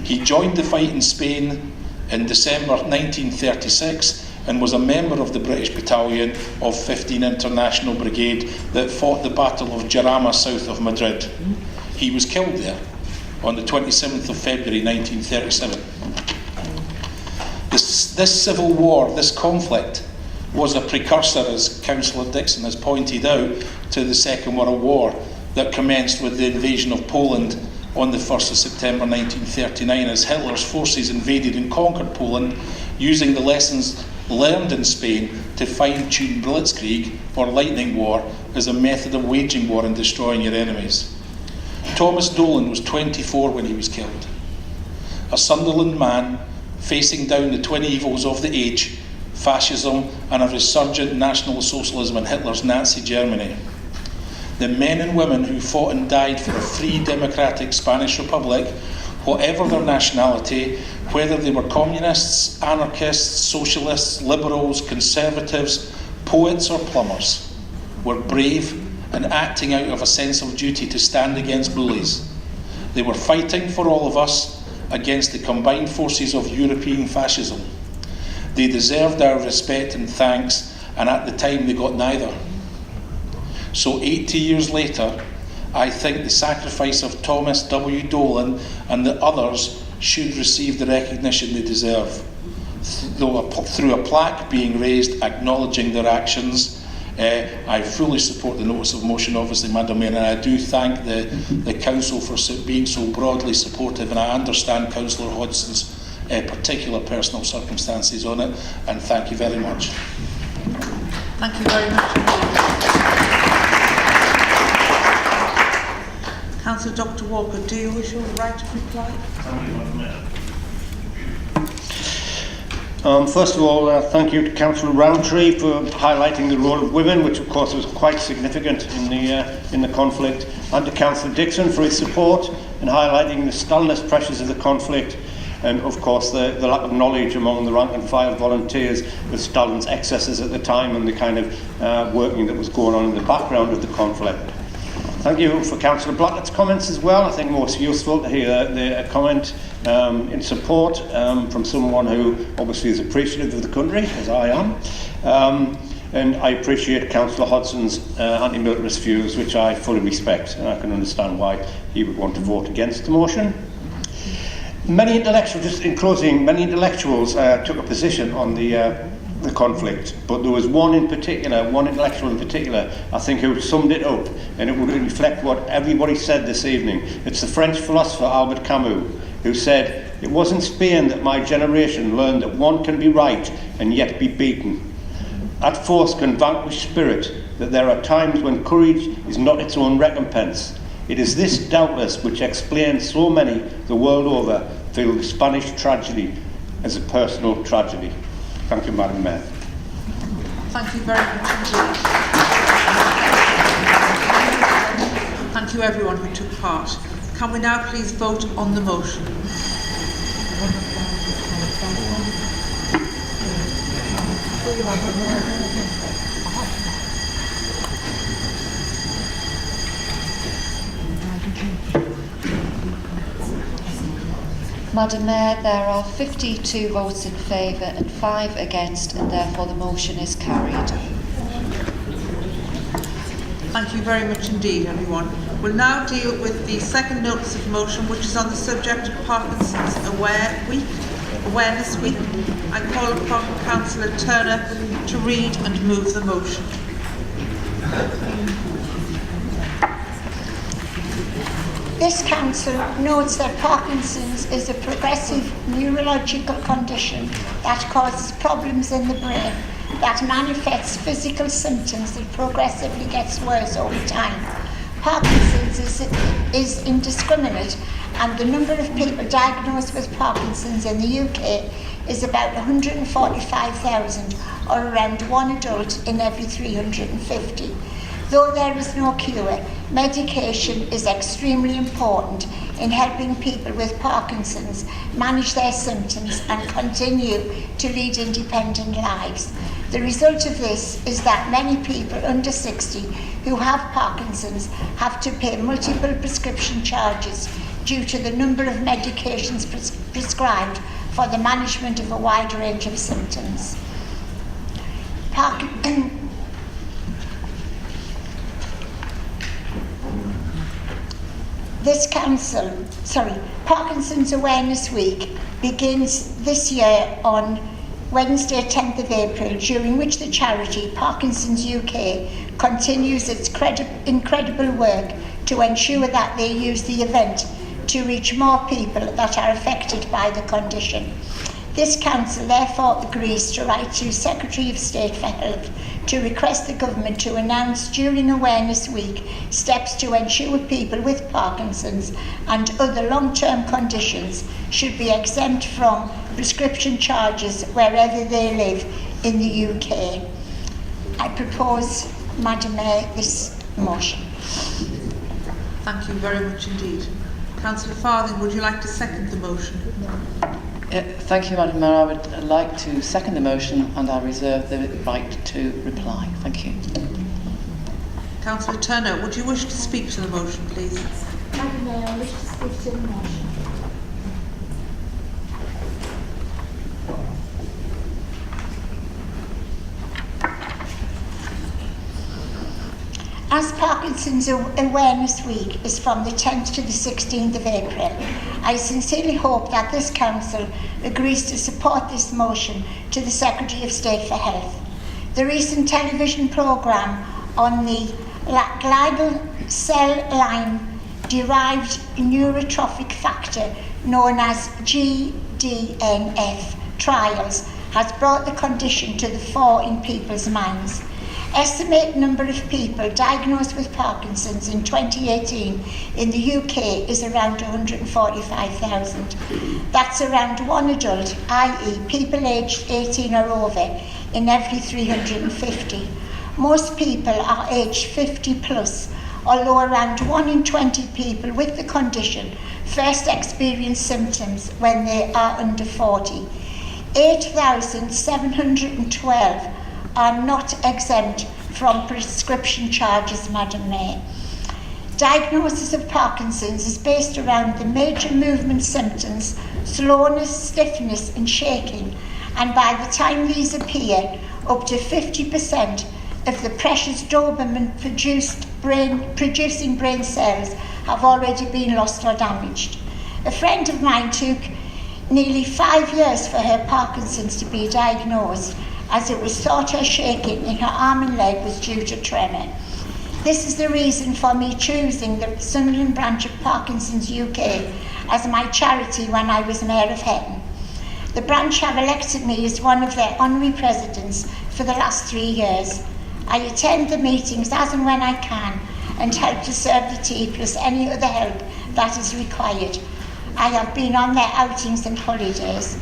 He joined the fight in Spain in December 1936 and was a member of the British battalion of 15 International Brigade that fought the Battle of Jarama south of Madrid. He was killed there on the 27th of February 1937. This civil war, this conflict, was a precursor, as Councillor Dixon has pointed out, to the Second World War that commenced with the invasion of Poland on the 1st of September 1939, as Hitler's forces invaded and conquered Poland, using the lessons learned in Spain to fine-tune blitzkrieg, or lightning war, as a method of waging war and destroying your enemies. Thomas Dolan was 24 when he was killed. A Sunderland man facing down the twin evils of the age, fascism and a resurgent National Socialism in Hitler's Nazi Germany. The men and women who fought and died for a free democratic Spanish Republic, whatever their nationality, whether they were communists, anarchists, socialists, liberals, conservatives, poets or plumbers, were brave and acting out of a sense of duty to stand against bullies. They were fighting for all of us against the combined forces of European fascism. They deserved our respect and thanks, and at the time they got neither. So 80 years later, I think the sacrifice of Thomas W. Dolan and the others should receive the recognition they deserve, through a plaque being raised acknowledging their actions. I fully support the notice of motion, obviously, Madam Mayor, and I do thank the Council for being so broadly supportive, and I understand Councillor Hodgson's particular personal circumstances on it, and thank you very much.
Thank you very much. Councillor Dr. Walker, do you wish your right to reply?
First of all, thank you to Councillor Rowntree for highlighting the role of women, which of course was quite significant in the conflict, and to Councillor Dixon for his support in highlighting the Stalinist pressures of the conflict, and of course the lack of knowledge among the rank and file volunteers with Stalin's excesses at the time and the kind of working that was going on in the background of the conflict. Thank you for Councillor Blackett's comments as well. I think most useful to hear the comment in support from someone who obviously is appreciative of the country, as I am. And I appreciate Councillor Hodgson's anti-militarist views, which I fully respect, and I can understand why he would want to vote against the motion. Many intellectuals, just in closing, many intellectuals took a position on the conflict, but there was one intellectual in particular, I think, who summed it up, and it would reflect what everybody said this evening. It's the French philosopher Albert Camus, who said, "It was in Spain that my generation learned that one can be right and yet be beaten. That force can vanquish spirit, that there are times when courage is not its own recompense. It is this, doubtless, which explains so many the world over feel the Spanish tragedy as a personal tragedy." Thank you, Madam Mayor.
Thank you very much indeed. Thank you everyone who took part. Can we now please vote on the motion?
Madam Mayor, there are 52 votes in favour and 5 against, and therefore the motion is carried.
Thank you very much indeed, everyone. We'll now deal with the second notice of motion, which is on the subject of Parkinson's Awareness Week. I call upon Councillor Turner to read and move the motion.
This council notes that Parkinson's is a progressive neurological condition that causes problems in the brain that manifests physical symptoms that progressively gets worse over time. Parkinson's is indiscriminate, and the number of people diagnosed with Parkinson's in the UK is about 145,000, or around one adult in every 350. Though there is no cure, medication is extremely important in helping people with Parkinson's manage their symptoms and continue to lead independent lives. The result of this is that many people under 60 who have Parkinson's have to pay multiple prescription charges due to the number of medications prescribed for the management of a wide range of symptoms. Parkinson's Awareness Week begins this year on Wednesday, 10th of April, during which the charity Parkinson's UK continues its incredible work to ensure that they use the event to reach more people that are affected by the condition. This council therefore agrees to write to Secretary of State for Health to request the government to announce during Awareness Week steps to ensure people with Parkinson's and other long-term conditions should be exempt from prescription charges wherever they live in the UK. I propose, Madam Mayor, this motion.
Thank you very much indeed. Councillor Farthing, would you like to second the motion?
Thank you, Madam Mayor. I would like to second the motion, and I reserve the right to reply. Thank you.
Councillor Turner, would you wish to speak to the motion, please?
Madam Mayor, I wish to speak to the motion. As Parkinson's Awareness Week is from the 10th to the 16th of April, I sincerely hope that this Council agrees to support this motion to the Secretary of State for Health. The recent television programme on the glial cell line derived neurotrophic factor known as GDNF trials has brought the condition to the fore in people's minds. Estimated number of people diagnosed with Parkinson's in 2018 in the UK is around 145,000. That's around one adult, i.e. people aged 18 or over, in every 350. Most people are aged 50 plus, although around 1 in 20 people with the condition first experience symptoms when they are under 40. 8,712 are not exempt from prescription charges, Madam Mayor. Diagnosis of Parkinson's is based around the major movement symptoms, slowness, stiffness and shaking, and by the time these appear, up to 50% of the precious dopamine producing brain cells have already been lost or damaged. A friend of mine took nearly 5 years for her Parkinson's to be diagnosed, as it was thought her shaking in her arm and leg was due to tremor. This is the reason for me choosing the Sunderland branch of Parkinson's UK as my charity when I was Mayor of Hetton. The branch have elected me as one of their honorary presidents for the last 3 years. I attend the meetings as and when I can and help to serve the tea plus any other help that is required. I have been on their outings and holidays.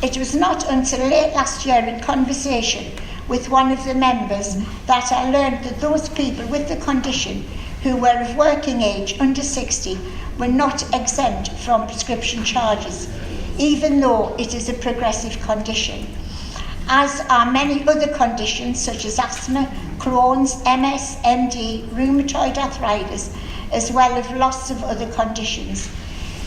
It was not until late last year in conversation with one of the members that I learned that those people with the condition who were of working age under 60 were not exempt from prescription charges, even though it is a progressive condition. as are many other conditions such as asthma, Crohn's, MS, MD, rheumatoid arthritis, as well as lots of other conditions.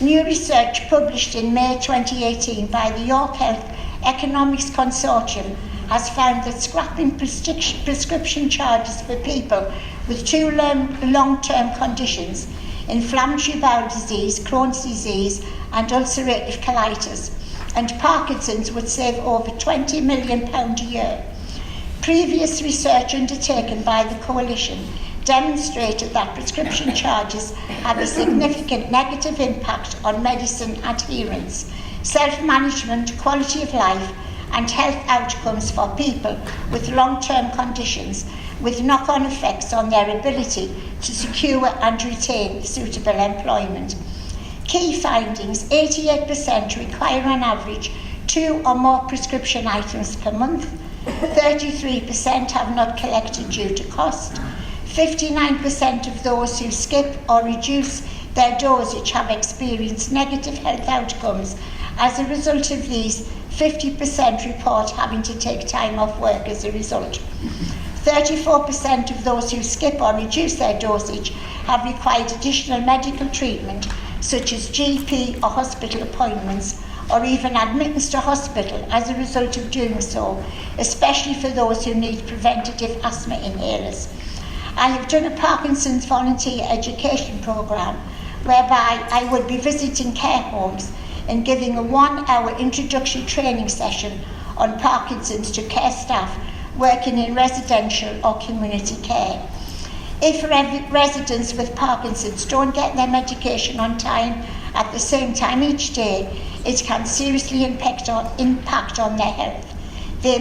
New research published in May 2018 by the York Health Economics Consortium has found that scrapping prescription charges for people with two long-term conditions, inflammatory bowel disease, Crohn's disease and ulcerative colitis, and Parkinson's would save over £20 million a year. Previous research undertaken by the Coalition demonstrated that prescription charges have a significant negative impact on medicine adherence, self-management, quality of life and health outcomes for people with long-term conditions, with knock-on effects on their ability to secure and retain suitable employment. Key findings: 88% require on average 2 or more prescription items per month, 33% have not collected due to cost, 59% of those who skip or reduce their dosage have experienced negative health outcomes. As a result of these, 50% report having to take time off work as a result. 34% of those who skip or reduce their dosage have required additional medical treatment, such as GP or hospital appointments, or even admittance to hospital as a result of doing so, especially for those who need preventative asthma inhalers. I have done a Parkinson's volunteer education programme whereby I would be visiting care homes and giving a 1-hour introductory training session on Parkinson's to care staff working in residential or community care. If residents with Parkinson's don't get their medication on time at the same time each day, it can seriously impact on their health. They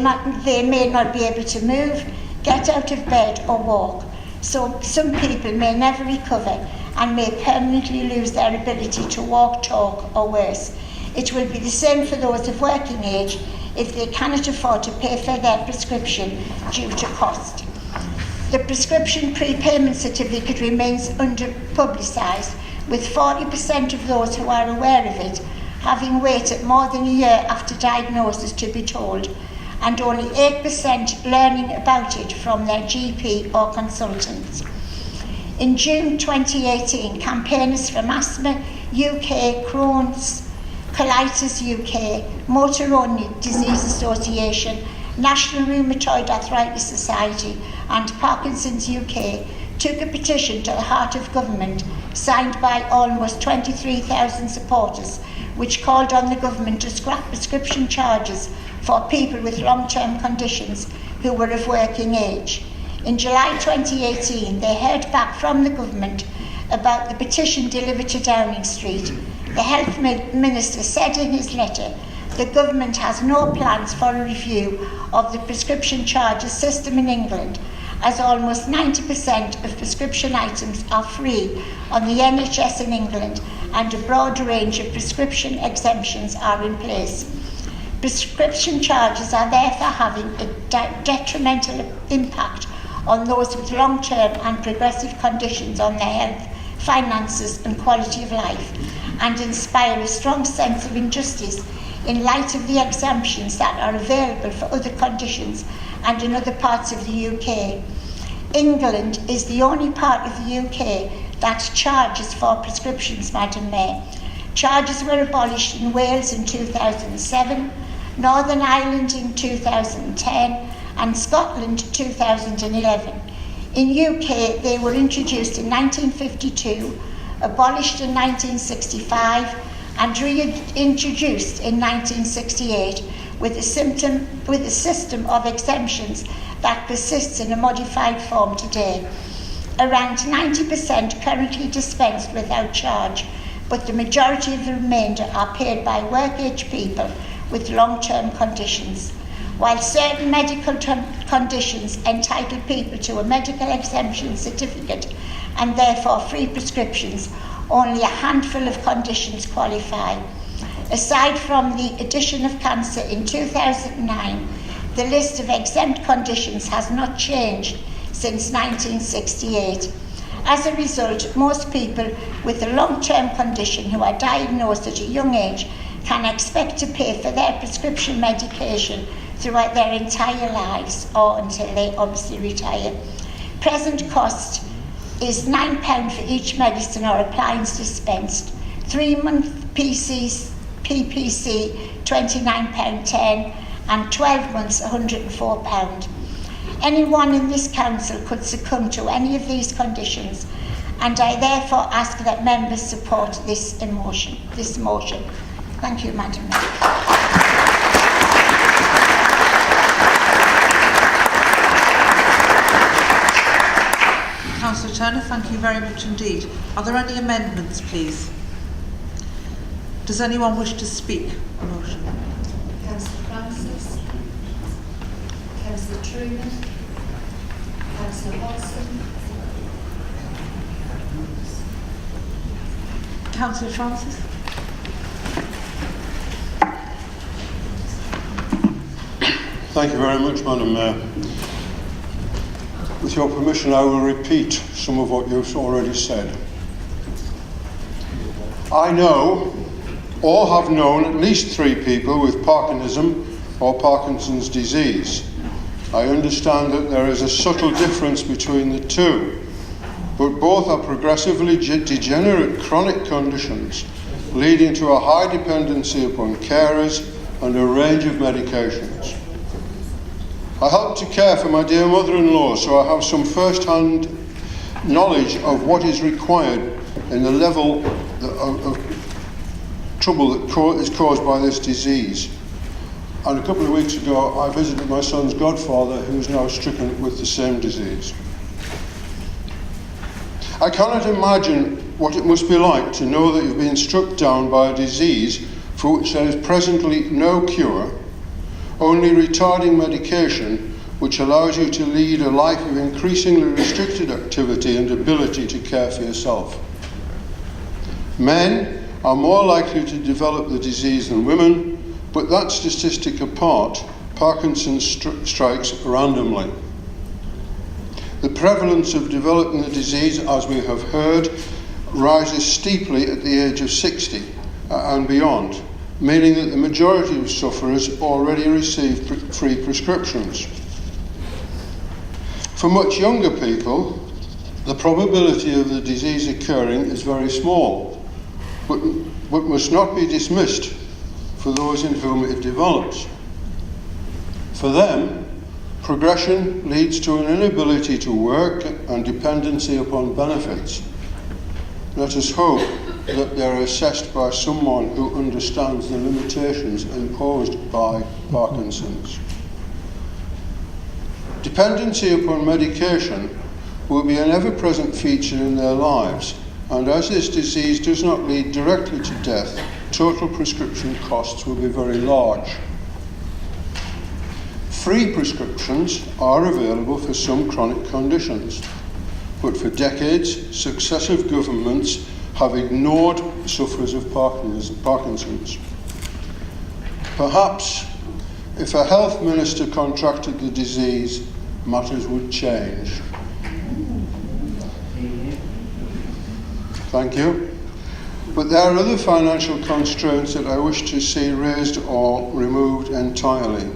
may not be able to move, get out of bed or walk. So some people may never recover and may permanently lose their ability to walk, talk or worse. It will be the same for those of working age if they cannot afford to pay for their prescription due to cost. The prescription prepayment certificate remains under-publicised, with 40% of those who are aware of it having waited more than a year after diagnosis to be told, and only 8% learning about it from their GP or consultants. In June 2018, campaigners from Asthma UK, Crohn's, Colitis UK, Motor Neurone Disease Association, National Rheumatoid Arthritis Society and Parkinson's UK took a petition to the Heart of Government, signed by almost 23,000 supporters, which called on the government to scrap prescription charges for people with long-term conditions who were of working age. In July 2018, they heard back from the government about the petition delivered to Downing Street. The Health Minister said in his letter, the government has no plans for a review of the prescription charges system in England, as almost 90% of prescription items are free on the NHS in England and a broad range of prescription exemptions are in place. Prescription charges are therefore having a detrimental impact on those with long-term and progressive conditions on their health, finances and quality of life, and inspire a strong sense of injustice in light of the exemptions that are available for other conditions and in other parts of the UK. England is the only part of the UK that charges for prescriptions, Madam Mayor. Charges were abolished in Wales in 2007, Northern Ireland in 2010 and Scotland 2011. In UK, they were introduced in 1952, abolished in 1965 and reintroduced in 1968 with a system of exemptions that persists in a modified form today. Around 90% currently dispensed without charge, but the majority of the remainder are paid by work-age people with long-term conditions. While certain medical conditions entitle people to a medical exemption certificate and therefore free prescriptions, only a handful of conditions qualify. Aside from the addition of cancer in 2009, the list of exempt conditions has not changed since 1968. As a result, most people with a long-term condition who are diagnosed at a young age can expect to pay for their prescription medication throughout their entire lives or until they obviously retire. Present cost is £9 for each medicine or appliance dispensed. 3-month PPC £29.10 and 12 months £104. Anyone in this council could succumb to any of these conditions, and I therefore ask that members support this motion. Thank you, Madam Mayor.
Councillor Turner, thank you very much indeed. Are there any amendments, please? Does anyone wish to speak on the motion?
Councillor Francis, Councillor Truman, Councillor Watson,
Councillor Francis.
Thank you very much, Madam Mayor. With your permission, I will repeat some of what you've already said. I know, or have known, at least 3 people with Parkinsonism or Parkinson's disease. I understand that there is a subtle difference between the two, but both are progressively degenerate chronic conditions leading to a high dependency upon carers and a range of medications. I help to care for my dear mother-in-law, so I have some first-hand knowledge of what is required in the level of trouble that is caused by this disease. And a couple of weeks ago, I visited my son's godfather, who is now stricken with the same disease. I cannot imagine what it must be like to know that you've been struck down by a disease for which there is presently no cure, only retarding medication which allows you to lead a life of increasingly restricted activity and ability to care for yourself. Men are more likely to develop the disease than women, but that statistic apart, Parkinson's strikes randomly. The prevalence of developing the disease, as we have heard, rises steeply at the age of 60 and beyond, meaning that the majority of sufferers already receive free prescriptions. For much younger people, the probability of the disease occurring is very small, but must not be dismissed for those in whom it develops. For them, progression leads to an inability to work and dependency upon benefits. Let us hope that they are assessed by someone who understands the limitations imposed by Parkinson's. Dependency upon medication will be an ever-present feature in their lives, and as this disease does not lead directly to death, total prescription costs will be very large. Free prescriptions are available for some chronic conditions, but for decades, successive governments have ignored sufferers of Parkinson's. Perhaps if a health minister contracted the disease, matters would change. Thank you. But there are other financial constraints that I wish to see raised or removed entirely.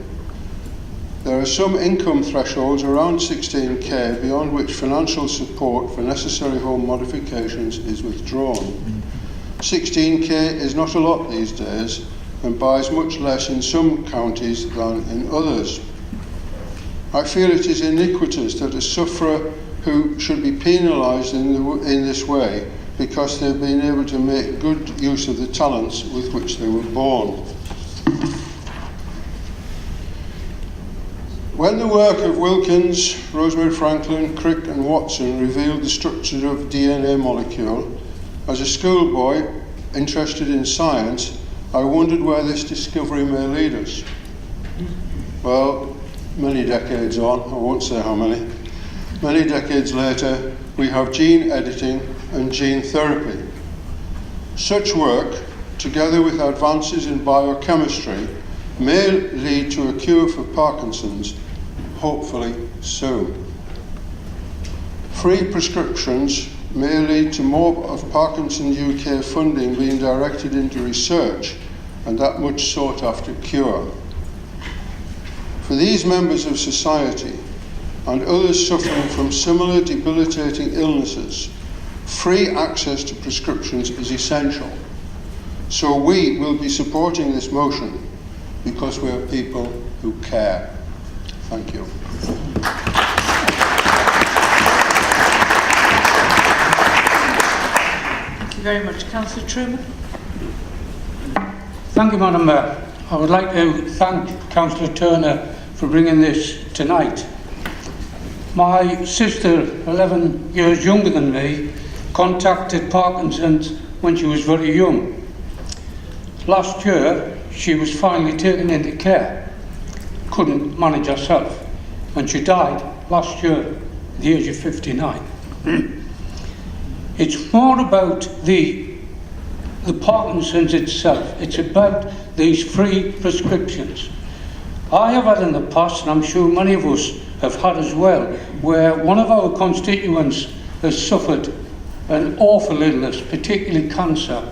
There are some income thresholds around 16k beyond which financial support for necessary home modifications is withdrawn. 16k is not a lot these days and buys much less in some counties than in others. I feel it is iniquitous that a sufferer who should be penalised in this way because they've been able to make good use of the talents with which they were born. When the work of Wilkins, Rosemary Franklin, Crick and Watson revealed the structure of DNA molecule, as a schoolboy interested in science, I wondered where this discovery may lead us. Well, many decades on, I won't say how many decades later, we have gene editing and gene therapy. Such work, together with advances in biochemistry, may lead to a cure for Parkinson's, hopefully soon. Free prescriptions may lead to more of Parkinson's UK funding being directed into research and that much sought after cure. For these members of society and others suffering from similar debilitating illnesses, free access to prescriptions is essential. So we will be supporting this motion because we are people who care. Thank you.
Thank you very much. Councillor Truman.
Thank you, Madam Mayor. I would like to thank Councillor Turner for bringing this tonight. My sister, 11 years younger than me, contacted Parkinson's when she was very young. Last year, she was finally taken into care, couldn't manage herself, and she died last year at the age of 59. It's more about the Parkinson's itself. It's about these free prescriptions. I have had in the past, and I'm sure many of us have had as well, where one of our constituents has suffered an awful illness, particularly cancer,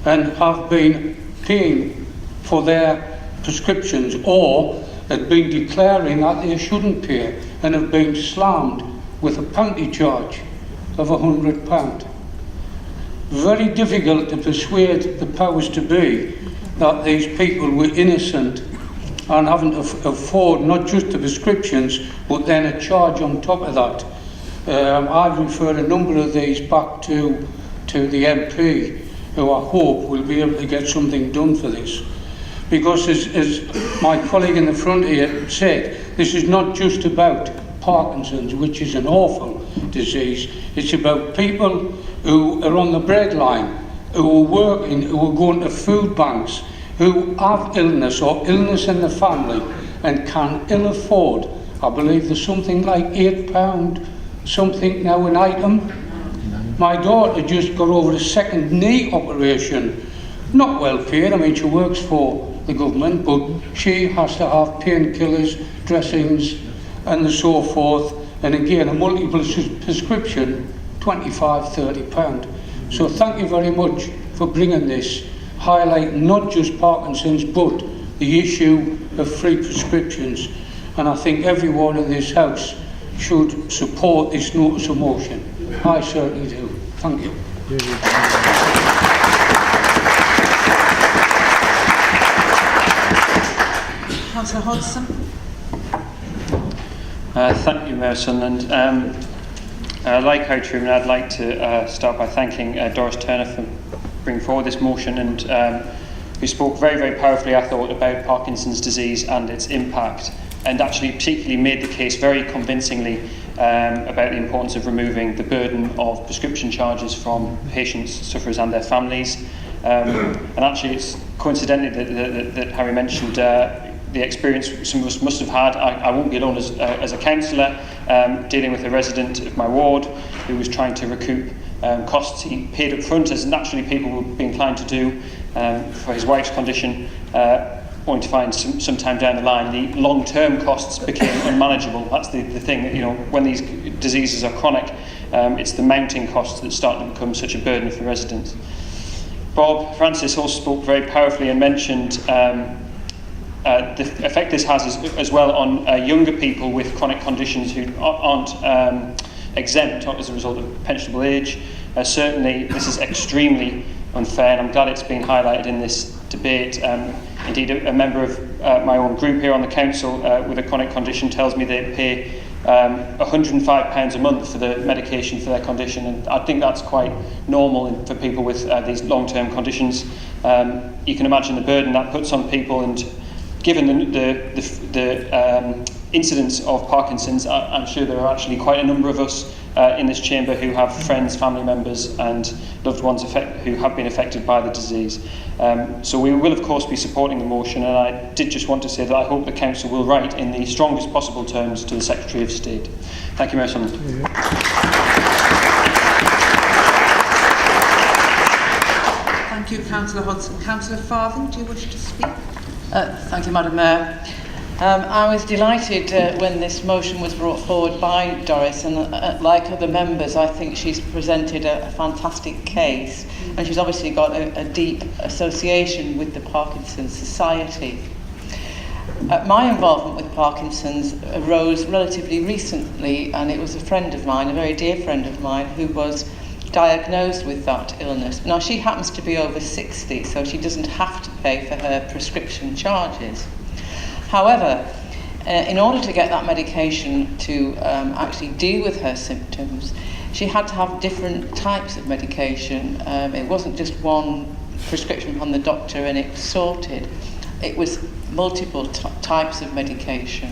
and have been paying for their prescriptions, or had been declaring that they shouldn't pay and have been slammed with a penalty charge of £100. Very difficult to persuade the powers to be that these people were innocent and having to afford not just the prescriptions but then a charge on top of that. I've referred a number of these back to the MP, who I hope will be able to get something done for this. Because as my colleague in the front here said, this is not just about Parkinson's, which is an awful disease. It's about people who are on the breadline, who are working, who are going to food banks, who have illness or illness in the family and can ill afford. I believe there's something like £8 something now an item. My daughter just got over a second knee operation, not well paid. I mean, she works for the government, but she has to have painkillers, dressings and so forth, and again a multiple prescription, £25–30. So thank you very much for bringing this, highlighting not just Parkinson's but the issue of free prescriptions, and I think everyone in this house should support this notice of motion. I certainly do. Thank you.
Councillor Hodgson.
Thank you, Mayor Sunderland. Like Harry Truman, I'd like to start by thanking Doris Turner for bringing forward this motion, and who spoke very, very powerfully, I thought, about Parkinson's disease and its impact, and actually particularly made the case very convincingly about the importance of removing the burden of prescription charges from patients, sufferers and their families. And actually it's coincidentally that Harry mentioned the experience some of us must have had. I won't be alone as a councillor dealing with a resident of my ward who was trying to recoup costs he paid up front, as naturally people would be inclined to do for his wife's condition, only to find some time down the line the long-term costs became unmanageable. That's the thing, that, you know, when these diseases are chronic, it's the mounting costs that start to become such a burden for residents. Bob Francis also spoke very powerfully and mentioned the effect this has as well on younger people with chronic conditions who aren't exempt as a result of pensionable age. Certainly this is extremely unfair, and I'm glad it's been highlighted in this debate. Indeed, a member of my own group here on the council with a chronic condition tells me they pay £105 a month for the medication for their condition, and I think that's quite normal for people with these long-term conditions. You can imagine the burden that puts on people, and given the incidence of Parkinson's, I'm sure there are actually quite a number of us in this chamber who have friends, family members and loved ones who have been affected by the disease. So we will of course be supporting the motion, and I did just want to say that I hope the Council will write in the strongest possible terms to the Secretary of State. Thank you, Mayor Sunderland.
Thank you, Councillor Hodgson. Councillor Farthing, do you wish to speak?
Thank you, Madam Mayor. I was delighted when this motion was brought forward by Doris, and like other members, I think she's presented a fantastic case, and she's obviously got a deep association with the Parkinson's Society. My involvement with Parkinson's arose relatively recently, and it was a friend of mine, a very dear friend of mine, who was diagnosed with that illness. Now, she happens to be over 60, so she doesn't have to pay for her prescription charges. However, in order to get that medication to actually deal with her symptoms, she had to have different types of medication. It wasn't just one prescription from the doctor and it was sorted. It was multiple types of medication.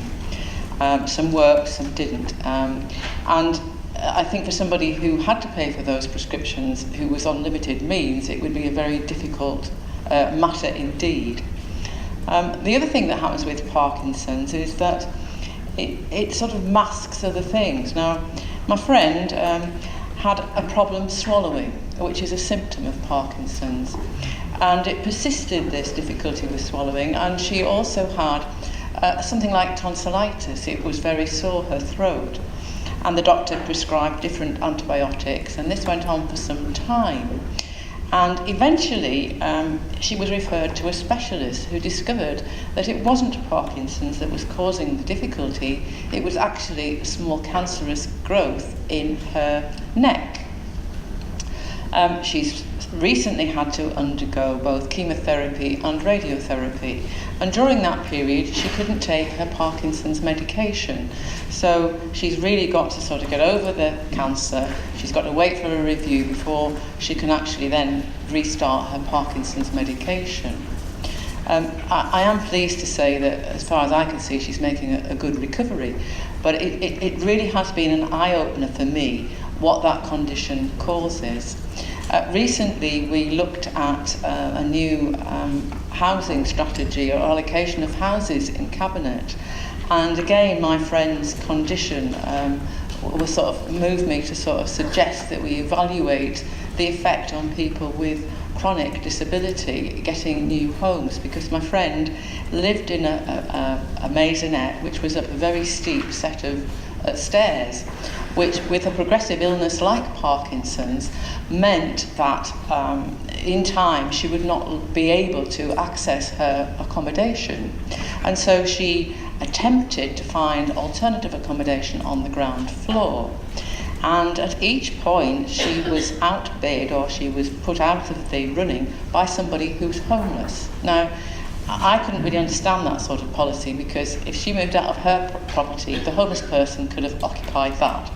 Some worked, some didn't. And I think for somebody who had to pay for those prescriptions, who was on limited means, it would be a very difficult matter indeed. The other thing that happens with Parkinson's is that it sort of masks other things. Now, my friend had a problem swallowing, which is a symptom of Parkinson's. And it persisted, this difficulty with swallowing, and she also had something like tonsillitis. It was very sore, her throat. And the doctor prescribed different antibiotics, and this went on for some time. And eventually, she was referred to a specialist who discovered that it wasn't Parkinson's that was causing the difficulty, it was actually a small cancerous growth in her neck. She's recently had to undergo both chemotherapy and radiotherapy, and during that period she couldn't take her Parkinson's medication. So she's really got to sort of get over the cancer. She's got to wait for a review before she can actually then restart her Parkinson's medication. I am pleased to say that, as far as I can see, she's making a good recovery, but it really has been an eye-opener for me what that condition causes. Recently, we looked at a new housing strategy or allocation of houses in Cabinet. And again, my friend's condition was sort of moved me to sort of suggest that we evaluate the effect on people with chronic disability getting new homes, because my friend lived in a maisonette which was up a very steep set of stairs, which with a progressive illness like Parkinson's meant that in time she would not be able to access her accommodation. And so she attempted to find alternative accommodation on the ground floor. And at each point she was outbid, or she was put out of the running by somebody who's homeless. Now, I couldn't really understand that sort of policy, because if she moved out of her property, the homeless person could have occupied that.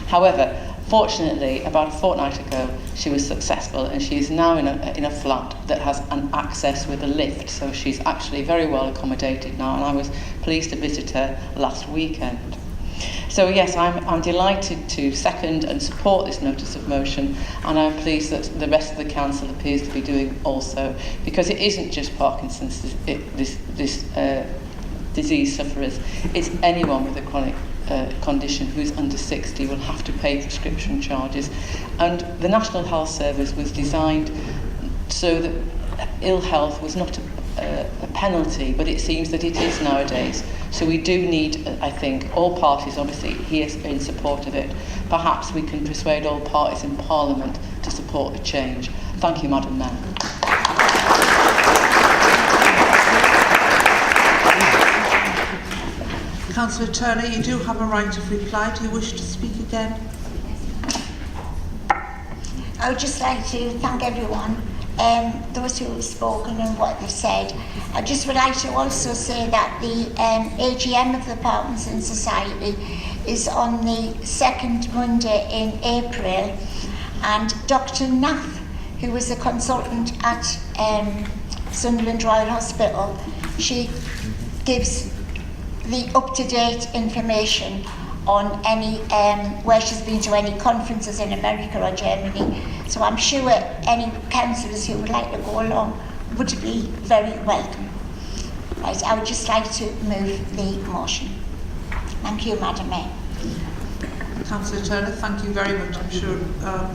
However, fortunately, about a fortnight ago, she was successful, and she is now in a flat that has an access with a lift, so she's actually very well accommodated now, and I was pleased to visit her last weekend. So yes, I'm delighted to second and support this notice of motion, and I'm pleased that the rest of the council appears to be doing also, because it isn't just Parkinson's, this disease sufferers, it's anyone with a chronic condition who's under 60 will have to pay prescription charges. And the National Health Service was designed so that ill health was not a penalty, but it seems that it is nowadays. So we do need, I think, all parties obviously here in support of it. Perhaps we can persuade all parties in Parliament to support the change. Thank you, Madam Mayor.
Councillor Turner, you do have a right of reply. Do you wish to speak again?
I would just like to thank everyone, those who have spoken and what they've said. I just would like to also say that the AGM of the Parkinson's Society is on the second Monday in April, and Dr. Nath, who is a consultant at Sunderland Royal Hospital, she gives the up-to-date information on any where she's been to any conferences in America or Germany. So I'm sure any councillors who would like to go along would be very welcome. Right, I would just like to move the motion. Thank you, Madam Mayor.
Councillor Turner, thank you very much. I'm sure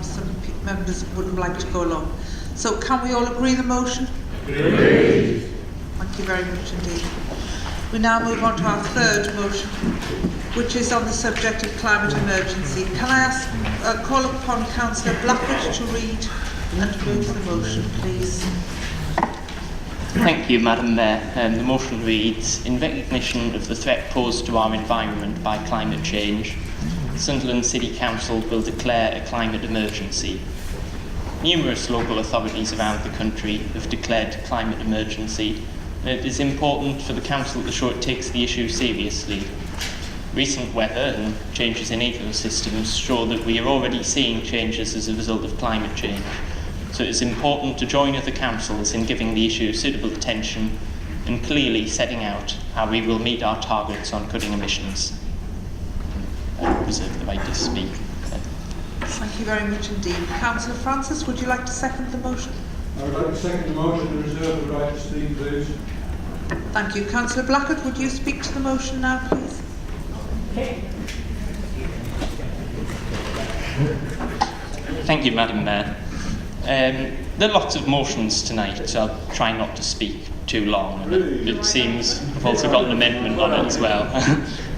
some members would like to go along. So can we all agree the motion? Agreed. Thank you very much indeed. We now move on to our third motion, which is on the subject of climate emergency. Can I ask, call upon Councillor Blackwood to read and move the motion, please?
Thank you, Madam Mayor. The motion reads, in recognition of the threat posed to our environment by climate change, Sunderland City Council will declare a climate emergency. Numerous local authorities around the country have declared climate emergency, and it is important for the Council to show it takes the issue seriously. Recent weather and changes in ecosystems show that we are already seeing changes as a result of climate change. So it is important to join other councils in giving the issue suitable attention and clearly setting out how we will meet our targets on cutting emissions. I reserve the right to speak.
Thank you very much indeed. Councillor Francis, would you like to second the motion?
I would like to second the motion and reserve the right to speak, please.
Thank you. Councillor Blackett, would you speak to the motion now, please?
Thank you, Madam Mayor. There are lots of motions tonight, so I'll try not to speak too long. And it seems I've also got an amendment on it as well.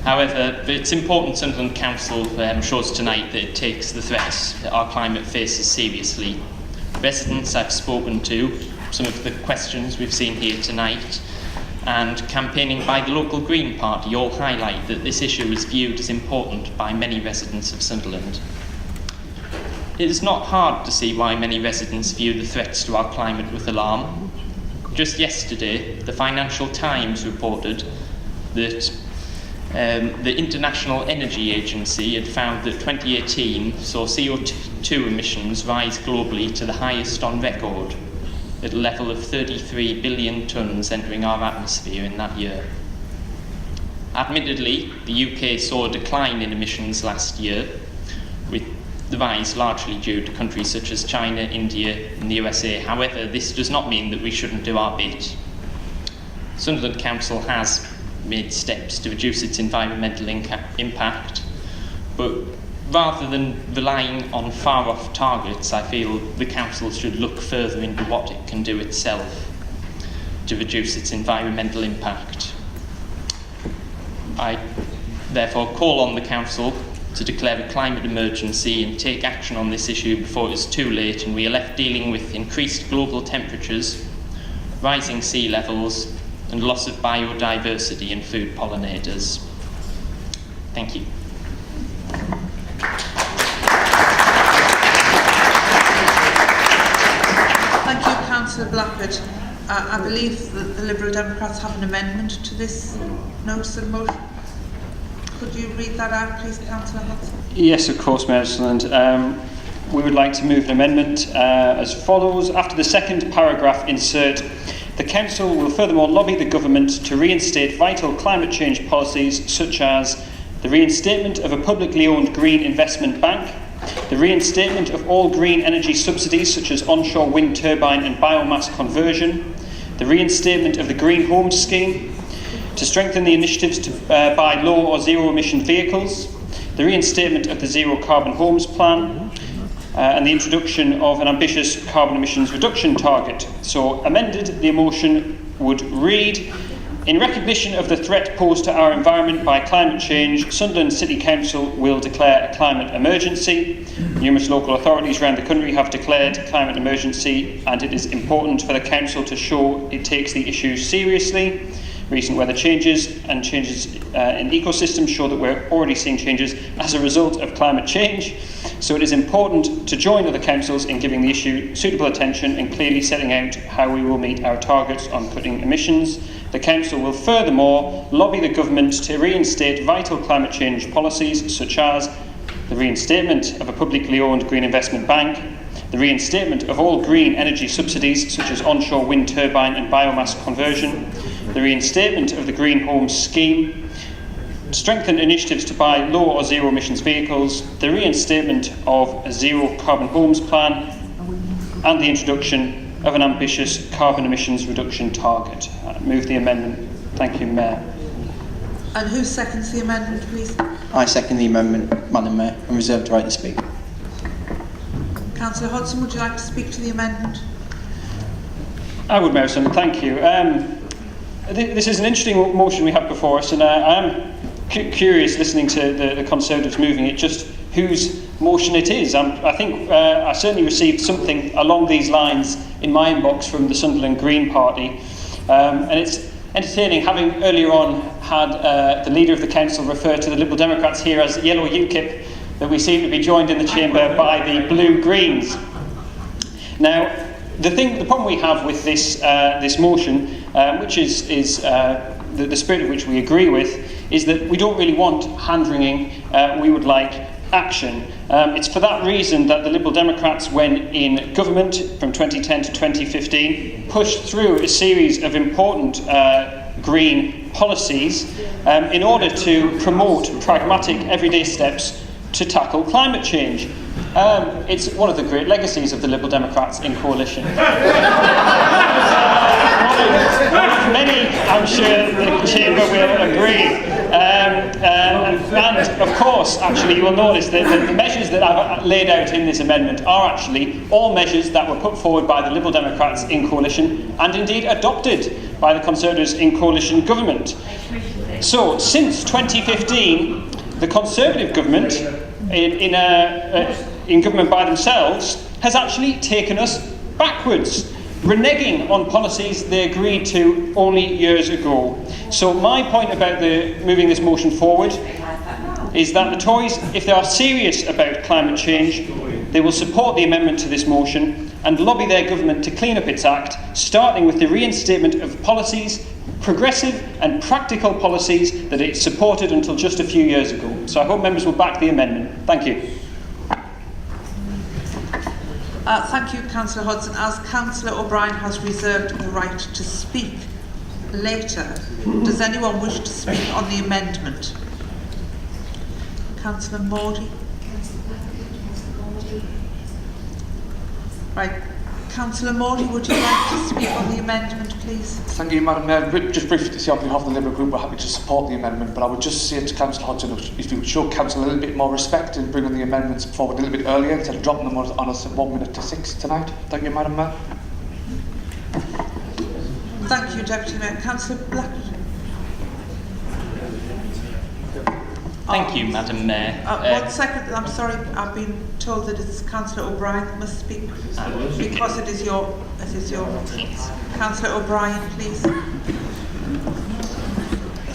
However, it's important Sunderland Council shows tonight that it takes the threats that our climate faces seriously. Residents I've spoken to, some of the questions we've seen here tonight, and campaigning by the local Green Party all highlight that this issue is viewed as important by many residents of Sunderland. It is not hard to see why many residents view the threats to our climate with alarm. Just yesterday, the Financial Times reported that the International Energy Agency had found that 2018 saw CO2 emissions rise globally to the highest on record, at a level of 33 billion tonnes entering our atmosphere in that year. Admittedly, the UK saw a decline in emissions last year, with the rise largely due to countries such as China, India and the USA. However, this does not mean that we shouldn't do our bit. Sunderland Council has made steps to reduce its environmental impact, but rather than relying on far-off targets, I feel the Council should look further into what it can do itself to reduce its environmental impact. I therefore call on the Council to declare a climate emergency and take action on this issue before it is too late and we are left dealing with increased global temperatures, rising sea levels and loss of biodiversity and food pollinators. Thank you.
Thank you, Councillor Blackwood. I believe that the Liberal Democrats have an amendment to this notice of motion. Could you read that out, please, Councillor Hudson?
Yes, of course, Mayor Sunderland. We would like to move an amendment as follows. After the second paragraph, insert, the Council will furthermore lobby the Government to reinstate vital climate change policies such as the reinstatement of a publicly owned green investment bank, the reinstatement of all green energy subsidies such as onshore wind turbine and biomass conversion, the reinstatement of the Green Homes Scheme, to strengthen the initiatives to buy low or zero emission vehicles, the reinstatement of the Zero Carbon Homes Plan, and the introduction of an ambitious carbon emissions reduction target. So amended, the motion would read, in recognition of the threat posed to our environment by climate change, Sunderland City Council will declare a climate emergency. Numerous local authorities around the country have declared climate emergency, and it is important for the Council to show it takes the issue seriously. Recent weather changes and changes in ecosystems show that we're already seeing changes as a result of climate change. So it is important to join other councils in giving the issue suitable attention and clearly setting out how we will meet our targets on cutting emissions. The Council will furthermore lobby the Government to reinstate vital climate change policies such as the reinstatement of a publicly owned green investment bank, the reinstatement of all green energy subsidies such as onshore wind turbine and biomass conversion, the reinstatement of the Green Homes Scheme, strengthened initiatives to buy low or zero emissions vehicles, the reinstatement of a Zero Carbon Homes Plan, and the introduction of an ambitious carbon emissions reduction target. I move the amendment. Thank you, Mayor.
And who seconds the amendment, please?
I second the amendment, Madam Mayor, and reserve the right to speak.
Councillor Hodson, would you like to speak to the amendment?
I would, Mayor Sunderland. Thank you. This is an interesting motion we have before us, and I am curious, listening to the Conservatives moving it, just whose motion it is. I think I certainly received something along these lines in my inbox from the Sunderland Green Party. And it's entertaining, having earlier on had the Leader of the Council refer to the Liberal Democrats here as yellow UKIP, that we seem to be joined in the chamber by the blue Greens. Now, the problem we have with this motion, which is the spirit of which we agree with, is that we don't really want hand-wringing, we would like action. It's for that reason that the Liberal Democrats, when in government from 2010 to 2015, pushed through a series of important green policies in order to promote pragmatic everyday steps to tackle climate change. It's one of the great legacies of the Liberal Democrats in coalition. Many, I'm sure the Chamber will agree. And of course, actually, you will notice that the measures that I've laid out in this amendment are actually all measures that were put forward by the Liberal Democrats in coalition and indeed adopted by the Conservatives in coalition government. So, since 2015, the Conservative government in government by themselves has actually taken us backwards, reneging on policies they agreed to only years ago. So my point about moving this motion forward is that the Tories, if they are serious about climate change, they will support the amendment to this motion and lobby their government to clean up its act, starting with the reinstatement of policies, progressive and practical policies that it supported until just a few years ago. So I hope members will back the amendment. Thank you.
Thank you, Councillor Hodson. As Councillor O'Brien has reserved the right to speak later, does anyone wish to speak on the amendment? Councillor Mordy? Right. Councillor Mordy, would you like to speak on the amendment, please?
Thank you, Madam Mayor. Just briefly to say on behalf of the Liberal Group, we're happy to support the amendment, but I would just say to Councillor Hodgson, if you would show Council a little bit more respect in bringing the amendments forward a little bit earlier instead of dropping them on us at 1 minute to 6 tonight. Thank you, Madam Mayor.
Thank you, Deputy Mayor. Councillor Blackwood.
Thank you, Madam Mayor.
1 second, I'm sorry, I've been told that it's Councillor O'Brien that must speak because it is your motion. Councillor O'Brien, please.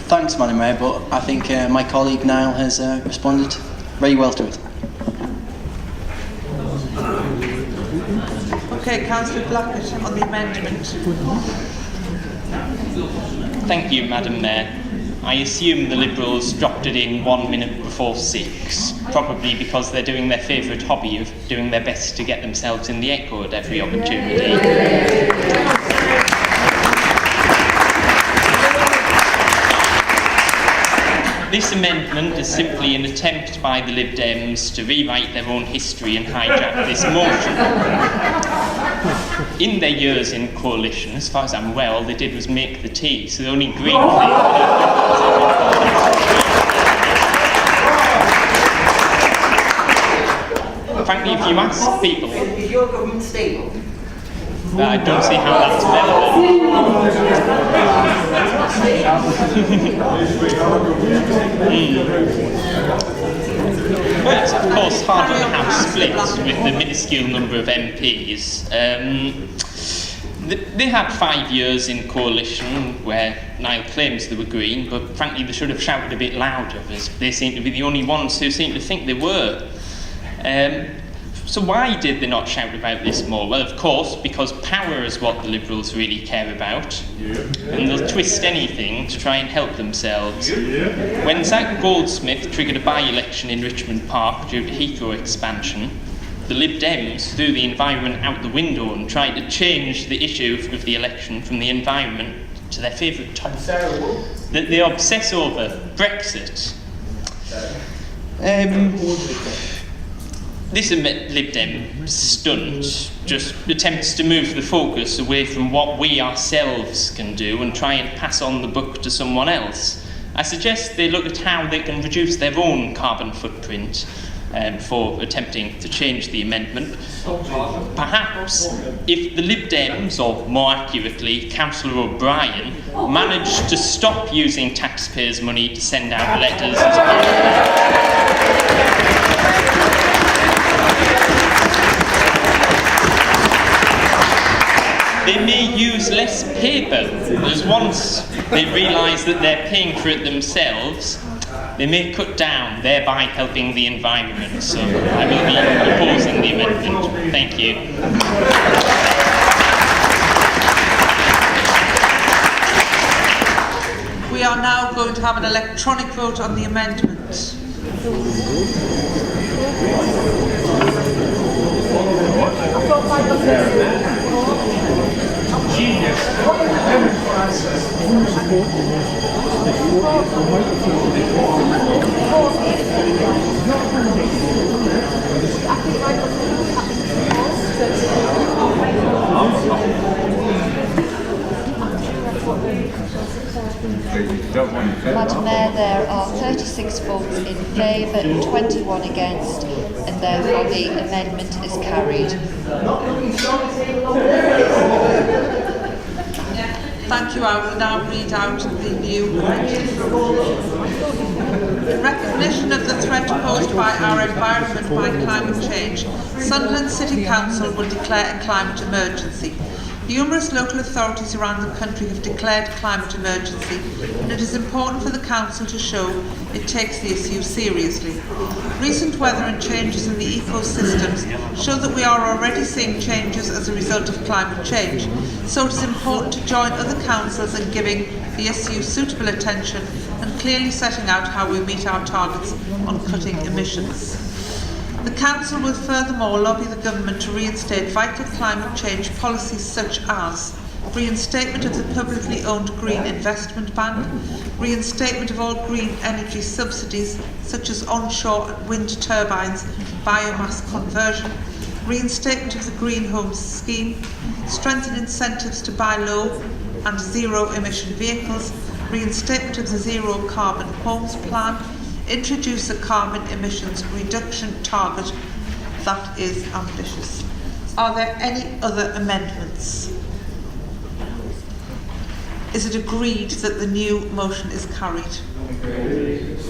Thanks, Madam Mayor, but I think my colleague Niall has responded very well to it.
Okay, Councillor Blackwood on the amendment.
Thank you, Madam Mayor. I assume the Liberals dropped it in 1 minute before 6, probably because they're doing their favourite hobby of doing their best to get themselves in the echo at every opportunity. This amendment is simply an attempt by the Lib Dems to rewrite their own history and hijack this motion. In their years in coalition, as far as I'm aware, all they did was make the tea, so the only green thing... Frankly, if you ask people...
Is your government stable?
I don't see how that's Well, it's of course hard when the House splits with the minuscule number of MPs. They had 5 years in coalition where Niall claims they were green, but frankly they should have shouted a bit louder, as they seem to be the only ones who seem to think they were. So why did they not shout about this more? Well, of course, because power is what the Liberals really care about, and they'll twist anything to try and help themselves. When Zach Goldsmith triggered a by-election in Richmond Park due to Heathrow expansion, the Lib Dems threw the environment out the window and tried to change the issue of the election from the environment to their favourite topic. That they obsess over Brexit. This Lib Dem stunt just attempts to move the focus away from what we ourselves can do and try and pass on the buck to someone else. I suggest they look at how they can reduce their own carbon footprint for attempting to change the amendment. Perhaps if the Lib Dems, or more accurately Councillor O'Brien, managed to stop using taxpayers' money to send out letters as They may use less paper, as once they realise that they're paying for it themselves, they may cut down, thereby helping the environment. So I will be opposing the amendment. Thank you.
We are now going to have an electronic vote on the amendment.
Madam Mayor, there are 36 votes in favour and 21 against, and therefore the amendment is carried.
Thank you. I will now read out the new amendment. In recognition of the threat posed by our environment by climate change, Sunderland City Council will declare a climate emergency. Numerous local authorities around the country have declared climate emergency, and it is important for the Council to show it takes the issue seriously. Recent weather and changes in the ecosystems show that we are already seeing changes as a result of climate change, so it is important to join other councils in giving the issue suitable attention and clearly setting out how we meet our targets on cutting emissions. The Council will furthermore lobby the Government to reinstate vital climate change policies such as reinstatement of the publicly owned Green Investment Bank, reinstatement of all green energy subsidies such as onshore wind turbines, biomass conversion, reinstatement of the Green Homes Scheme, strengthen incentives to buy low and zero emission vehicles, reinstatement of the Zero Carbon Homes Plan, introduce a carbon emissions reduction target that is ambitious. Are there any other amendments? Is it agreed that the new motion is carried?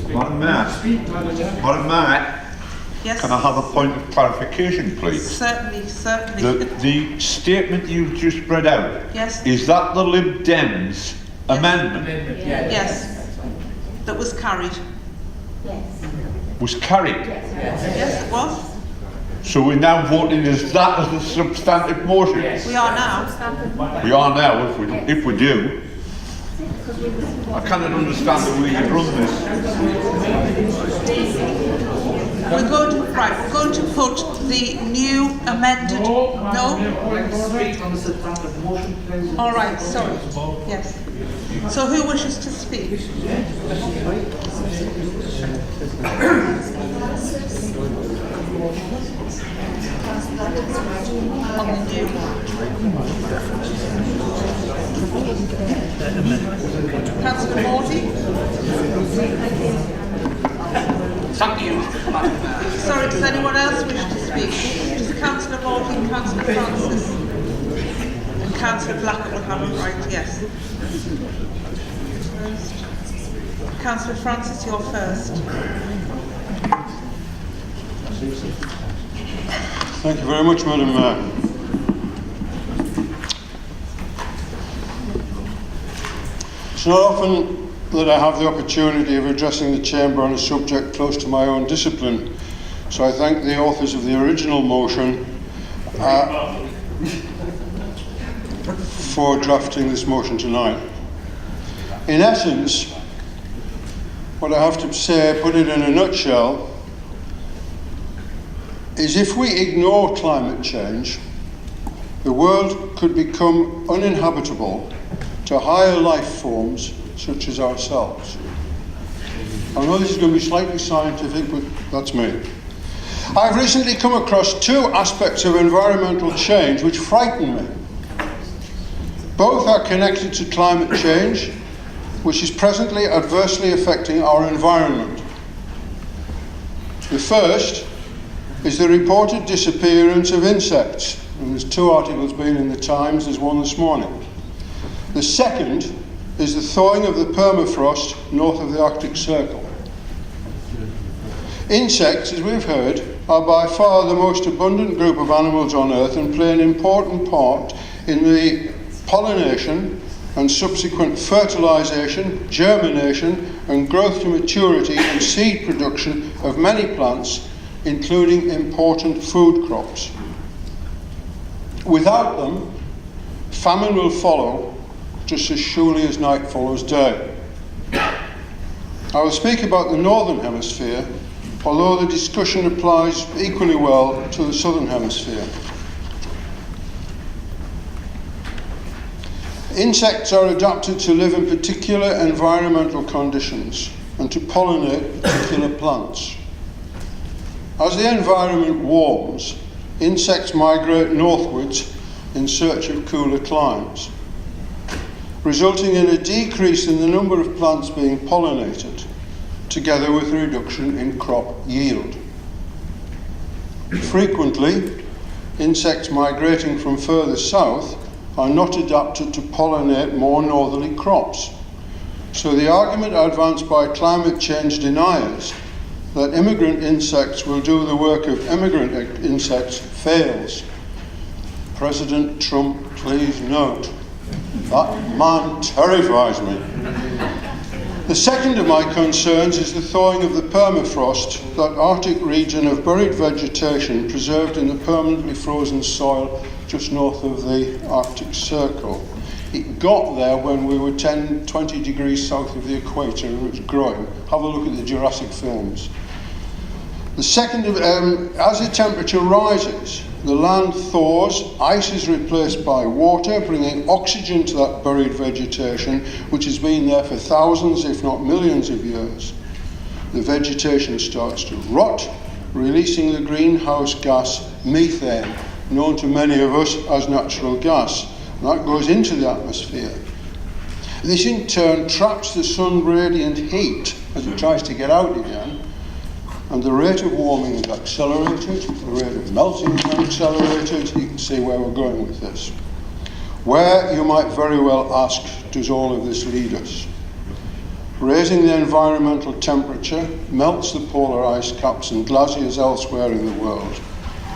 Madam Mayor,
yes?
Can I have a point of clarification, please?
Certainly, certainly.
The statement you've just read out,
yes?
Is that the Lib Dems amendment?
Yes. That was carried.
Was carried?
Yes, it was.
So we're now voting as that as the substantive motion?
We are now.
We are now, if we do. I cannot understand the way you run this.
We're going to put the new amended. No? All right, sorry. Yes. So who wishes to speak? On the new. Councillor Morty.
Thank you, Madam Mayor.
Sorry, does anyone else wish to speak? Does Councillor Morty and Councillor Francis? And Councillor Blackwood have a right, yes. Councillor Francis, you're first.
Thank you very much, Madam Mayor. It's not often that I have the opportunity of addressing the Chamber on a subject close to my own discipline, so I thank the authors of the original motion for drafting this motion tonight. In essence, what I have to say, put it in a nutshell, is if we ignore climate change, the world could become uninhabitable to higher life forms such as ourselves. I know this is going to be slightly scientific, but that's me. I've recently come across two aspects of environmental change which frighten me. Both are connected to climate change, which is presently adversely affecting our environment. The first is the reported disappearance of insects. And there's two articles been in the Times, there's one this morning. The second is the thawing of the permafrost north of the Arctic Circle. Insects, as we've heard, are by far the most abundant group of animals on Earth and play an important part in the pollination and subsequent fertilisation, germination and growth to maturity and seed production of many plants, including important food crops. Without them, famine will follow just as surely as night follows day. I will speak about the Northern Hemisphere, although the discussion applies equally well to the Southern Hemisphere. Insects are adapted to live in particular environmental conditions and to pollinate particular plants. As the environment warms, insects migrate northwards in search of cooler climes, resulting in a decrease in the number of plants being pollinated, together with a reduction in crop yield. Frequently, insects migrating from further south are not adapted to pollinate more northerly crops. So the argument advanced by climate change deniers that immigrant insects will do the work of immigrant insects fails. President Trump, please note, that man terrifies me. The second of my concerns is the thawing of the permafrost, that Arctic region of buried vegetation preserved in the permanently frozen soil just north of the Arctic Circle. It got there when we were 10, 20 degrees south of the equator and it was growing. Have a look at the Jurassic films. The second, as the temperature rises, the land thaws, ice is replaced by water, bringing oxygen to that buried vegetation, which has been there for thousands, if not millions of years. The vegetation starts to rot, releasing the greenhouse gas methane, known to many of us as natural gas. And that goes into the atmosphere. This in turn traps the sun radiant heat as it tries to get out again, and the rate of warming is accelerated, the rate of melting is accelerated. You can see where we're going with this. Where, you might very well ask, does all of this lead us? Raising the environmental temperature melts the polar ice caps and glaciers elsewhere in the world,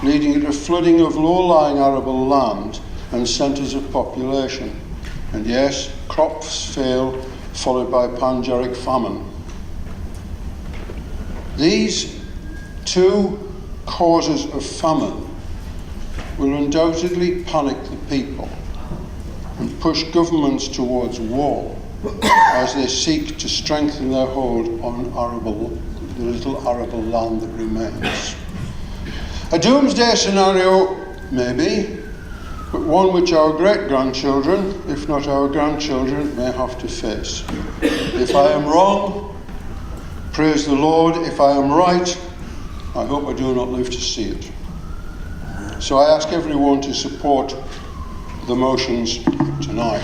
leading to flooding of low-lying arable land and centres of population. And yes, crops fail, followed by pangeric famine. These two causes of famine will undoubtedly panic the people and push governments towards war as they seek to strengthen their hold on the little arable land that remains. A doomsday scenario, maybe, but one which our great-grandchildren, if not our grandchildren, may have to face. If I am wrong, praise the Lord. If I am right, I hope I do not live to see it. So I ask everyone to support the motions tonight.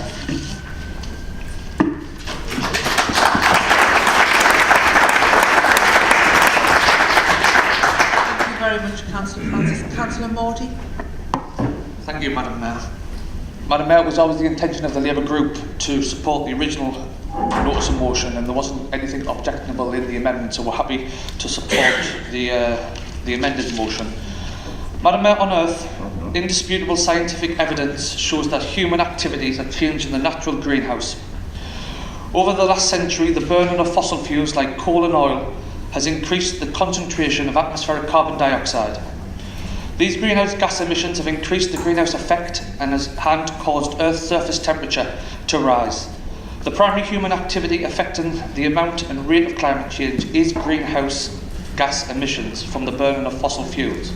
Thank you very much, Councillor Francis. Councillor Morty.
Thank you, Madam Mayor. Madam Mayor, it was always the intention of the Labour Group to support the original notice of motion, and there wasn't anything objectionable in the amendment, so we're happy to support the amended motion. Madam Mayor, on Earth, indisputable scientific evidence shows that human activities are changing the natural greenhouse. Over the last century, the burning of fossil fuels like coal and oil has increased the concentration of atmospheric carbon dioxide. These greenhouse gas emissions have increased the greenhouse effect and caused Earth's surface temperature to rise. The primary human activity affecting the amount and rate of climate change is greenhouse gas emissions from the burning of fossil fuels.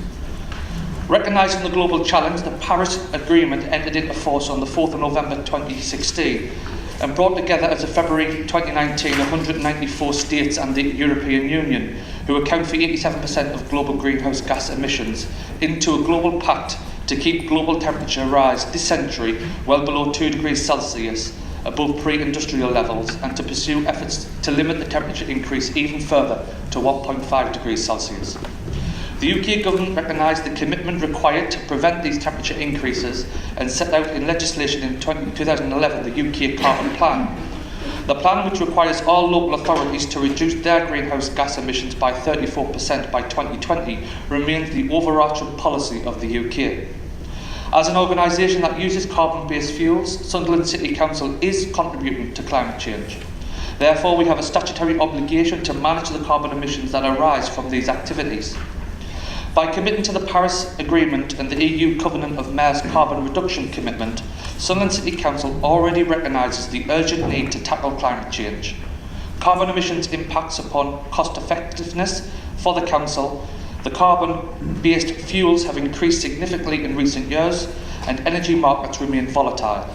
Recognising the global challenge, the Paris Agreement entered into force on the 4th of November 2016 and brought together as of February 2019 194 states and the European Union, who account for 87% of global greenhouse gas emissions, into a global pact to keep global temperature rise this century well below 2 degrees Celsius, above pre-industrial levels, and to pursue efforts to limit the temperature increase even further to 1.5 degrees Celsius. The UK Government recognised the commitment required to prevent these temperature increases and set out in legislation in 2011 the UK Carbon Plan. The plan, which requires all local authorities to reduce their greenhouse gas emissions by 34% by 2020, remains the overarching policy of the UK. As an organisation that uses carbon-based fuels, Sunderland City Council is contributing to climate change. Therefore, we have a statutory obligation to manage the carbon emissions that arise from these activities. By committing to the Paris Agreement and the EU Covenant of Mayors carbon reduction commitment, Sunderland City Council already recognises the urgent need to tackle climate change. Carbon emissions impacts upon cost effectiveness for the Council. The carbon-based fuels have increased significantly in recent years and energy markets remain volatile.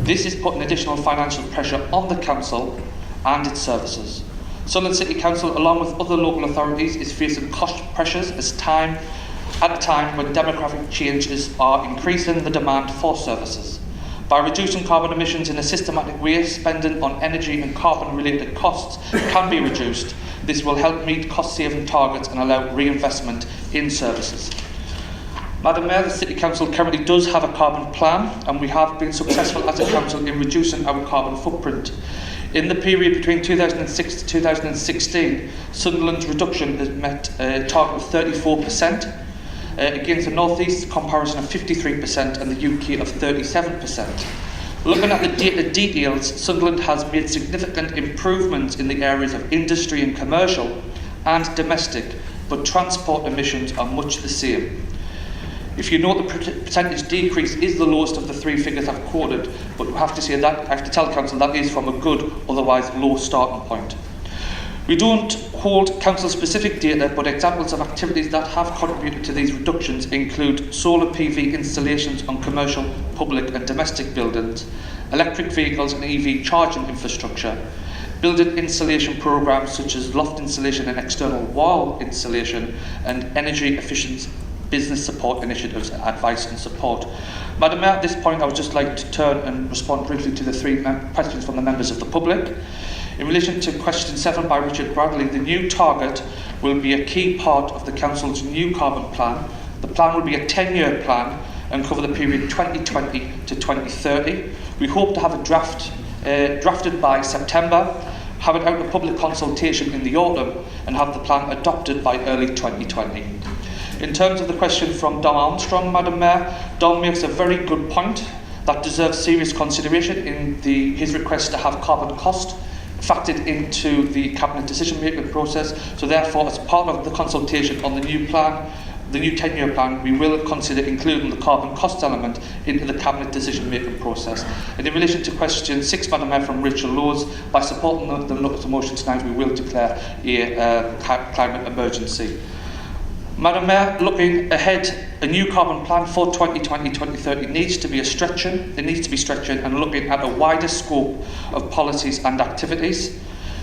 This is putting additional financial pressure on the Council and its services. Sunderland City Council, along with other local authorities, is facing cost pressures at a time when demographic changes are increasing the demand for services. By reducing carbon emissions in a systematic way, spending on energy and carbon-related costs can be reduced. This will help meet cost-saving targets and allow reinvestment in services. Madam Mayor, the City Council currently does have a carbon plan, and we have been successful as a council in reducing our carbon footprint. In the period between 2006 to 2016, Sunderland's reduction has met a target of 34%, against the North East comparison of 53% and the UK of 37%. Looking at the data details, Sunderland has made significant improvements in the areas of industry and commercial and domestic, but transport emissions are much the same. If you note, the percentage decrease is the lowest of the three figures I've quoted, but I have to tell Council that is from a good, otherwise low starting point. We don't hold Council-specific data, but examples of activities that have contributed to these reductions include solar PV installations on commercial, public and domestic buildings, electric vehicles and EV charging infrastructure, building installation programmes such as loft insulation and external wall insulation, and energy efficiency business support initiatives, advice and support. Madam Mayor, at this point I would just like to turn and respond briefly to the three questions from the members of the public. In relation to question 7 by Richard Bradley, the new target will be a key part of the Council's new carbon plan. The plan will be a 10-year plan and cover the period 2020 to 2030. We hope to have a draft drafted by September, have it out of public consultation in the autumn and have the plan adopted by early 2020. In terms of the question from Don Armstrong, Madam Mayor, Don makes a very good point that deserves serious consideration in his request to have carbon cost factored into the Cabinet decision-making process. So therefore, as part of the consultation on the new plan, the new 10-year plan, we will consider including the carbon cost element into the Cabinet decision-making process. And in relation to question 6, Madam Mayor, from Rachel Lowes, by supporting the motion tonight, we will declare a climate emergency. Madam Mayor, looking ahead, a new carbon plan for 2020-2030 needs to be stretching and looking at a wider scope of policies and activities.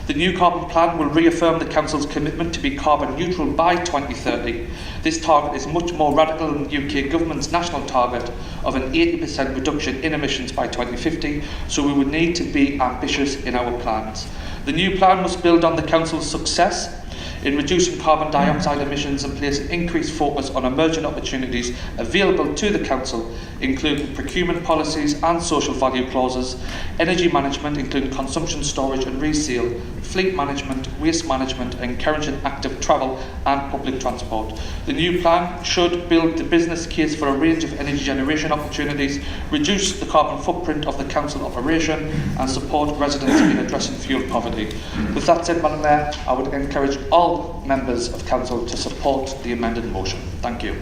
The new carbon plan will reaffirm the Council's commitment to be carbon neutral by 2030. This target is much more radical than the UK Government's national target of an 80% reduction in emissions by 2050, so we would need to be ambitious in our plans. The new plan must build on the Council's success in reducing carbon dioxide emissions and place an increased focus on emerging opportunities available to the Council, including procurement policies and social value clauses, energy management, including consumption, storage and resale, fleet management, waste management, encouraging active travel and public transport. The new plan should build the business case for a range of energy generation opportunities, reduce the carbon footprint of the Council operation and support residents in addressing fuel poverty. With that said, Madam Mayor, I would encourage all members of Council to support the amended motion. Thank you.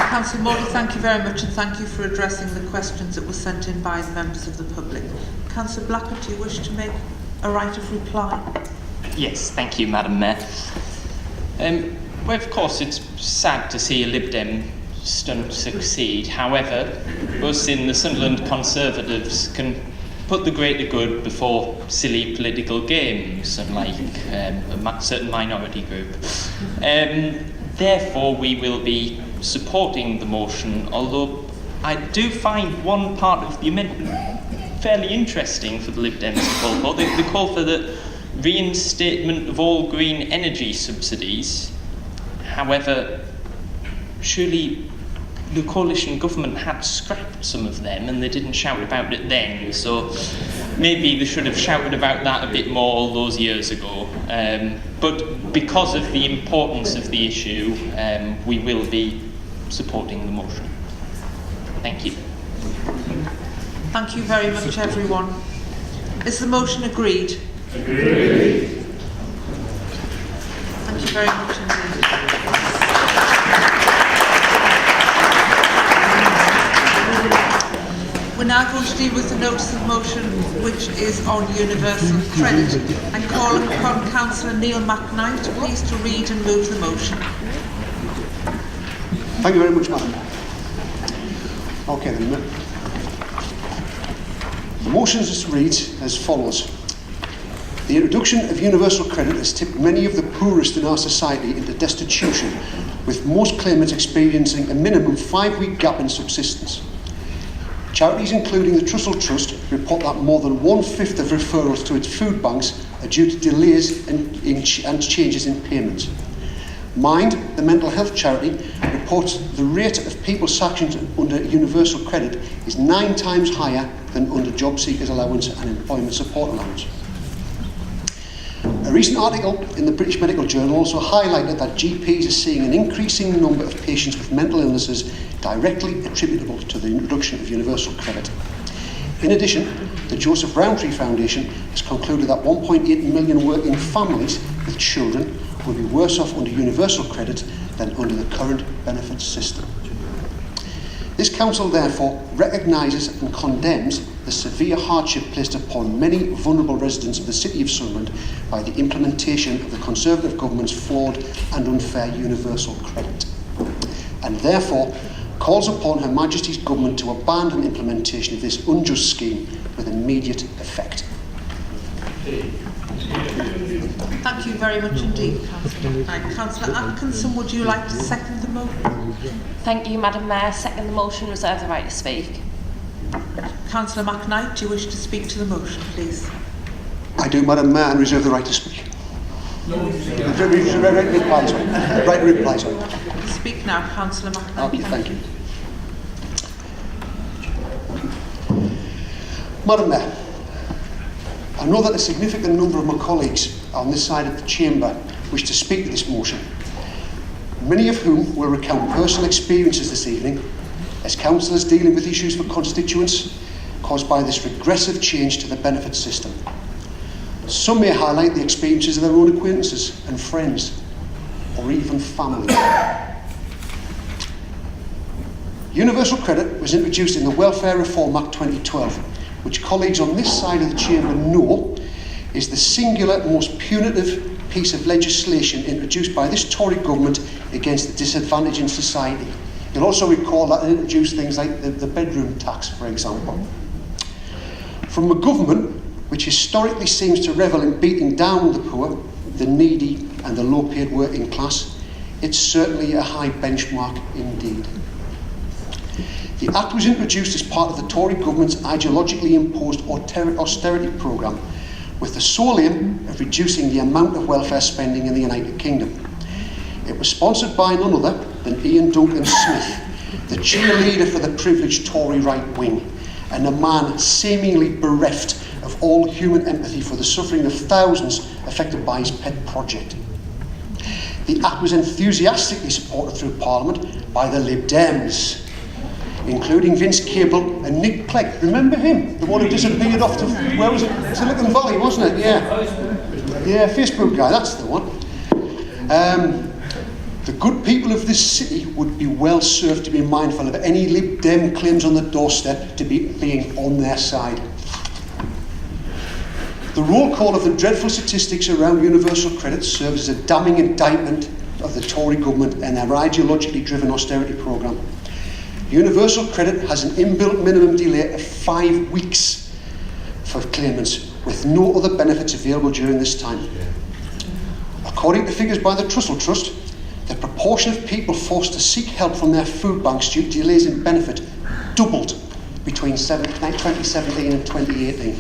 Councillor Morley, thank you very much, and thank you for addressing the questions that were sent in by the members of the public. Councillor Blackwood, do you wish to make a right of reply?
Yes, thank you, Madam Mayor. Well, of course, it's sad to see a Lib Dem stunt succeed. However, us in the Sunderland Conservatives can put the greater good before silly political games, unlike a certain minority group. Therefore, we will be supporting the motion, although I do find one part of the amendment fairly interesting for the Lib Dems to call for. They call for the reinstatement of all green energy subsidies. However, surely the coalition government had scrapped some of them and they didn't shout about it then, so maybe they should have shouted about that a bit more all those years ago. But because of the importance of the issue, we will be supporting the motion. Thank you.
Thank you very much, everyone. Is the motion agreed?
Agreed.
Thank you very much indeed. We're now going to deal with the notice of motion which is on universal credit. I call upon Councillor Neil McKnight please to read and move the motion.
Thank you very much, Madam. Okay then. The motion reads as follows. The introduction of universal credit has tipped many of the poorest in our society into destitution, with most claimants experiencing a minimum 5-week gap in subsistence. Charities including the Trussell Trust report that more than 1/5 of referrals to its food banks are due to delays and changes in payments. Mind, the mental health charity, reports the rate of people sanctioned under universal credit is 9 times higher than under job seekers allowance and employment support allowance. A recent article in the British Medical Journal also highlighted that GPs are seeing an increasing number of patients with mental illnesses directly attributable to the introduction of universal credit. In addition, the Joseph Rowntree Foundation has concluded that 1.8 million working families with children will be worse off under universal credit than under the current benefits system. This council therefore recognises and condemns the severe hardship placed upon many vulnerable residents of the City of Sunderland by the implementation of the Conservative government's flawed and unfair universal credit, and therefore calls upon Her Majesty's government to abandon implementation of this unjust scheme with immediate effect.
Thank you very much indeed, Councillor. Right, Councillor Atkinson, would you like to second the motion?
Thank you, Madam Mayor. Second the motion, reserve the right to speak.
Councillor McKnight, do you wish to speak to the motion, please?
I do, Madam Mayor, and reserve the right to speak. Right to reply, sorry.
Speak now, Councillor McKnight.
Okay, thank you. Madam Mayor, I know that a significant number of my colleagues on this side of the chamber wish to speak to this motion, many of whom will recount personal experiences this evening as councillors dealing with issues for constituents caused by this regressive change to the benefit system. Some may highlight the experiences of their own acquaintances and friends, or even family. Universal credit was introduced in the Welfare Reform Act 2012, which colleagues on this side of the chamber know is the singular most punitive piece of legislation introduced by this Tory government against the disadvantaged in society. You'll also recall that it introduced things like the bedroom tax, for example. From a government which historically seems to revel in beating down the poor, the needy and the low-paid working class, it's certainly a high benchmark indeed. The Act was introduced as part of the Tory government's ideologically imposed austerity programme, with the sole aim of reducing the amount of welfare spending in the United Kingdom. It was sponsored by none other than Ian Duncan Smith, the cheerleader for the privileged Tory right wing, and a man seemingly bereft of all human empathy for the suffering of thousands affected by his pet project. The Act was enthusiastically supported through Parliament by the Lib Dems, including Vince Cable and Nick Clegg. Remember him? The one who disappeared off to, where was it? Silicon Valley, wasn't it? Yeah. Yeah, Facebook guy, that's the one. The good people of this city would be well served to be mindful of any Lib Dem claims on the doorstep to be being on their side. The roll call of the dreadful statistics around universal credit serves as a damning indictment of the Tory government and their ideologically driven austerity programme. Universal credit has an inbuilt minimum delay of 5 weeks for claimants, with no other benefits available during this time. According to figures by the Trussell Trust, the proportion of people forced to seek help from their food banks due to delays in benefit doubled between 2017 and 2018.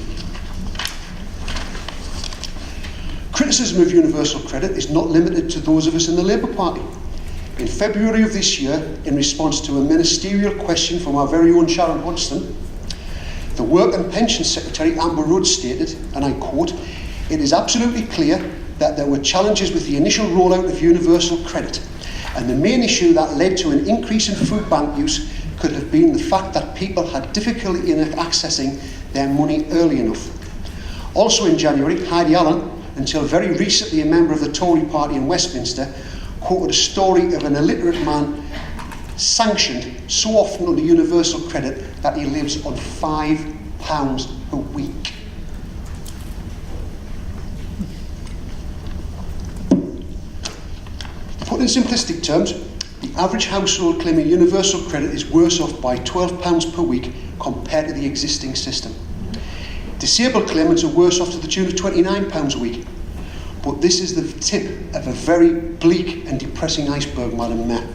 Criticism of universal credit is not limited to those of us in the Labour Party. In February of this year, in response to a ministerial question from our very own Sharon Hodgson, the Work and Pension Secretary, Amber Rudd, stated, and I quote, "It is absolutely clear that there were challenges with the initial rollout of universal credit, and the main issue that led to an increase in food bank use could have been the fact that people had difficulty in accessing their money early enough." Also in January, Heidi Allen, until very recently a member of the Tory party in Westminster, quoted a story of an illiterate man sanctioned so often under universal credit that he lives on £5 a week. Put in simplistic terms, the average household claiming universal credit is worse off by £12 per week compared to the existing system. Disabled claimants are worse off to the tune of £29 a week. But this is the tip of a very bleak and depressing iceberg, Madam Mayor.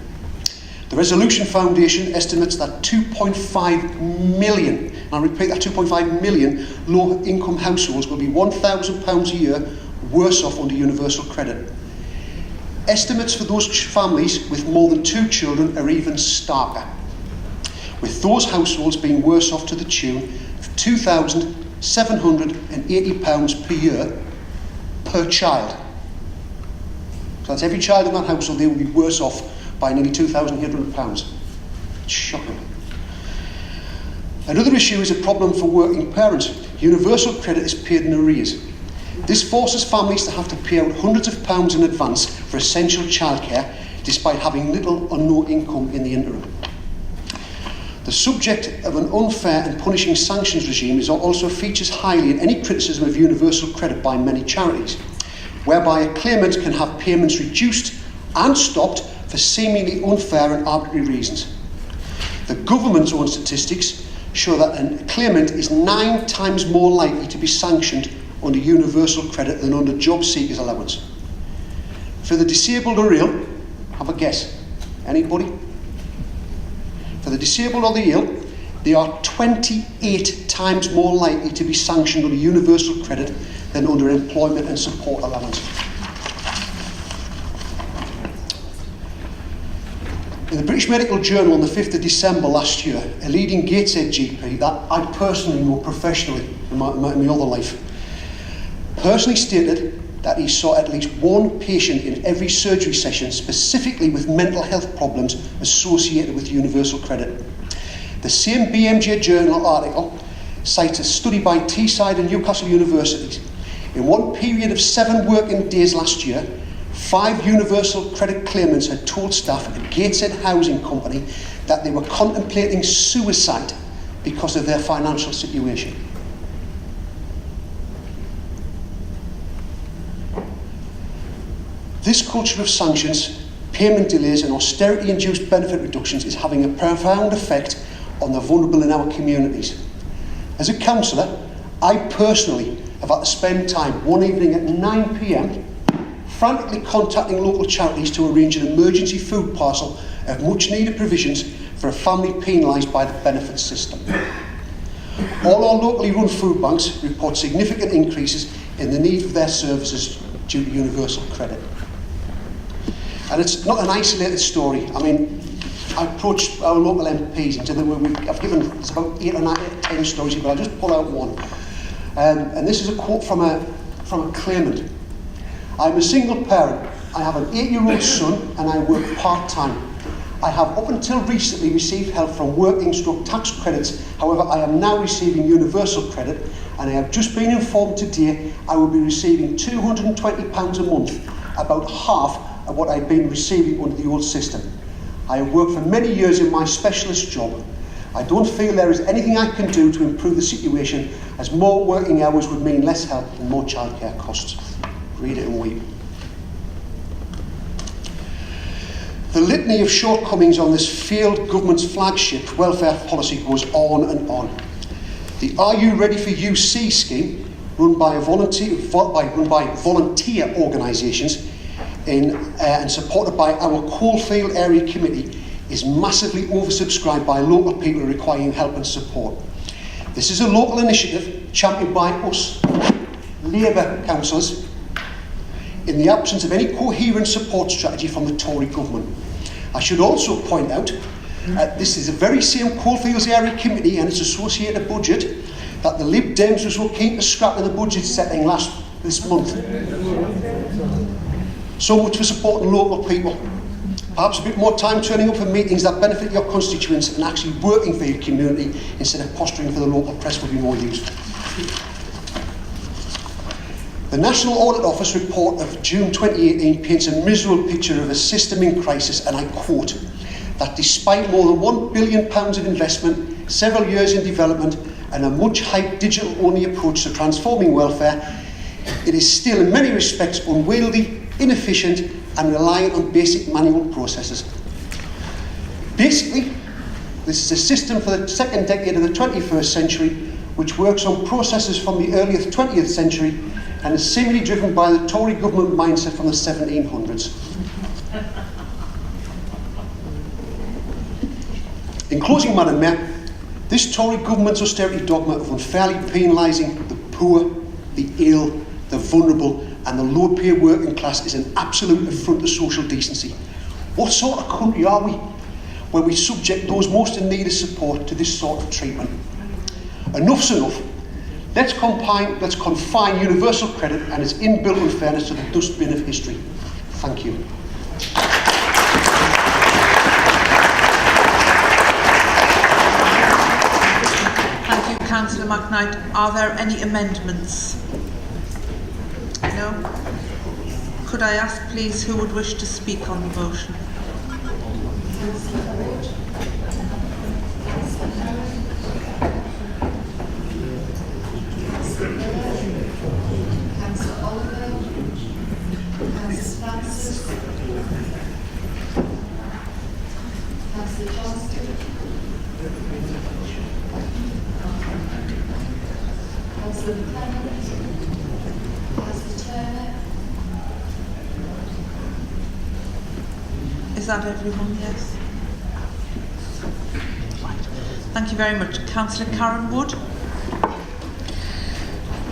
The Resolution Foundation estimates that 2.5 million, and I repeat that, 2.5 million low-income households will be £1,000 a year worse off under universal credit. Estimates for those families with more than 2 children are even starker, with those households being worse off to the tune of £2,780 per year per child. So that's every child in that household, they will be worse off by nearly £2,800. It's shocking. Another issue is a problem for working parents. Universal credit is paid in arrears. This forces families to have to pay out hundreds of pounds in advance for essential childcare, despite having little or no income in the interim. The subject of an unfair and punishing sanctions regime is also features highly in any criticism of universal credit by many charities, whereby a claimant can have payments reduced and stopped for seemingly unfair and arbitrary reasons. The government's own statistics show that a claimant is 9 times more likely to be sanctioned under universal credit than under job seekers allowance. For the disabled or ill, have a guess. Anybody? For the disabled or the ill, they are 28 times more likely to be sanctioned under universal credit than under employment and support allowance. In the British Medical Journal on the 5th of December last year, a leading Gateshead GP that I personally know professionally in my other life, personally stated that he saw at least one patient in every surgery session specifically with mental health problems associated with universal credit. The same BMJ Journal article cites a study by Teesside and Newcastle Universities. In one period of 7 working days last year, 5 universal credit claimants had told staff at Gateshead Housing Company that they were contemplating suicide because of their financial situation. This culture of sanctions, payment delays and austerity-induced benefit reductions is having a profound effect on the vulnerable in our communities. As a councillor, I personally have had to spend time one evening at 9 p.m. frantically contacting local charities to arrange an emergency food parcel of much-needed provisions for a family penalised by the benefits system. All our locally run food banks report significant increases in the need for their services due to universal credit. And it's not an isolated story. I mean, I approached our local MPs and said that I've given, there's about 8 or 9 or 10 stories here, but I'll just pull out one. And this is a quote from a claimant. "I'm a single parent. I have an 8-year-old son and I work part-time. I have up until recently received help from working/tax credits. However, I am now receiving universal credit and I have just been informed today I will be receiving £220 a month, about half of what I've been receiving under the old system. I have worked for many years in my specialist job. I don't feel there is anything I can do to improve the situation, as more working hours would mean less help and more childcare costs." Read it and weep. The litany of shortcomings on this failed government's flagship welfare policy goes on and on. The Are You Ready for UC scheme, run by volunteer organisations and supported by our Coalfield Area Committee, is massively oversubscribed by local people requiring help and support. This is a local initiative championed by us, Labour councillors, in the absence of any coherent support strategy from the Tory government. I should also point out this is the very same Coalfields Area Committee and its associated budget that the Lib Dems was so keen to scrap in the budget setting this month. So much for supporting local people. Perhaps a bit more time turning up for meetings that benefit your constituents and actually working for your community instead of posturing for the local press would be more useful. The National Audit Office report of June 2018 paints a miserable picture of a system in crisis, and I quote, that despite more than £1 billion of investment, several years in development and a much-hyped digital-only approach to transforming welfare, it is still in many respects unwieldy, inefficient and reliant on basic manual processes. Basically, this is a system for the second decade of the 21st century which works on processes from the early 20th century and is seemingly driven by the Tory government mindset from the 1700s. In closing, Madam Mayor, this Tory government's austerity dogma of unfairly penalising the poor, the ill, the vulnerable and the low-paid working class is an absolute affront to social decency. What sort of country are we when we subject those most in need of support to this sort of treatment? Enough's enough. Let's confine universal credit and its inbuilt unfairness to the dustbin of history. Thank you.
Councillor McKnight, are there any amendments? No? Could I ask please who would wish to speak on the motion?
Councillor Oliver, Councillor Francis, Councillor Johnston, Councillor McClellan, Councillor Turner.
Is that everyone? Yes. Thank you very much. Councillor Karen Wood.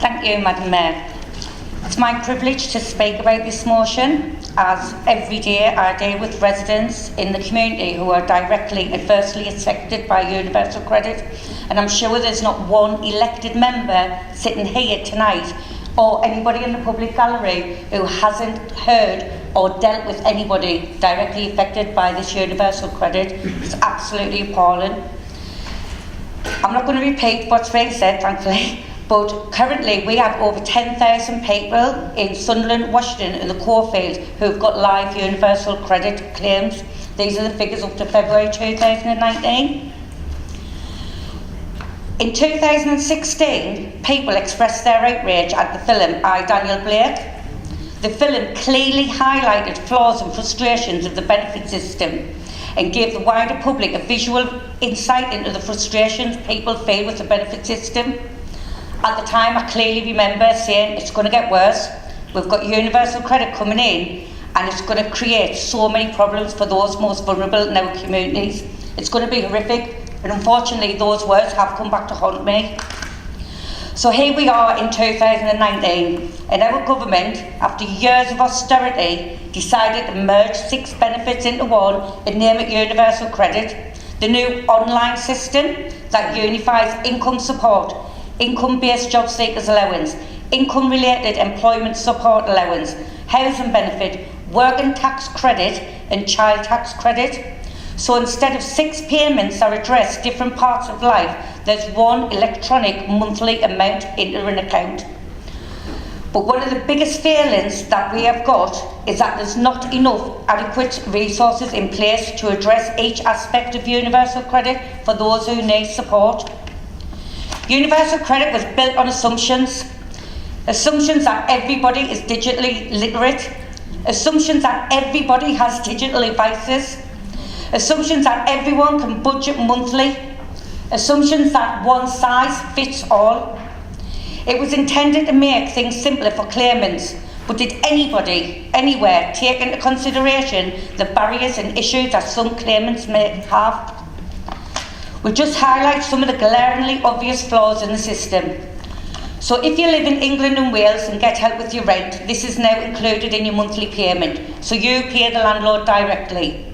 Thank you, Madam Mayor. It's my privilege to speak about this motion, as every day I deal with residents in the community who are directly adversely affected by universal credit, and I'm sure there's not one elected member sitting here tonight or anybody in the public gallery who hasn't heard or dealt with anybody directly affected by this universal credit. It's absolutely appalling. I'm not going to repeat what's been said, thankfully, but currently we have over 10,000 people in Sunderland, Washington and the Coalfields who have got live universal credit claims. These are the figures up to February 2019. In 2016, people expressed their outrage at the film I, Daniel Blake. The film clearly highlighted flaws and frustrations of the benefit system and gave the wider public a visual insight into the frustrations people feel with the benefit system. At the time, I clearly remember saying it's going to get worse. We've got universal credit coming in and it's going to create so many problems for those most vulnerable in our communities. It's going to be horrific, and unfortunately those words have come back to haunt me. So here we are in 2019, and our government, after years of austerity, decided to merge 6 benefits into one and name it Universal Credit. The new online system that unifies income support, income-based job seekers allowance, income-related employment support allowance, housing benefit, working tax credit and child tax credit. So instead of 6 payments that address different parts of life, there's one electronic monthly amount into an account. But one of the biggest failings that we have got is that there's not enough adequate resources in place to address each aspect of universal credit for those who need support. Universal credit was built on assumptions that everybody is digitally literate, assumptions that everybody has digital devices, assumptions that everyone can budget monthly, assumptions that one size fits all. It was intended to make things simpler for claimants, but did anybody, anywhere, take into consideration the barriers and issues that some claimants may have? We'll just highlight some of the glaringly obvious flaws in the system. So if you live in England and Wales and get help with your rent, this is now included in your monthly payment, so you pay the landlord directly.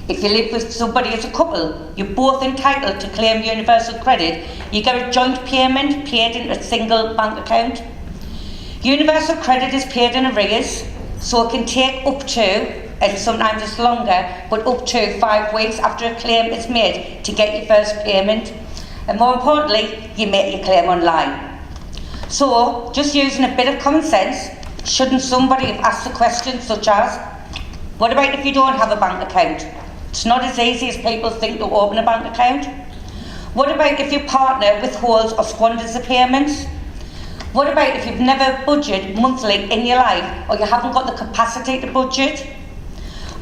If you live with somebody as a couple, you're both entitled to claim universal credit. You get a joint payment paid into a single bank account. Universal credit is paid in arrears, so it can take up to, and sometimes it's longer, but up to 5 weeks after a claim is made to get your first payment. And more importantly, you make your claim online. So, just using a bit of common sense, shouldn't somebody have asked a question such as, what about if you don't have a bank account? It's not as easy as people think to open a bank account. What about if your partner withholds or squanders the payments? What about if you've never budgeted monthly in your life, or you haven't got the capacity to budget?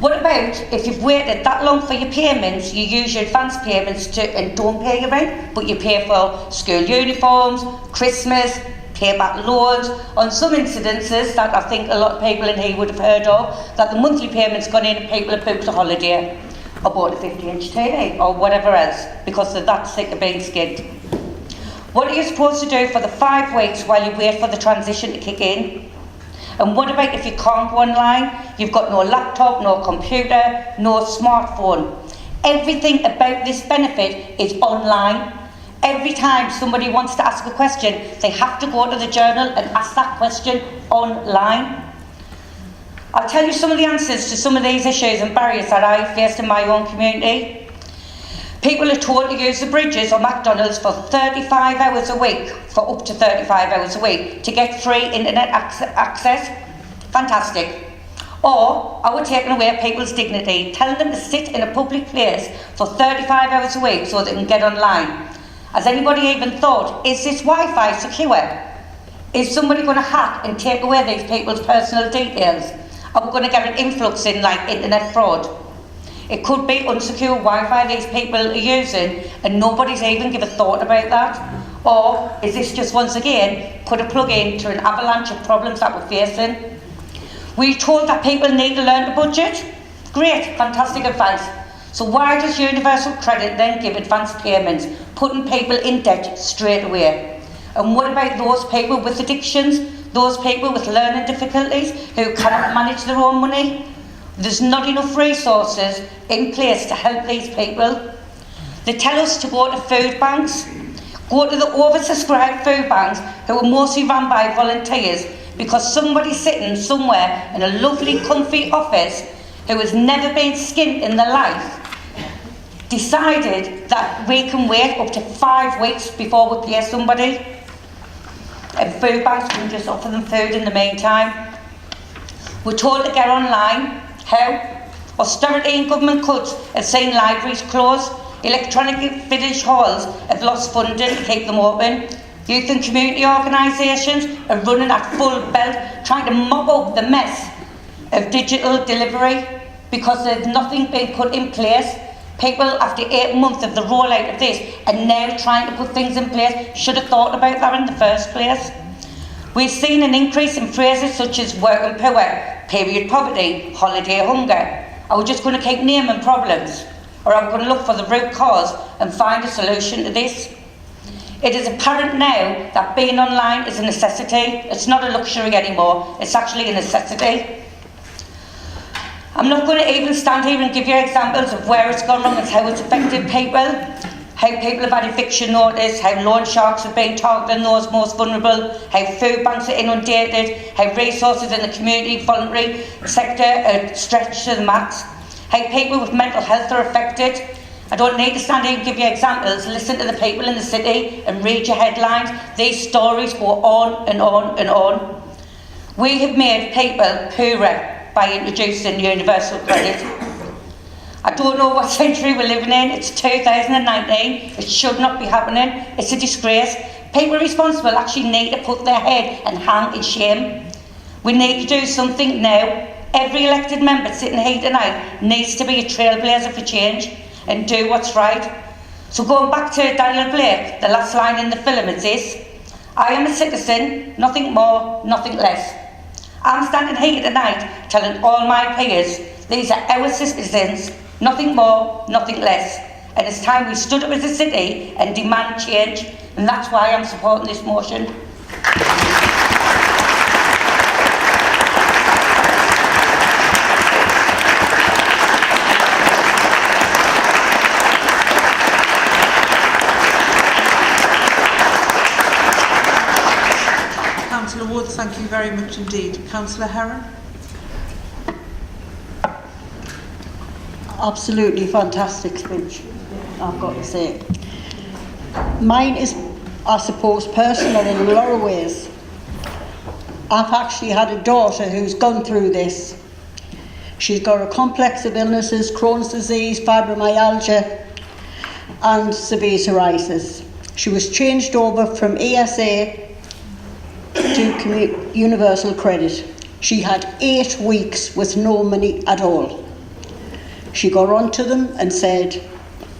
What about if you've waited that long for your payments, you use your advance payments and don't pay your rent, but you pay for school uniforms, Christmas, pay back loans? On some incidences that I think a lot of people in here would have heard of, that the monthly payment's gone in and people have booked a holiday or bought a 50-inch TV or whatever else because they're that sick of being skinned. What are you supposed to do for the 5 weeks while you wait for the transition to kick in? And what about if you can't go online? You've got no laptop, no computer, no smartphone. Everything about this benefit is online. Every time somebody wants to ask a question, they have to go to the journal and ask that question online. I'll tell you some of the answers to some of these issues and barriers that I faced in my own community. People are told to use the bridges or McDonald's for 35 hours a week, for up to 35 hours a week, to get free internet access. Fantastic. Or are we taking away people's dignity, telling them to sit in a public place for 35 hours a week so they can get online? Has anybody even thought, is this Wi-Fi secure? Is somebody going to hack and take away these people's personal details? Are we going to get an influx in like internet fraud? It could be unsecure Wi-Fi these people are using and nobody's even given a thought about that. Or is this just once again put a plug in to an avalanche of problems that we're facing? We're told that people need to learn to budget. Great, fantastic advice. So why does universal credit then give advance payments, putting people in debt straight away? And what about those people with addictions, those people with learning difficulties who cannot manage their own money? There's not enough resources in place to help these people. They tell us to go to food banks, go to the oversubscribed food banks who are mostly run by volunteers because somebody sitting somewhere in a lovely comfy office who has never been skinned in their life decided that we can wait up to 5 weeks before we pay somebody. And food banks can just offer them food in the meantime. We're told to get online. How? Austerity and government cuts have seen libraries close. Electronic village halls have lost funding to keep them open. Youth and community organisations are running at full belt, trying to mop up the mess of digital delivery because there's nothing being put in place. People, after 8 months of the rollout of this, are now trying to put things in place. Should have thought about that in the first place. We've seen an increase in phrases such as working poor, period poverty, holiday hunger. Are we just going to keep naming problems? Or are we going to look for the root cause and find a solution to this? It is apparent now that being online is a necessity. It's not a luxury anymore. It's actually a necessity. I'm not going to even stand here and give you examples of where it's gone wrong and how it's affected people, how people have had eviction notice, how loan sharks have been targeting those most vulnerable, how food banks are inundated, how resources in the community voluntary sector are stretched to the max, how people with mental health are affected. I don't need to stand here and give you examples. Listen to the people in the city and read your headlines. These stories go on and on and on. We have made people poorer by introducing universal credit. I don't know what century we're living in. It's 2019. It should not be happening. It's a disgrace. People responsible actually need to put their head and hang in shame. We need to do something now. Every elected member sitting here tonight needs to be a trailblazer for change and do what's right. So going back to Daniel Blake, the last line in the film is this: I am a citizen, nothing more, nothing less. I'm standing here tonight telling all my peers these are our citizens, nothing more, nothing less. And it's time we stood up as a city and demand change, and that's why I'm supporting this motion.
you very much indeed. Councillor Heron?
Absolutely fantastic speech, I've got to say. Mine is, I suppose, personal in a lot of ways. I've actually had a daughter who's gone through this. She's got a complex of illnesses, Crohn's disease, fibromyalgia and severe psoriasis. She was changed over from ESA to Universal Credit. She had 8 weeks with no money at all. She got onto them and said,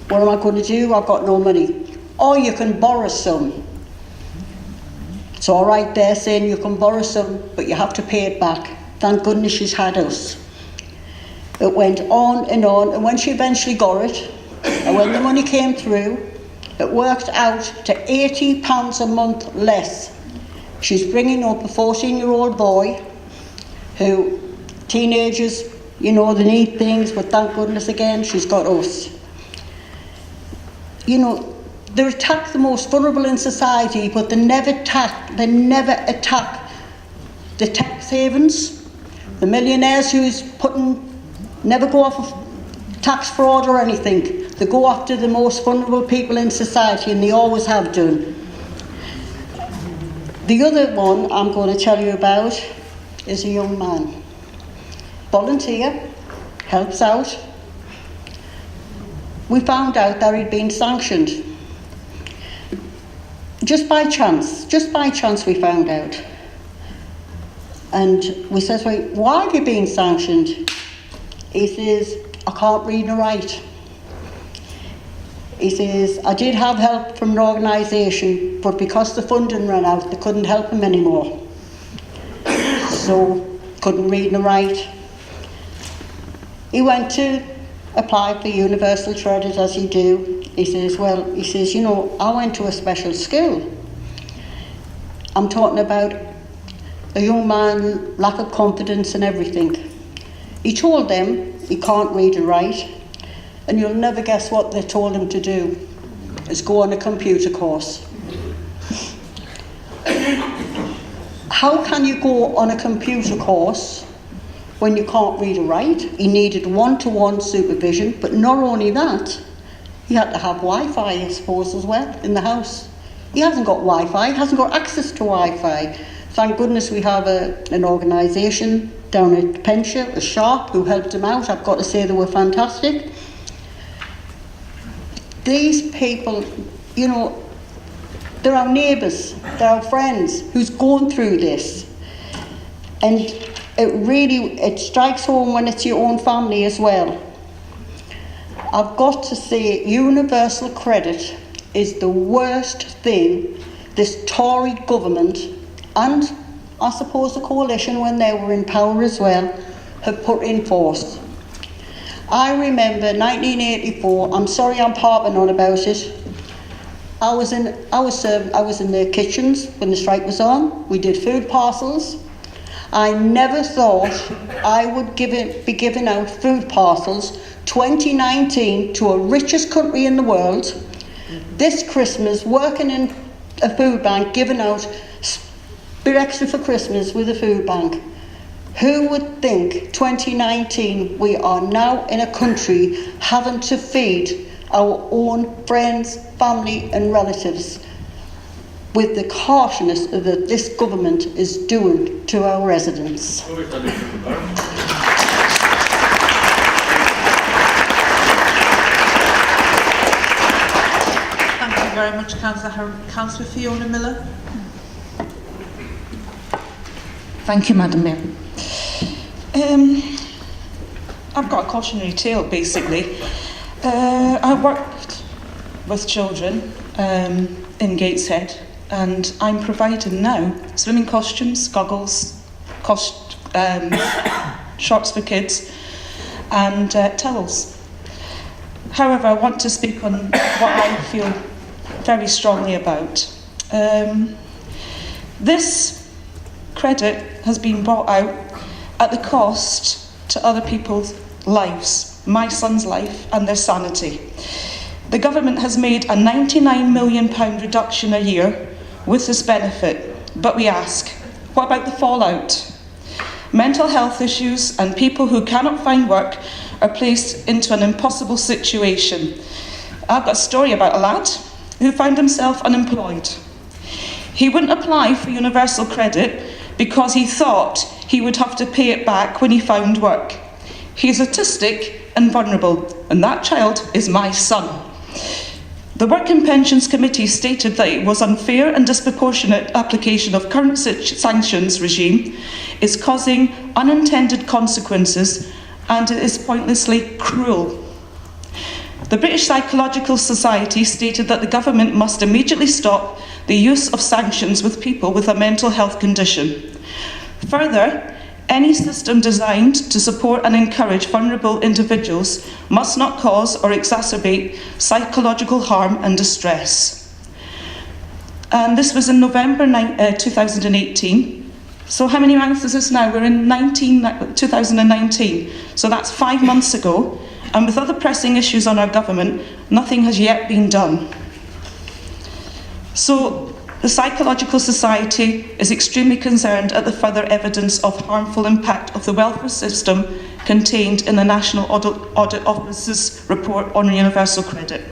what am I going to do? I've got no money. Or you can borrow some. It's all right there saying you can borrow some, but you have to pay it back. Thank goodness she's had us. It went on, and when she eventually got it, and when the money came through, it worked out to £80 a month less. She's bringing up a 14-year-old boy who, teenagers, you know, they need things, but thank goodness again, she's got us. You know, they attack the most vulnerable in society, but they never attack the tax havens, the millionaires who's never go off of tax fraud or anything. They go after the most vulnerable people in society, and they always have done. The other one I'm going to tell you about is a young man. Volunteer, helps out. We found out that he'd been sanctioned. Just by chance we found out. And we said, well, why have you been sanctioned? He says, I can't read and write. He says, I did have help from an organisation, but because the funding ran out, they couldn't help him anymore. So, couldn't read and write. He went to apply for Universal Credit, as you do. He says, you know, I went to a special school. I'm talking about a young man, lack of confidence and everything. He told them he can't read and write, and you'll never guess what they told him to do, is go on a computer course. How can you go on a computer course when you can't read or write? He needed one-to-one supervision, but not only that, he had to have Wi-Fi, I suppose, as well, in the house. He hasn't got Wi-Fi, he hasn't got access to Wi-Fi. Thank goodness we have an organisation down at Penshire, a Sharp, who helped him out. I've got to say they were fantastic. These people, you know, they're our neighbours, they're our friends who's going through this. And it strikes home when it's your own family as well. I've got to say, Universal Credit is the worst thing this Tory government, and I suppose the coalition when they were in power as well, have put in force. I remember 1984, I'm sorry I'm harping on about it. I was in the kitchens when the strike was on. We did food parcels. I never thought I would be giving out food parcels 2019 to a richest country in the world. This Christmas, working in a food bank, giving out a bit extra for Christmas with a food bank. Who would think 2019 we are now in a country having to feed our own friends, family and relatives with the harshness that this government is doing to our residents?
Thank you very much, Councillor Heron. Councillor Fiona Miller.
Thank you, Madam Mayor. I've got a cautionary tale, basically. I worked with children in Gateshead, and I'm providing now swimming costumes, goggles, shorts for kids, and towels. However, I want to speak on what I feel very strongly about. This credit has been brought out at the cost to other people's lives, my son's life and their sanity. The government has made a £99 million reduction a year with this benefit, but we ask, what about the fallout? Mental health issues and people who cannot find work are placed into an impossible situation. I've got a story about a lad who found himself unemployed. He wouldn't apply for universal credit because he thought he would have to pay it back when he found work. He's autistic and vulnerable, and that child is my son. The Work and Pensions Committee stated that it was unfair and disproportionate application of current sanctions regime is causing unintended consequences and it is pointlessly cruel. The British Psychological Society stated that the government must immediately stop the use of sanctions with people with a mental health condition. Further, any system designed to support and encourage vulnerable individuals must not cause or exacerbate psychological harm and distress. And this was in November 2018. So how many months is this now? We're in 2019. So that's 5 months ago. And with other pressing issues on our government, nothing has yet been done. So the Psychological Society is extremely concerned at the further evidence of harmful impact of the welfare system contained in the National Audit Office's report on universal credit.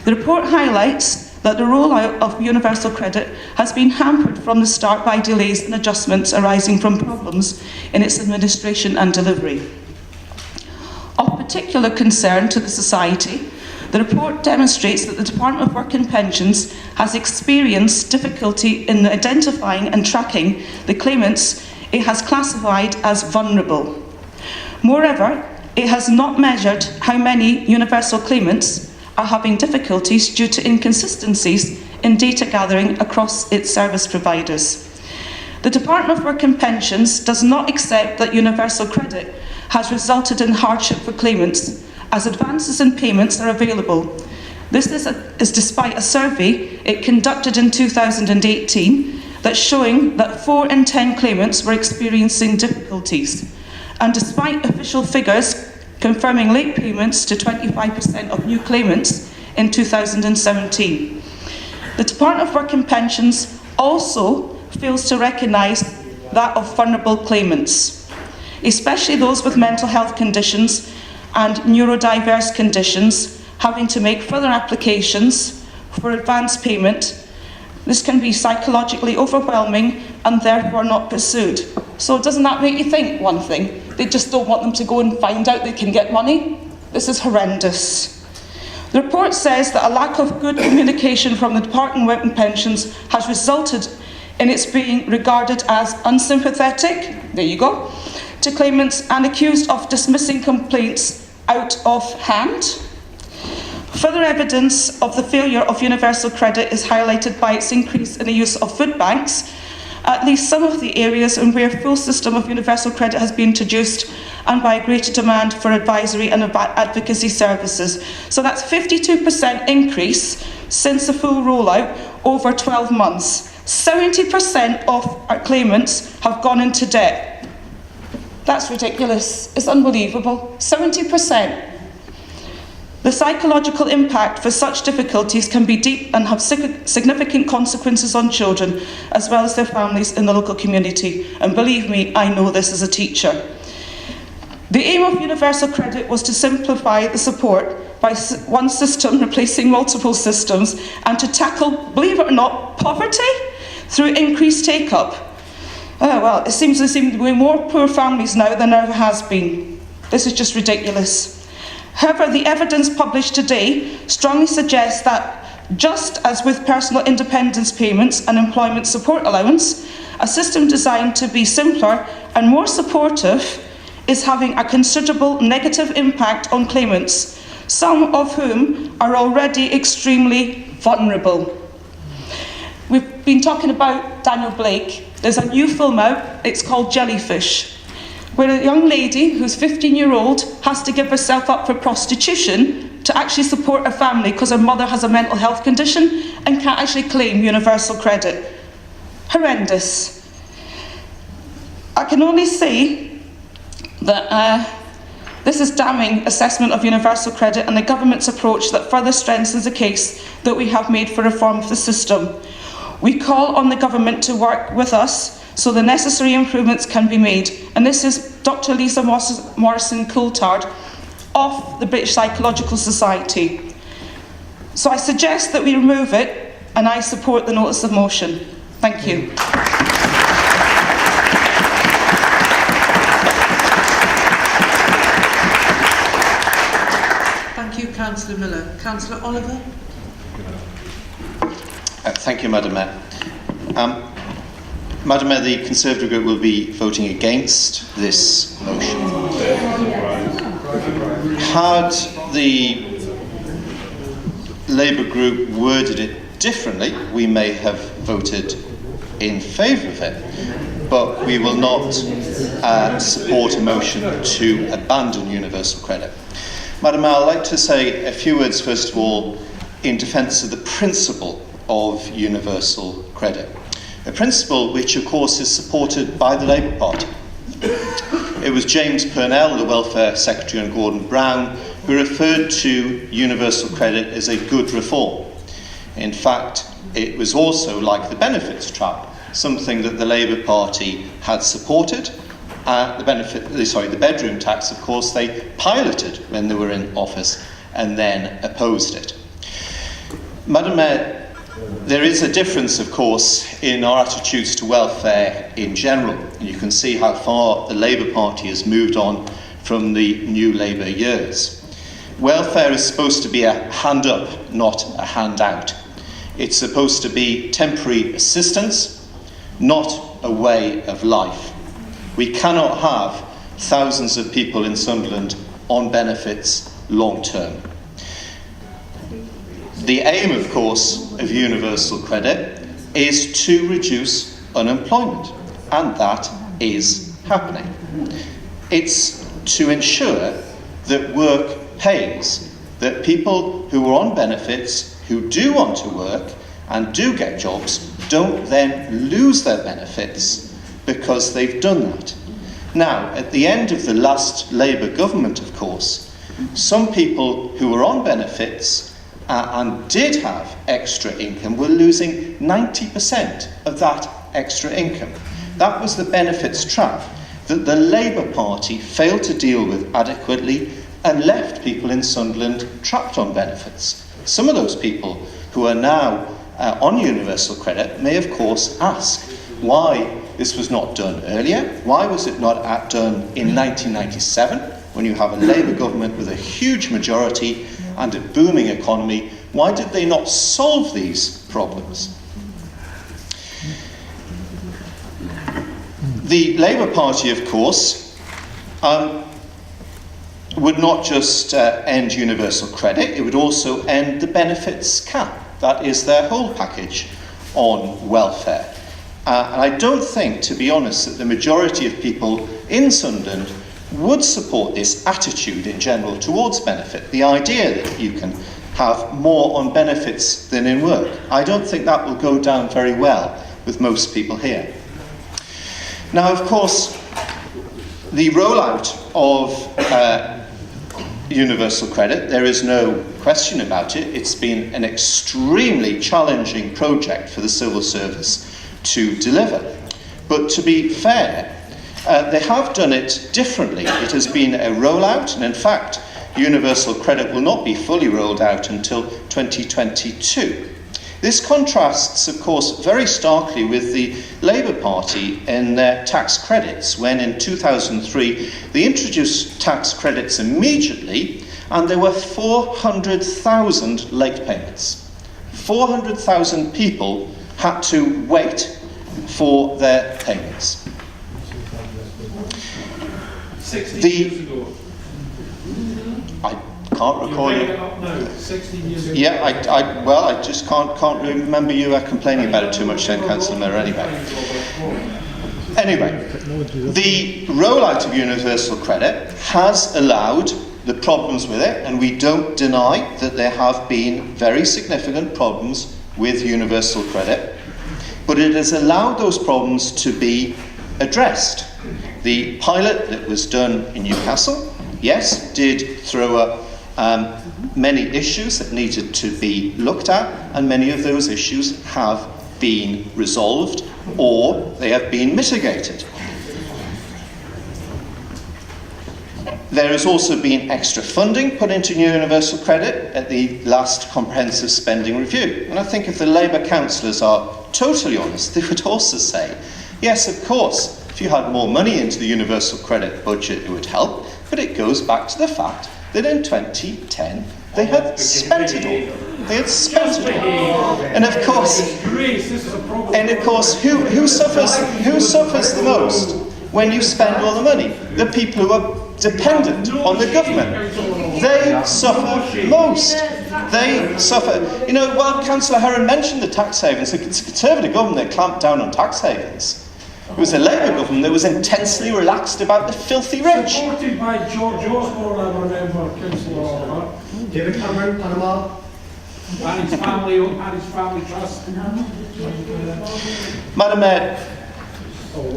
The report highlights that the rollout of universal credit has been hampered from the start by delays and adjustments arising from problems in its administration and delivery. Of particular concern to the Society, the report demonstrates that the Department of Work and Pensions has experienced difficulty in identifying and tracking the claimants it has classified as vulnerable. Moreover, it has not measured how many universal claimants are having difficulties due to inconsistencies in data gathering across its service providers. The Department of Work and Pensions does not accept that universal credit has resulted in hardship for claimants, as advances in payments are available. This is despite a survey it conducted in 2018 that's showing that 4 in 10 claimants were experiencing difficulties, and despite official figures confirming late payments to 25% of new claimants in 2017. The Department of Work and Pensions also fails to recognise that of vulnerable claimants, especially those with mental health conditions and neurodiverse conditions having to make further applications for advance payment. This can be psychologically overwhelming and therefore not pursued. So doesn't that make you think one thing? They just don't want them to go and find out they can get money? This is horrendous. The report says that a lack of good communication from the Department of Work and Pensions has resulted in its being regarded as unsympathetic, there you go, to claimants and accused of dismissing complaints out of hand. Further evidence of the failure of universal credit is highlighted by its increase in the use of food banks, at least some of the areas in where a full system of universal credit has been introduced, and by a greater demand for advisory and advocacy services. So that's 52% increase since the full rollout over 12 months. 70% of our claimants have gone into debt. That's ridiculous. It's unbelievable. 70%. The psychological impact for such difficulties can be deep and have significant consequences on children as well as their families in the local community. And believe me, I know this as a teacher. The aim of universal credit was to simplify the support by one system replacing multiple systems and to tackle, believe it or not, poverty through increased take-up. Oh, well, it seems there seem to be more poor families now than there ever has been. This is just ridiculous. However, the evidence published today strongly suggests that, just as with personal independence payments and employment support allowance, a system designed to be simpler and more supportive is having a considerable negative impact on claimants, some of whom are already extremely vulnerable. We've been talking about Daniel Blake. There's a new film out, it's called Jellyfish, where a young lady who's 15-year-old has to give herself up for prostitution to actually support her family because her mother has a mental health condition and can't actually claim universal credit. Horrendous. I can only say that this is damning assessment of universal credit and the government's approach that further strengthens the case that we have made for reform of the system. We call on the government to work with us so the necessary improvements can be made. And this is Dr. Lisa Morrison Coulthard of the British Psychological Society. So I suggest that we remove it, and I support the notice of motion. Thank you.
Thank you, Councillor Miller. Councillor Oliver?
Thank you, Madam Mayor. Madam Mayor, the Conservative Group will be voting against this motion. Had the Labour Group worded it differently, we may have voted in favour of it, but we will not support a motion to abandon universal credit. Madam Mayor, I'd like to say a few words, first of all, in defence of the principle of universal credit. A principle which, of course, is supported by the Labour Party. It was James Purnell, the Welfare Secretary, and Gordon Brown who referred to universal credit as a good reform. In fact, it was also, like the benefits trap, something that the Labour Party had supported. The bedroom tax, of course, they piloted when they were in office and then opposed it. Madam Mayor, there is a difference, of course, in our attitudes to welfare in general. You can see how far the Labour Party has moved on from the new Labour years. Welfare is supposed to be a hand up, not a handout. It's supposed to be temporary assistance, not a way of life. We cannot have thousands of people in Sunderland on benefits long term. The aim, of course, of universal credit is to reduce unemployment, and that is happening. It's to ensure that work pays, that people who are on benefits, who do want to work and do get jobs, don't then lose their benefits because they've done that. Now, at the end of the last Labour government, of course, some people who were on benefits and did have extra income were losing 90% of that extra income. That was the benefits trap that the Labour Party failed to deal with adequately and left people in Sunderland trapped on benefits. Some of those people who are now on universal credit may, of course, ask why this was not done earlier. Why was it not done in 1997, when you have a Labour government with a huge majority and a booming economy? Why did they not solve these problems? The Labour Party, of course, would not just end universal credit, it would also end the benefits cap. That is their whole package on welfare. And I don't think, to be honest, that the majority of people in Sunderland would support this attitude in general towards benefit. The idea that you can have more on benefits than in work. I don't think that will go down very well with most people here. Now, of course, the rollout of universal credit, there is no question about it. It's been an extremely challenging project for the civil service to deliver. But to be fair, they have done it differently. It has been a rollout, and in fact, universal credit will not be fully rolled out until 2022. This contrasts, of course, very starkly with the Labour Party in their tax credits, when in 2003 they introduced tax credits immediately, and there were 400,000 late payments. 400,000 people had to wait for their payments.
16 years ago.
I can't recall you.
No, 16 years ago.
Yeah, I just can't remember you complaining about it too much then, Councillor Miller, anyway. Anyway, the rollout of universal credit has allowed the problems with it, and we don't deny that there have been very significant problems with universal credit, but it has allowed those problems to be addressed. The pilot that was done in Newcastle, yes, did throw up many issues that needed to be looked at, and many of those issues have been resolved or they have been mitigated. There has also been extra funding put into universal credit at the last comprehensive spending review. And I think if the Labour councillors are totally honest, they would also say, yes, of course, if you had more money into the universal credit budget, it would help. But it goes back to the fact that in 2010, they had spent it all. They had spent it all. And of course, who suffers the most when you spend all the money? The people who are dependent on the government. They suffer most. They suffer. You know, while Councillor Heron mentioned the tax havens, it's a Conservative government that clamped down on tax havens. It was a Labour government that was intensely relaxed about the filthy rich.
Supported by George Osborne, I remember, Councillor Oliver. David Cameron, Panama. And his family trust.
Madam Mayor,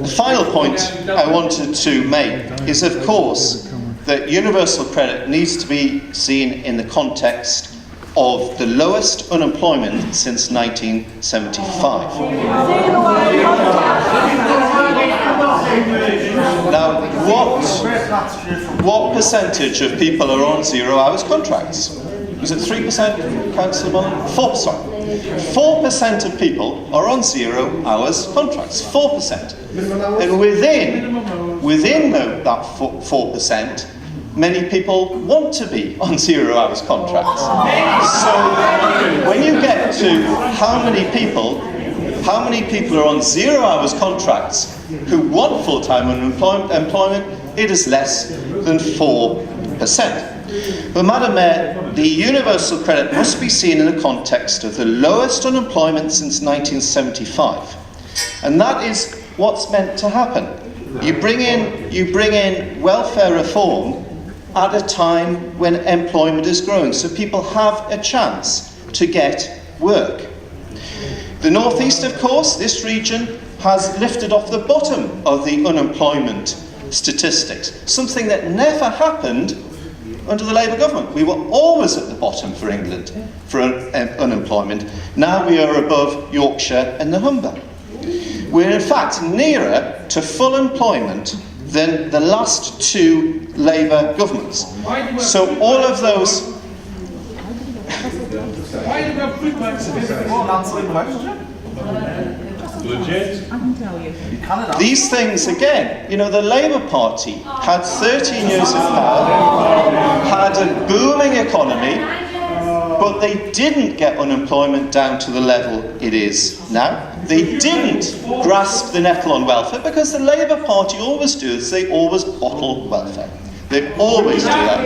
the final point I wanted to make is, of course, that universal credit needs to be seen in the context of the lowest unemployment since 1975. Now, what percentage of people are on 0 hours contracts? Was it 3%, Councillor Mullen? 4% of people are on 0 hours contracts. 4%. And within that 4%, many people want to be on 0 hours contracts. So when you get to how many people are on 0 hours contracts who want full-time employment, it is less than 4%. But Madam Mayor, the universal credit must be seen in the context of the lowest unemployment since 1975. And that is what's meant to happen. You bring in welfare reform at a time when employment is growing, so people have a chance to get work. The North East, of course, this region, has lifted off the bottom of the unemployment statistics, something that never happened under the Labour government. We were always at the bottom for England for unemployment. Now we are above Yorkshire and the Humber. We're in fact nearer to full employment than the last 2 Labour governments. So all of those...
Why do we have food banks? Legit. I can tell you.
These things, again, you know, the Labour Party had 13 years of power, had a booming economy, but they didn't get unemployment down to the level it is now. They didn't grasp the nettle on welfare, because the Labour Party always does, they always bottle welfare. They always do that.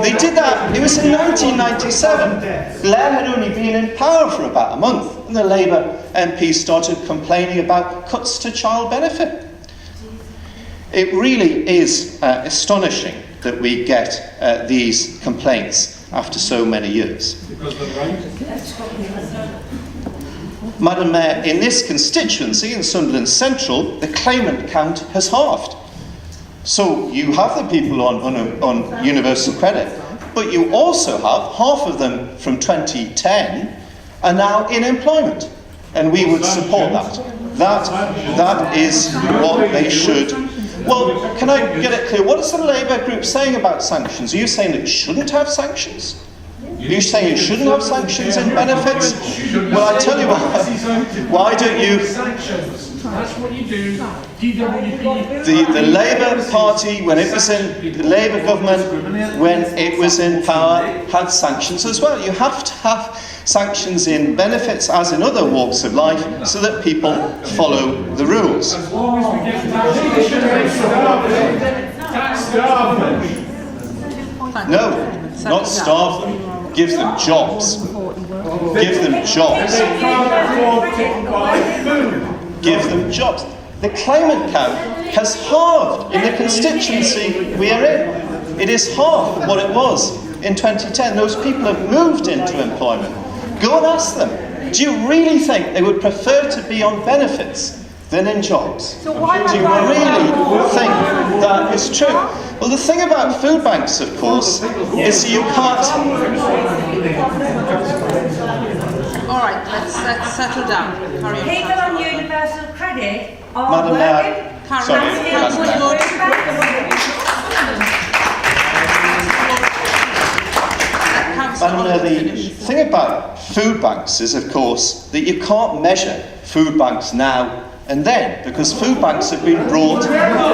They did that, it was in 1997. Blair had only been in power for about a month, and the Labour MPs started complaining about cuts to child benefit. It really is astonishing that we get these complaints after so many years. Madam Mayor, in this constituency, in Sunderland Central, the claimant count has halved. So you have the people on universal credit, but you also have half of them from 2010 are now in employment, and we would support that. That is what they should. Well, can I get it clear? What is the Labour group saying about sanctions? Are you saying that you shouldn't have sanctions? Are you saying you shouldn't have sanctions in benefits? Well, I tell you what, why don't you...
That's what you do.
The Labour Party, when it was in the Labour government, when it was in power, had sanctions as well. You have to have sanctions in benefits, as in other walks of life, so that people follow the rules.
As long as we get
No, not starve them. Give them jobs. Give them jobs. Give them jobs. The claimant count has halved in the constituency we are in. It is half what it was in 2010. Those people have moved into employment. Go and ask them, do you really think they would prefer to be on benefits than in jobs? Do you really think that is true? Well, the thing about food banks, of course, is you can't...
All right, let's settle down. Carry on.
People on universal credit are
Madam
working.
Mayor, sorry, Madam Mayor, the thing about food banks is, of course, that you can't measure food banks now and then, because food banks have been brought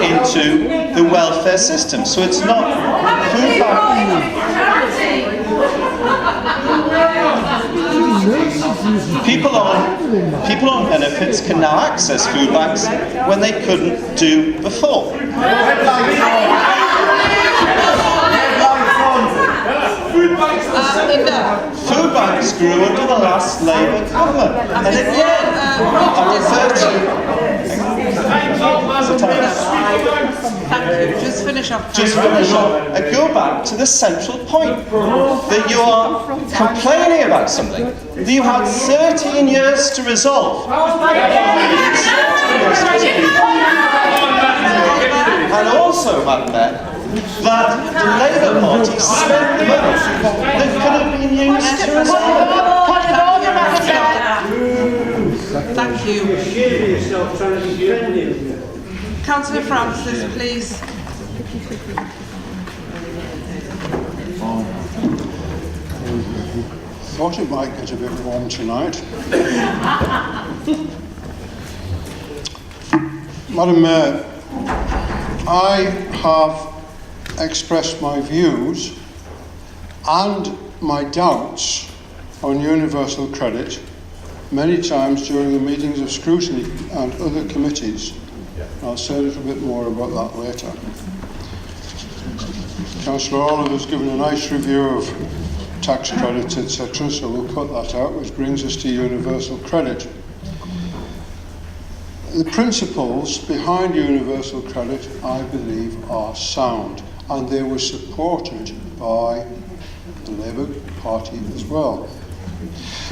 into the welfare system. So it's not food banks. People on benefits can now access food banks when they couldn't do before. Food banks grew under the last Labour government. And again, I refer to...
Thank you. Just finish up.
Just finish up. I go back to the central point, that you are complaining about something that you had 13 years to resolve. And also, Madam Mayor, that the Labour Party spent the money that could have been used to resolve it.
Thank you. Councillor Francis, please.
Thought it might get a bit warm tonight. Madam Mayor, I have expressed my views and my doubts on universal credit many times during the meetings of scrutiny and other committees. I'll say a little bit more about that later. Councillor Oliver has given a nice review of tax credits, etc., so we'll cut that out, which brings us to universal credit. The principles behind universal credit, I believe, are sound, and they were supported by the Labour Party as well.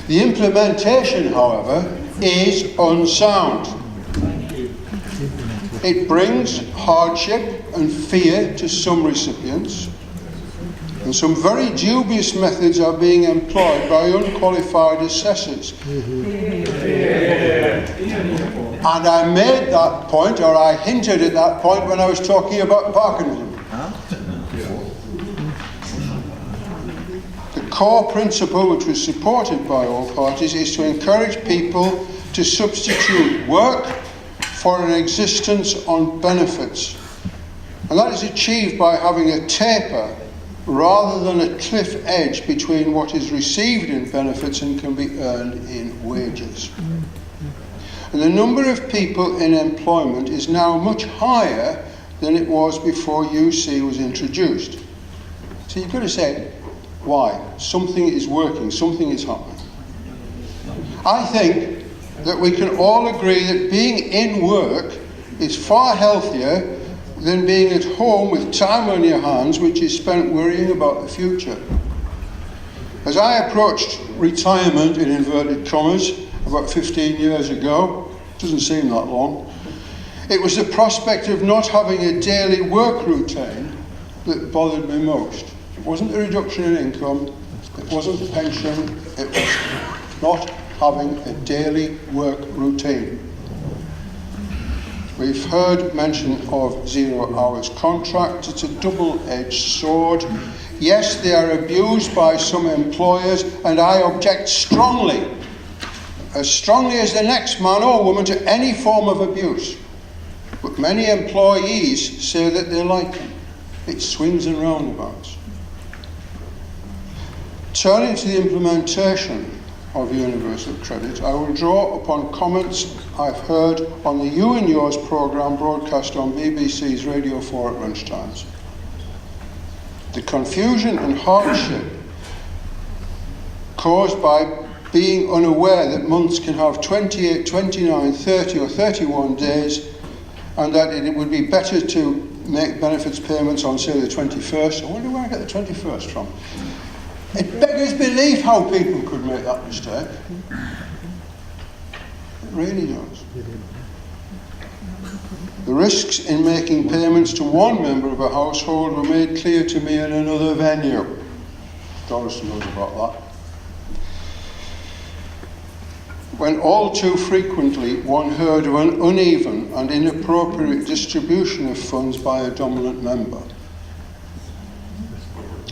The implementation, however, is unsound. It brings hardship and fear to some recipients, and some very dubious methods are being employed by unqualified assessors. And I made that point, or I hinted at that point, when I was talking about Parkinson. The core principle, which was supported by all parties, is to encourage people to substitute work for an existence on benefits. And that is achieved by having a taper rather than a cliff edge between what is received in benefits and can be earned in wages. And the number of people in employment is now much higher than it was before UC was introduced. So you've got to say, why? Something is working, something is happening. I think that we can all agree that being in work is far healthier than being at home with time on your hands, which is spent worrying about the future. As I approached retirement, in inverted commas, about 15 years ago, doesn't seem that long, it was the prospect of not having a daily work routine that bothered me most. It wasn't the reduction in income, it wasn't the pension, it was not having a daily work routine. We've heard mention of 0 hours contract. It's a double-edged sword. Yes, they are abused by some employers, and I object strongly as the next man or woman, to any form of abuse. But many employees say that they like them. It swings and roundabouts. Turning to the implementation of universal credit, I will draw upon comments I've heard on the You and Yours programme broadcast on BBC's Radio 4 at lunchtimes. The confusion and hardship caused by being unaware that months can have 28, 29, 30 or 31 days, and that it would be better to make benefits payments on, say, the 21st. I wonder where I get the 21st from. It beggars belief how people could make that mistake. It really does. The risks in making payments to one member of a household were made clear to me in another venue. Doris knows about that. when all too frequently one heard of an uneven and inappropriate distribution of funds by a dominant member.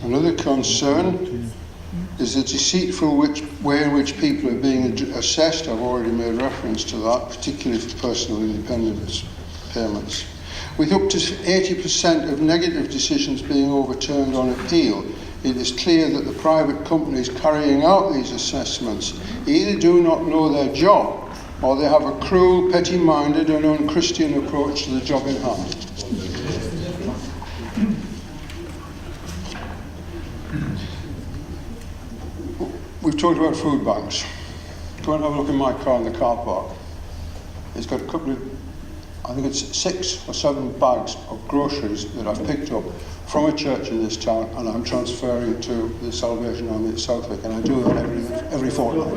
Another concern is the deceitful way in which people are being assessed. I've already made reference to that, particularly for personal independence payments. With up to 80% of negative decisions being overturned on appeal, it is clear that the private companies carrying out these assessments either do not know their job or they have a cruel, petty-minded and unchristian approach to the job in hand. We've talked about food banks. Go and have a look in my car in the car park. It's got a couple of, I think it's 6 or 7 bags of groceries that I've picked up from a church in this town, and I'm transferring to the Salvation Army at Southwick, and I do that every fortnight.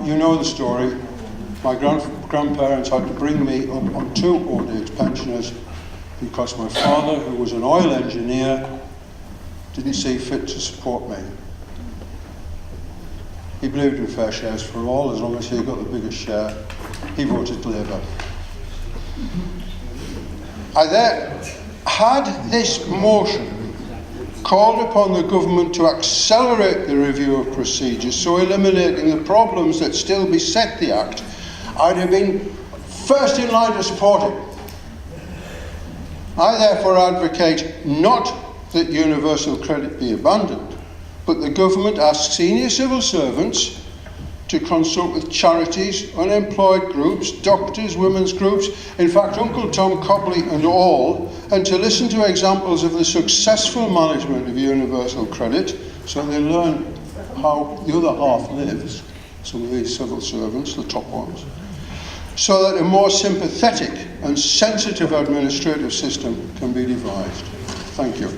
You know the story. My grandparents had to bring me up on 2 old age pensioners because my father, who was an oil engineer, didn't see fit to support me. He believed in fair shares for all, as long as he got the biggest share. He voted Labour. I then had this motion called upon the government to accelerate the review of procedures, so eliminating the problems that still beset the Act, I'd have been first in line to support it. I therefore advocate not that universal credit be abandoned, but the government asks senior civil servants to consult with charities, unemployed groups, doctors, women's groups, in fact Uncle Tom Cobley and all, and to listen to examples of the successful management of universal credit so they learn how the other half lives, some of these civil servants, the top ones, so that a more sympathetic and sensitive administrative system can be devised. Thank you.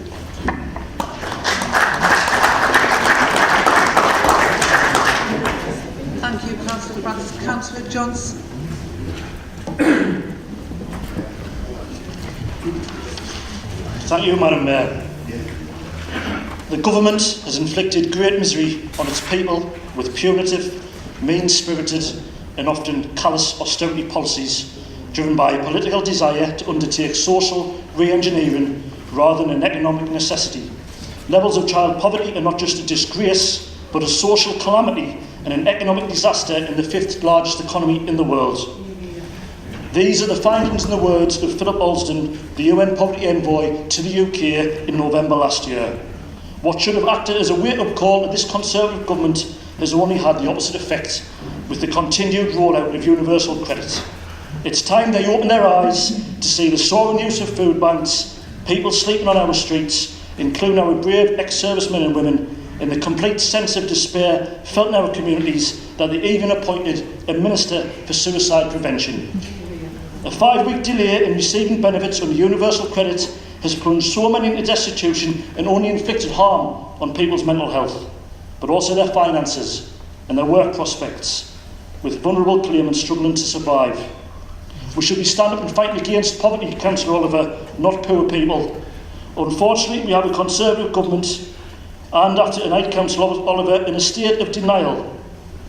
Thank you, Councillor Francis. Councillor Johnson.
Thank you, Madam Mayor. The government has inflicted great misery on its people with punitive, mean-spirited and often callous austerity policies driven by a political desire to undertake social re-engineering rather than an economic necessity. Levels of child poverty are not just a disgrace, but a social calamity and an economic disaster in the 5th largest economy in the world. These are the findings in the words of Philip Alston, the UN Poverty Envoy to the UK in November last year. What should have acted as a wake-up call to this Conservative government has only had the opposite effect, with the continued rollout of universal credit. It's time they open their eyes to see the soaring use of food banks, people sleeping on our streets, including our brave ex-servicemen and women, and the complete sense of despair felt in our communities that they even appointed a Minister for Suicide Prevention. A 5-week delay in receiving benefits under universal credit has plunged so many into destitution and only inflicted harm on people's mental health, but also their finances and their work prospects, with vulnerable claimants struggling to survive. We should be standing up and fighting against poverty, Councillor Oliver, not poor people. Unfortunately, we have a Conservative government, and after tonight, Councillor Oliver, in a state of denial.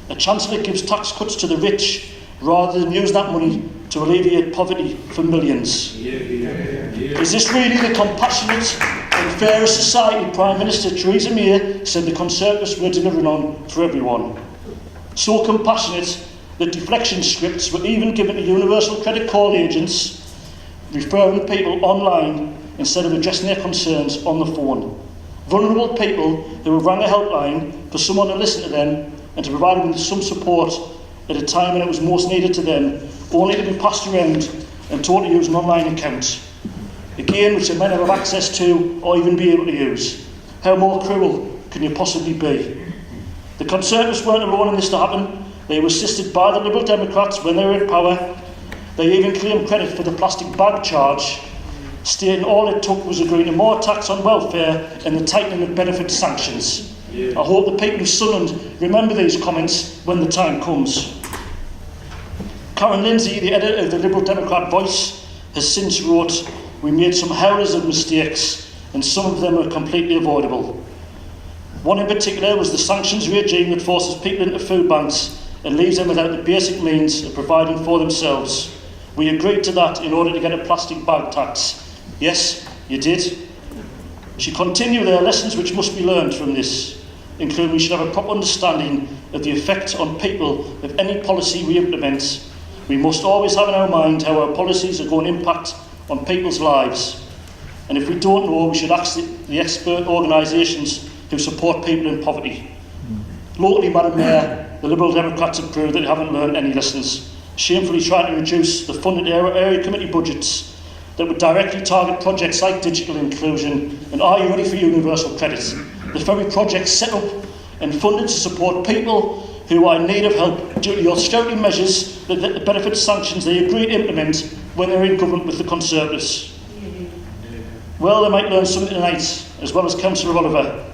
A Chancellor gives tax cuts to the rich rather than use that money to alleviate poverty for millions. Is this really the compassionate and fairer society Prime Minister Theresa May said the Conservatives were delivering on for everyone? So compassionate that deflection scripts were even given to universal credit call agents, referring people online instead of addressing their concerns on the phone. Vulnerable people who have rang a helpline for someone to listen to them and to provide them with some support at a time when it was most needed to them, only to be passed around and told to use an online account, again which they might not have access to or even be able to use. How more cruel can you possibly be? The Conservatives weren't alone in this to happen. They were assisted by the Liberal Democrats when they were in power. They even claimed credit for the plastic bag charge, stating all it took was agreeing to more tax on welfare and the tightening of benefit sanctions. I hope the people of Sunderland remember these comments when the time comes. Karen Lindsay, the editor of the Liberal Democrat Voice, has since wrote, we made some howlers of mistakes, and some of them are completely avoidable. One in particular was the sanctions regime that forces people into food banks and leaves them without the basic means of providing for themselves. We agreed to that in order to get a plastic bag tax. Yes, you did. She continued, there are lessons which must be learned from this, including we should have a proper understanding of the effect on people of any policy we implement. We must always have in our mind how our policies are going to impact on people's lives. And if we don't know, we should ask the expert organisations who support people in poverty. Locally, Madam Mayor, the Liberal Democrats have proved that they haven't learned any lessons, shamefully trying to reduce the funded area committee budgets that would directly target projects like digital inclusion and Are You Ready for Universal Credit? The very projects set up and funded to support people who are in need of help due to the austerity measures that the benefit sanctions they agreed to implement when they were in government with the Conservatives. Well, they might learn something tonight, as well as Councillor Oliver.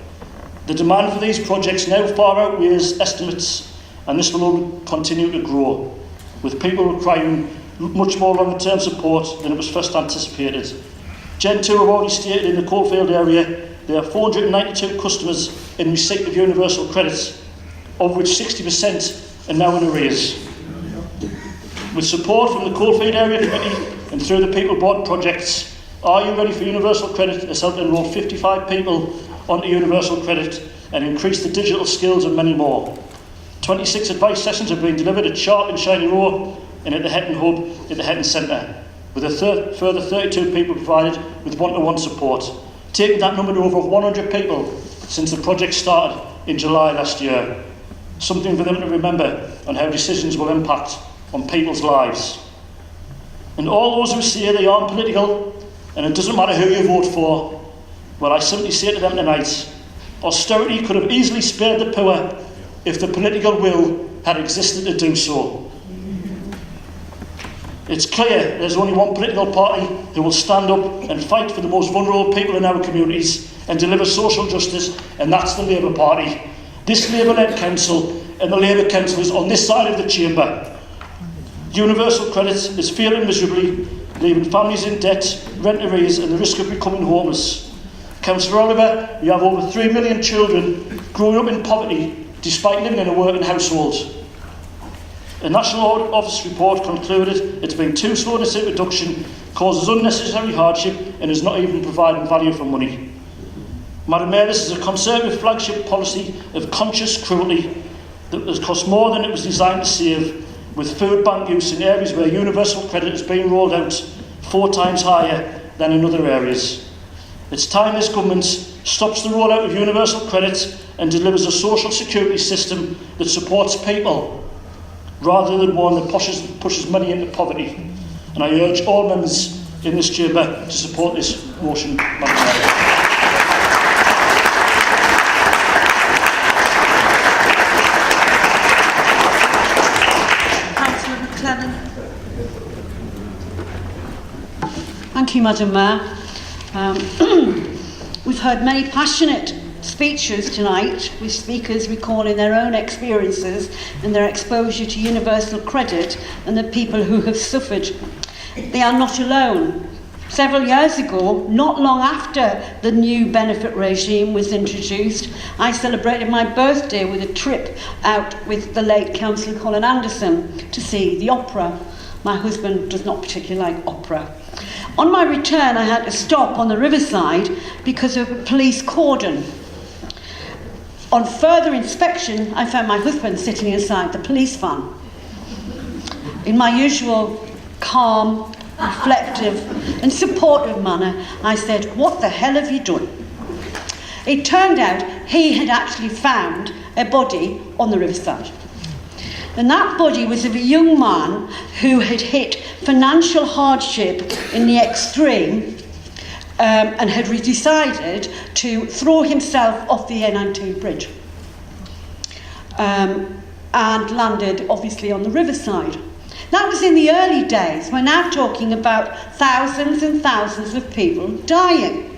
The demand for these projects now far outweighs estimates, and this will only continue to grow, with people requiring much more longer-term support than it was first anticipated. Gen 2 have already stated in the Coalfield area there are 492 customers in receipt of universal credit, of which 60% are now in arrears. With support from the Coalfield Area Committee and through the People Board projects, Are You Ready for Universal Credit has helped enrol 55 people onto universal credit and increase the digital skills of many more. 26 advice sessions have been delivered at Sharp and Shiny Row and at the Hetton Hub at the Hetton Centre, with a further 32 people provided with one-to-one support, taking that number to over 100 people since the project started in July last year. Something for them to remember on how decisions will impact on people's lives. And all those who say they aren't political and it doesn't matter who you vote for, well, I simply say to them tonight, austerity could have easily spared the poor if the political will had existed to do so. It's clear there's only one political party who will stand up and fight for the most vulnerable people in our communities and deliver social justice, and that's the Labour Party. This Labour-led council and the Labour councillors on this side of the chamber. Universal credit is failing miserably, leaving families in debt, rent arrears and the risk of becoming homeless. Councillor Oliver, we have over 3 million children growing up in poverty despite living in a working household. A National Audit Office report concluded it's been too slow in its introduction, causes unnecessary hardship and is not even providing value for money. Madam Mayor, this is a Conservative flagship policy of conscious cruelty that has cost more than it was designed to save, with food bank use in areas where universal credit is being rolled out 4 times higher than in other areas. It's time this government stops the rollout of universal credit and delivers a social security system that supports people, rather than one that pushes money into poverty. And I urge all members in this chamber to support this motion.
Councillor McLennan.
Thank you, Madam Mayor. We've heard many passionate speeches tonight, with speakers recalling their own experiences and their exposure to universal credit and the people who have suffered. They are not alone. Several years ago, not long after the new benefit regime was introduced, I celebrated my birthday with a trip out with the late Councillor Colin Anderson to see the opera. My husband does not particularly like opera. On my return, I had to stop on the riverside because of a police cordon. On further inspection, I found my husband sitting inside the police van. In my usual calm, reflective and supportive manner, I said, "What the hell have you done?" It turned out he had actually found a body on the riverside. And that body was of a young man who had hit financial hardship in the extreme and had decided to throw himself off the A19 bridge and landed obviously on the riverside. That was in the early days. We're now talking about thousands and thousands of people dying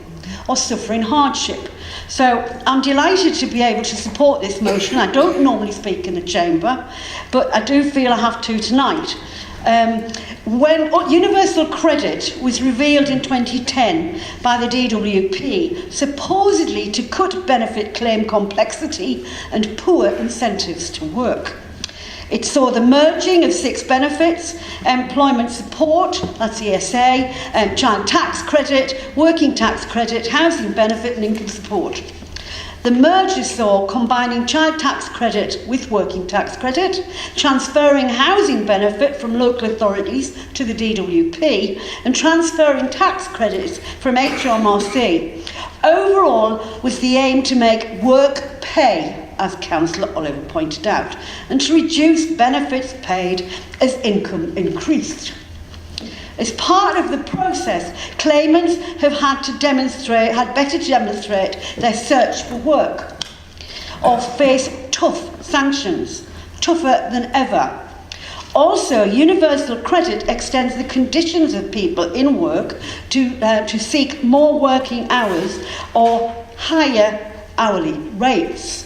or suffering hardship. So I'm delighted to be able to support this motion. I don't normally speak in the chamber, but I do feel I have to tonight. When universal credit was revealed in 2010 by the DWP, supposedly to cut benefit claim complexity and poor incentives to work. It saw the merging of 6 benefits: employment support, that's ESA, child tax credit, working tax credit, housing benefit and income support. The merger saw combining child tax credit with working tax credit, transferring housing benefit from local authorities to the DWP, and transferring tax credits from HMRC. Overall was the aim to make work pay, as Councillor Oliver pointed out, and to reduce benefits paid as income increased. As part of the process, claimants have had better demonstrate their search for work or face tough sanctions, tougher than ever. Also, universal credit extends the conditions of people in work to seek more working hours or higher hourly rates.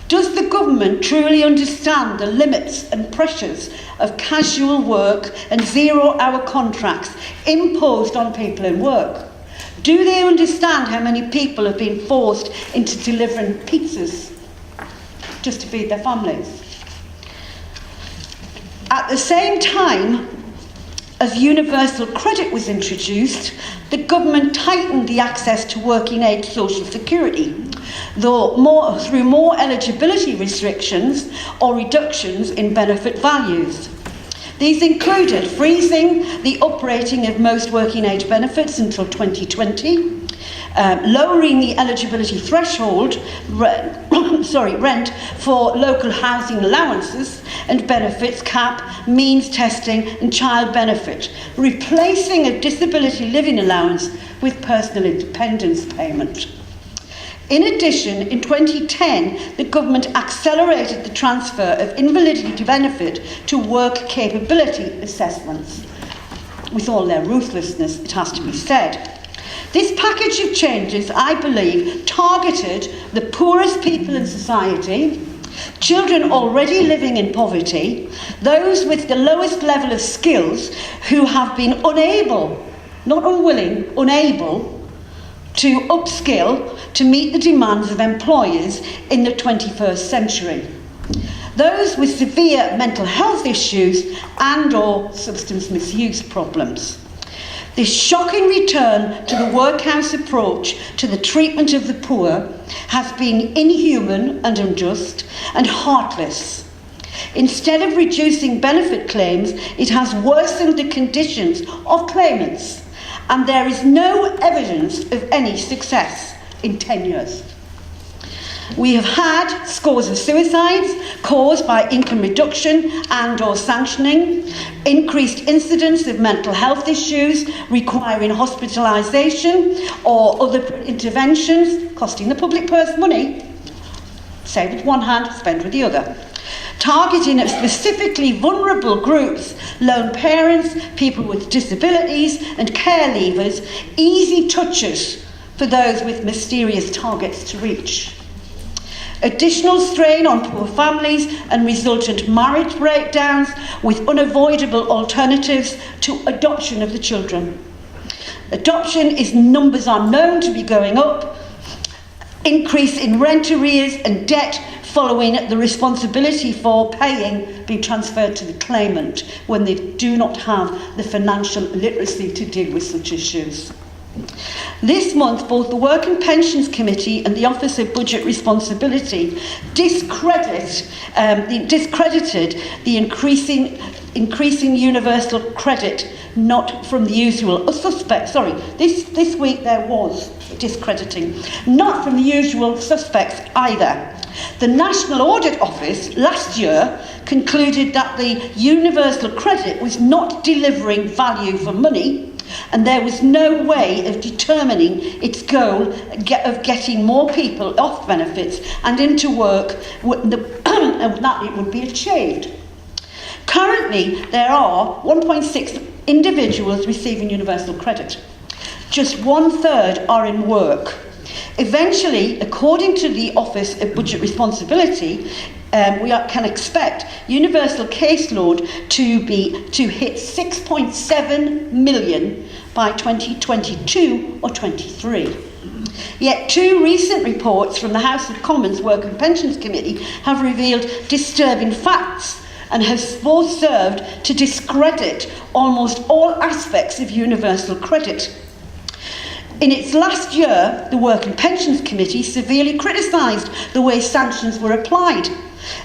Does the government truly understand the limits and pressures of casual work and zero-hour contracts imposed on people in work? Do they understand how many people have been forced into delivering pizzas just to feed their families? At the same time as universal credit was introduced, the government tightened the access to working age social security, through more eligibility restrictions or reductions in benefit values. These included freezing the uprating of most working age benefits until 2020, lowering the eligibility threshold rent for local housing allowances and benefits cap, means testing and child benefit, replacing a disability living allowance with personal independence payment. In addition, in 2010, the government accelerated the transfer of invalidity benefit to work capability assessments. With all their ruthlessness, it has to be said. This package of changes, I believe, targeted the poorest people in society, children already living in poverty, those with the lowest level of skills who have been unable, not unwilling, unable to upskill to meet the demands of employers in the 21st century. Those with severe mental health issues and/or substance misuse problems. This shocking return to the workhouse approach to the treatment of the poor has been inhuman and unjust and heartless. Instead of reducing benefit claims, it has worsened the conditions of claimants, and there is no evidence of any success in 10 years. We have had scores of suicides caused by income reduction and/or sanctioning, increased incidence of mental health issues requiring hospitalisation or other interventions, costing the public purse money, say with one hand, spend with the other. Targeting of specifically vulnerable groups, lone parents, people with disabilities and care leavers, easy touches for those with mysterious targets to reach. Additional strain on poor families and resultant marriage breakdowns with unavoidable alternatives to adoption of the children. Adoption numbers are known to be going up. Increase in rent arrears and debt following the responsibility for paying being transferred to the claimant when they do not have the financial literacy to deal with such issues. This month, both the Work and Pensions Committee and the Office of Budget Responsibility discredited the increasing universal credit, not from the usual suspects. Sorry, this week there was discrediting, not from the usual suspects either. The National Audit Office last year concluded that the universal credit was not delivering value for money, and there was no way of determining its goal of getting more people off benefits and into work that it would be achieved. Currently, there are 1.6 individuals receiving universal credit. Just 1/3 are in work. Eventually, according to the Office of Budget Responsibility, can expect universal caseload to hit 6.7 million by 2022 or 23. Yet 2 recent reports from the House of Commons Work and Pensions Committee have revealed disturbing facts and have both served to discredit almost all aspects of universal credit. In its last year, the Work and Pensions Committee severely criticised the way sanctions were applied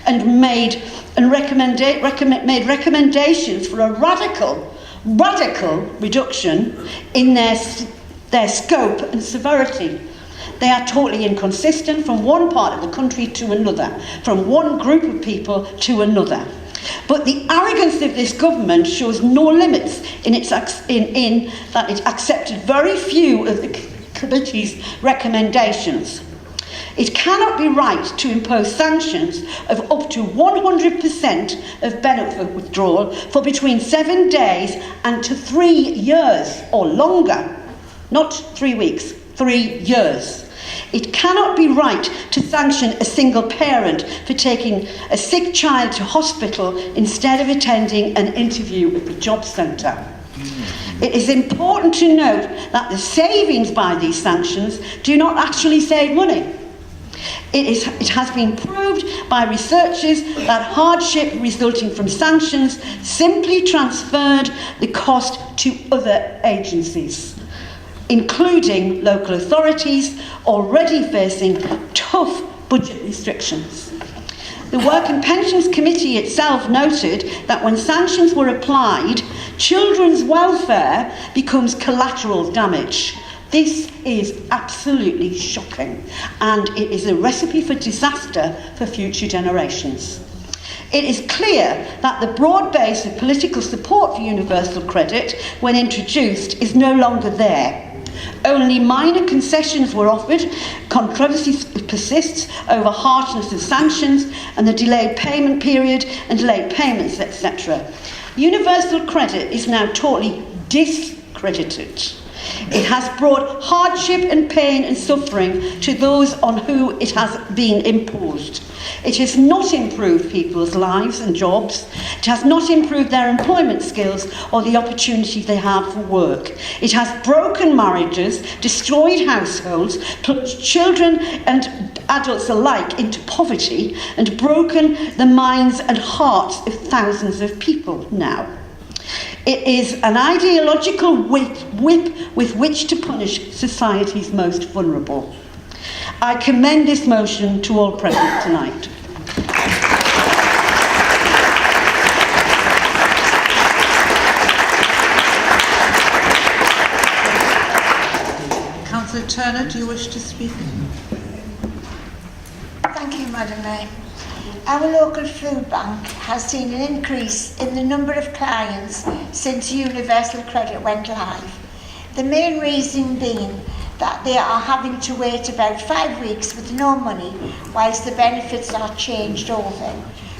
and made recommendations for a radical reduction in their scope and severity. They are totally inconsistent from one part of the country to another, from one group of people to another. But the arrogance of this government shows no limits in that it accepted very few of the committee's recommendations. It cannot be right to impose sanctions of up to 100% of benefit withdrawal for between 7 days and to 3 years or longer. Not 3 weeks, 3 years. It cannot be right to sanction a single parent for taking a sick child to hospital instead of attending an interview at the job centre. It is important to note that the savings by these sanctions do not actually save money. It has been proved by researchers that hardship resulting from sanctions simply transferred the cost to other agencies, including local authorities already facing tough budget restrictions. The Work and Pensions Committee itself noted that when sanctions were applied, children's welfare becomes collateral damage. This is absolutely shocking, and it is a recipe for disaster for future generations. It is clear that the broad base of political support for universal credit, when introduced, is no longer there. Only minor concessions were offered, controversy persists over harshness of sanctions and the delayed payment period and delayed payments, etc. Universal credit is now totally discredited. It has brought hardship and pain and suffering to those on whom it has been imposed. It has not improved people's lives and jobs. It has not improved their employment skills or the opportunity they have for work. It has broken marriages, destroyed households, plunged children and adults alike into poverty, and broken the minds and hearts of thousands of people now. It is an ideological whip with which to punish society's most vulnerable. I commend this motion to all present tonight.
Councillor Turner, do you wish to speak?
Thank you, Madam Mayor. Our local food bank has seen an increase in the number of clients since Universal Credit went live. The main reason being that they are having to wait about 5 weeks with no money whilst the benefits are changed over,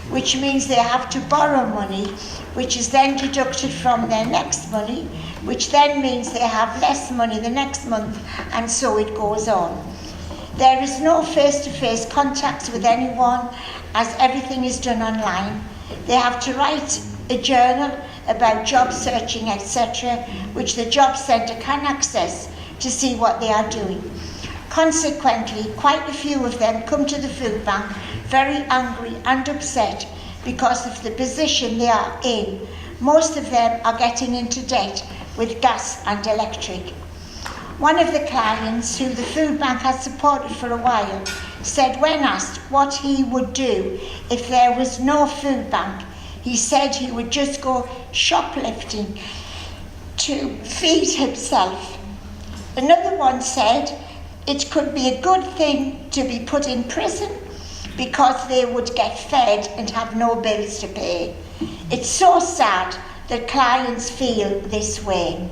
which means they have to borrow money, which is then deducted from their next money, which then means they have less money the next month, and so it goes on. There is no face-to-face contact with anyone, as everything is done online. They have to write a journal about job searching, etc., which the job centre can access to see what they are doing. Consequently, quite a few of them come to the food bank very angry and upset because of the position they are in. Most of them are getting into debt with gas and electric. One of the clients, who the food bank has supported for a while, said when asked what he would do if there was no food bank, he said he would just go shoplifting to feed himself. Another one said it could be a good thing to be put in prison because they would get fed and have no bills to pay. It's so sad that clients feel this way.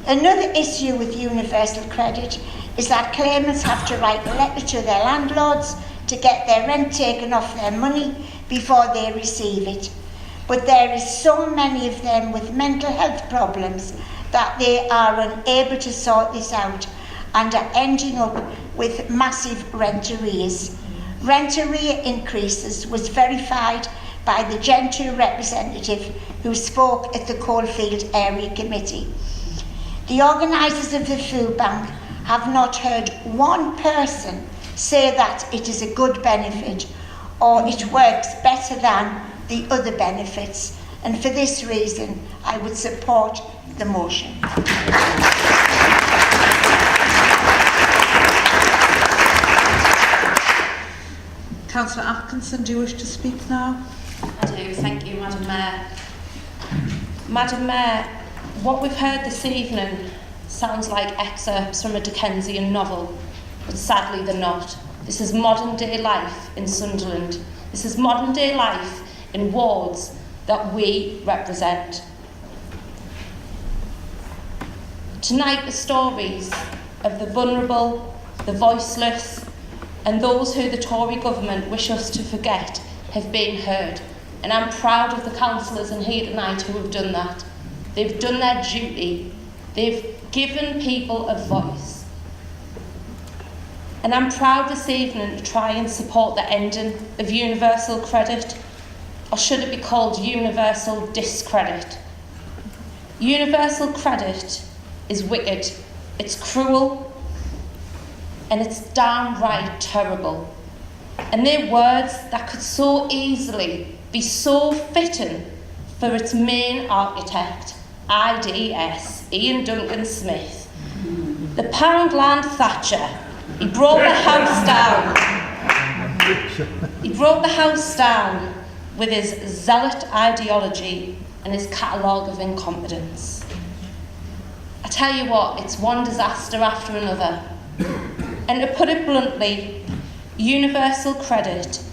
Another issue with universal credit is that claimants have to write a letter to their landlords to get their rent taken off their money before they receive it. But there is so many of them with mental health problems that they are unable to sort this out, and are ending up with massive rent arrears. Rent arrear increases was verified by the Gentoo representative who spoke at the Coalfield Area Committee. The organisers of the food bank have not heard one person say that it is a good benefit or it works better than the other benefits, and for this reason I would support the motion.
Councillor Atkinson, do you wish to speak now?
I do, thank you, Madam Mayor. Madam Mayor, what we've heard this evening sounds like excerpts from a Dickensian novel, but sadly they're not. This is modern day life in Sunderland. This is modern day life in wards that we represent. Tonight, the stories of the vulnerable, the voiceless, and those who the Tory government wish us to forget have been heard. And I'm proud of the councillors in here tonight who have done that. They've done their duty. They've given people a voice. And I'm proud this evening to try and support the ending of universal credit, or should it be called universal discredit? Universal credit is wicked, it's cruel, and it's downright terrible. And they're words that could so easily be so fitting for its main architect, IDS, Ian Duncan Smith. The Poundland Thatcher. He brought the house down. He brought the house down with his zealot ideology and his catalogue of incompetence. I tell you what, it's one disaster after another. And to put it bluntly, universal credit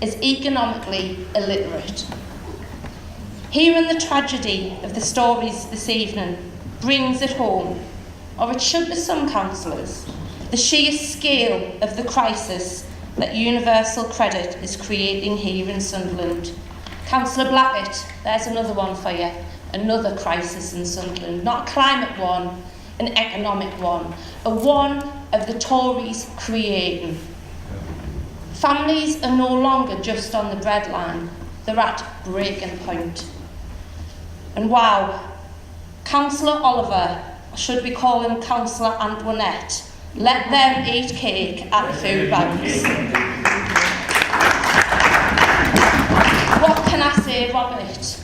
is economically illiterate. Hearing the tragedy of the stories this evening brings it home, or it should to some councillors, the sheer scale of the crisis that universal credit is creating here in Sunderland. Councillor Blackett, there's another one for you, another crisis in Sunderland, not a climate one, an economic one, a one of the Tories creating. Families are no longer just on the breadline, they're at breaking point. And wow, Councillor Oliver, or should we call him Councillor Antoinette, let them eat cake at the food banks. What can I say, Robert?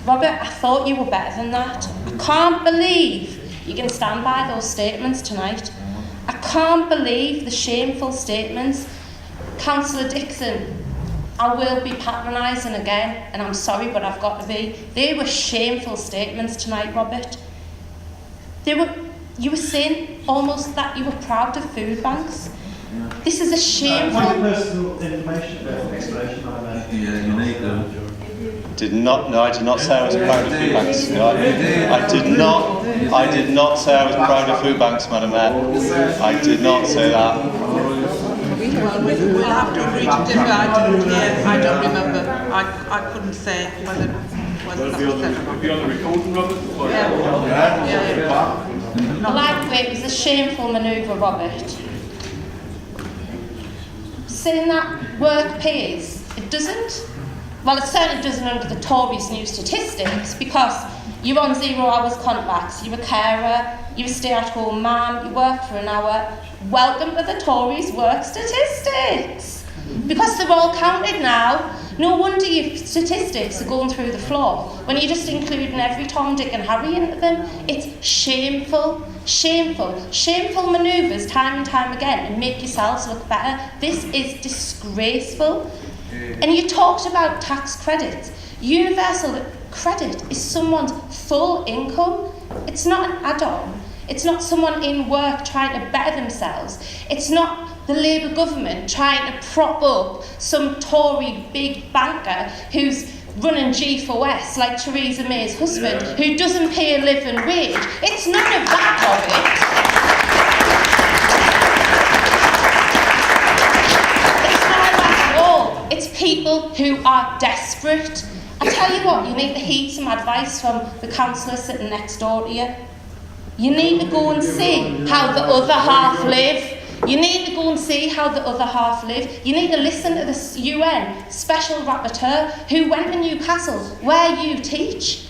Robert, I thought you were better than that. I can't believe you can stand by those statements tonight. I can't believe the shameful statements. Councillor Dixon, I will be patronising again, and I'm sorry, but I've got to be. They were shameful statements tonight, Robert. You were saying almost that you were proud of food banks. This is a shameful...
personal information explanation, yeah, you need them.
No, I did not say I was proud of food banks. No, I did not say I was proud of food banks, Madam Mayor. I did not say that.
Well, we'll have to agree to differ. I don't remember. I couldn't say whether that was said or not.
Be on the recording, Robert?
Yeah.
Well, it was a shameful manoeuvre, Robert. Saying that work pays, it doesn't. Well, it certainly doesn't under the Tories' new statistics, because you're on 0 hours contracts, you're a carer, you're a stay-at-home mum, you work for an hour. Welcome to the Tories' work statistics, because they're all counted now. No wonder your statistics are going through the floor when you're just including every Tom, Dick and Harry into them. It's shameful, shameful, shameful manoeuvres time and time again to make yourselves look better. This is disgraceful. And you talked about tax credits. Universal credit is someone's full income. It's not an add-on. It's not someone in work trying to better themselves. It's not the Labour government trying to prop up some Tory big banker who's running G4S like Theresa May's husband, who doesn't pay a living wage. It's none of that of it. It's people who are desperate. I tell you what, you need to heed some advice from the councillor sitting next door to you. You need to go and see how the other half live. You need to go and see how the other half live. You need to listen to the UN Special Rapporteur who went to Newcastle, where you teach.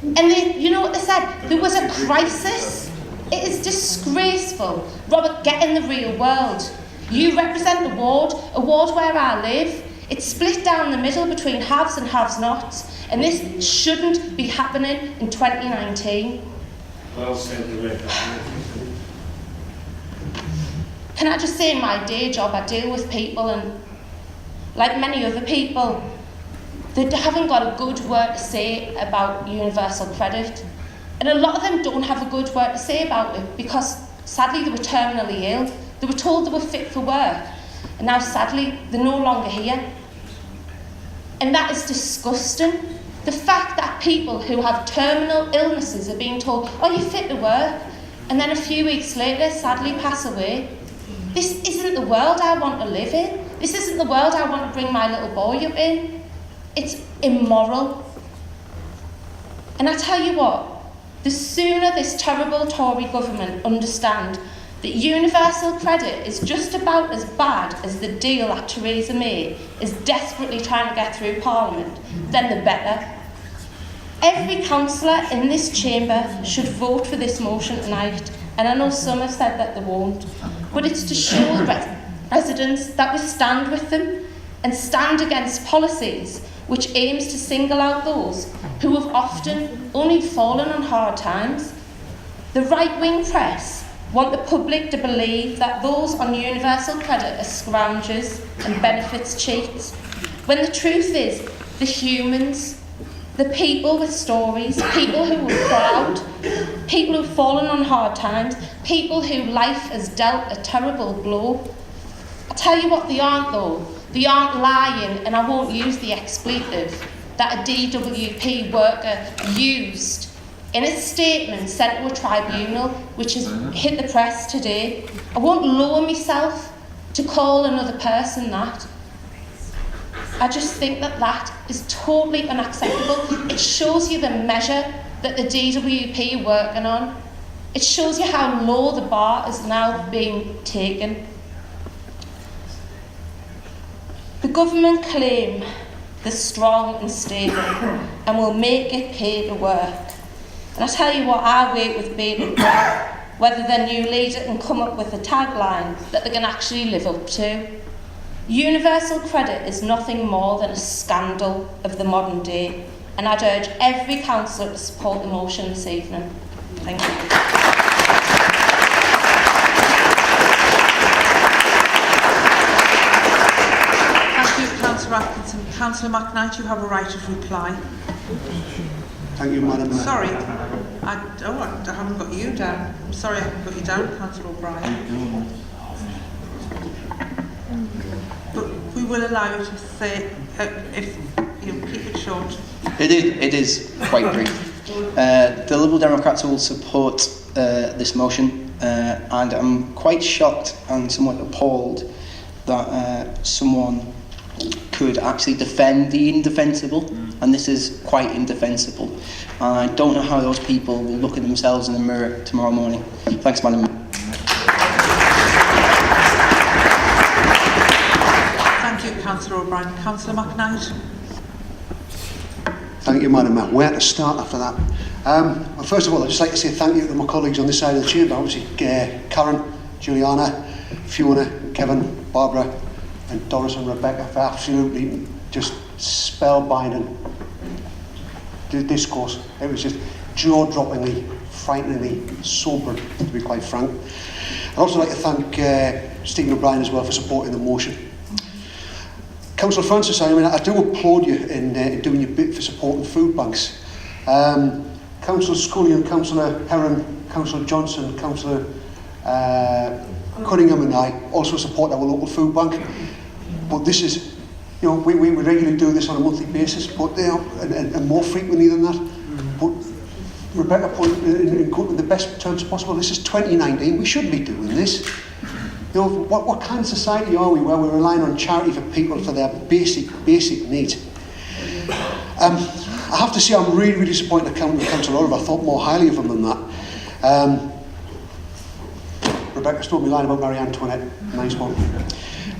And you know what they said? There was a crisis. It is disgraceful. Robert, get in the real world. You represent the ward, a ward where I live. It's split down the middle between haves and have-nots, and this shouldn't be happening in 2019.
Well said, Rebecca.
Can I just say, in my day job, I deal with people, and like many other people, they haven't got a good word to say about universal credit. And a lot of them don't have a good word to say about it because, sadly, they were terminally ill. They were told they were fit for work. And now, sadly, they're no longer here. And that is disgusting. The fact that people who have terminal illnesses are being told, oh, you're fit to work, and then a few weeks later, sadly, pass away. This isn't the world I want to live in. This isn't the world I want to bring my little boy up in. It's immoral. And I tell you what, the sooner this terrible Tory government understand that universal credit is just about as bad as the deal that Theresa May is desperately trying to get through Parliament, then the better. Every councillor in this chamber should vote for this motion tonight, and I know some have said that they won't, but it's to show residents that we stand with them and stand against policies which aims to single out those who have often only fallen on hard times. The right-wing press want the public to believe that those on universal credit are scroungers and benefits cheats, when the truth is the humans, the people with stories, people who were proud, people who've fallen on hard times, people who life has dealt a terrible blow. I tell you what they aren't though. They aren't lying, and I won't use the expletive that a DWP worker used in a statement sent to a tribunal which has hit the press today. I won't lower myself to call another person that. I just think that that is totally unacceptable. It shows you the measure that the DWP are working on. It shows you how low the bar is now being taken. The government claim they're strong and stable and will make it pay to work. And I tell you what, I wait with bated breath whether their new leader can come up with a tagline that they can actually live up to. Universal credit is nothing more than a scandal of the modern day, and I'd urge every councillor to support the motion this evening. Thank you.
Councillor Atkinson. Councillor McKnight, you have a right of reply.
Thank you, Madam Mayor.
Sorry, I haven't got you down. I'm sorry I haven't got you down, Councillor O'Brien. But we will allow you to say, if you keep it short.
It is quite brief. The Liberal Democrats will support this motion, and I'm quite shocked and somewhat appalled that someone could actually defend the indefensible, and this is quite indefensible. And I don't know how those people will look at themselves in the mirror tomorrow morning. Thanks, Madam Mayor.
Thank you, Councillor O'Brien. Councillor McKnight.
Thank you, Madam Mayor. Where to start after that? Well, first of all, I'd just like to say thank you to my colleagues on this side of the chamber. Obviously, Karen, Juliana, Fiona, Kevin, Barbara, and Doris and Rebecca for absolutely just spellbinding discourse. It was just jaw-droppingly, frighteningly sobering, to be quite frank. I'd also like to thank Stephen O'Brien as well for supporting the motion. Councillor Francis, I do applaud you in doing your bit for supporting food banks. Councillor Scullion, Councillor Heron, Councillor Johnson, Councillor Cunningham and I also support our local food bank. But this is, we regularly do this on a monthly basis, but and more frequently than that. But Rebecca put in the best terms possible, this is 2019, we shouldn't be doing this. What kind of society are we where we're relying on charity for people for their basic needs? I have to say I'm really disappointed at Councillor Oliver. I thought more highly of him than that. Rebecca stole my line about Marie Antoinette. Nice one.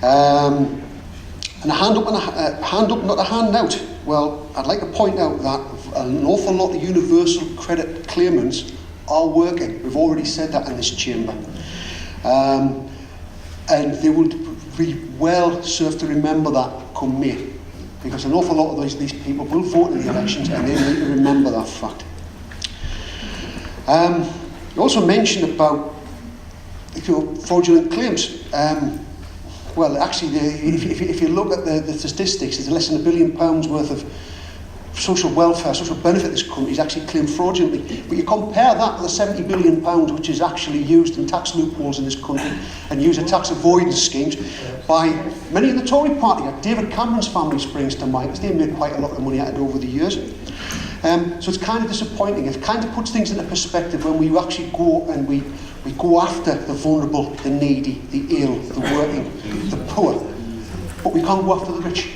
And a hand up, not a handout. Well, I'd like to point out that an awful lot of universal credit claimants are working. We've already said that in this chamber. And they would be well served to remember that come May. Because an awful lot of these people will vote in the elections and they need to remember that fact. You also mentioned about fraudulent claims. Well, actually, if you look at the statistics, there's less than £1 billion worth of social welfare, social benefit this country is actually claimed fraudulently. But you compare that to the £70 billion which is actually used in tax loopholes in this country and used in tax avoidance schemes by many of the Tory party. David Cameron's family springs to mind, because they made quite a lot of money out of it over the years. So it's kind of disappointing. It kind of puts things into perspective when we actually go and we go after the vulnerable, the needy, the ill, the working, the poor, but we can't go after the rich.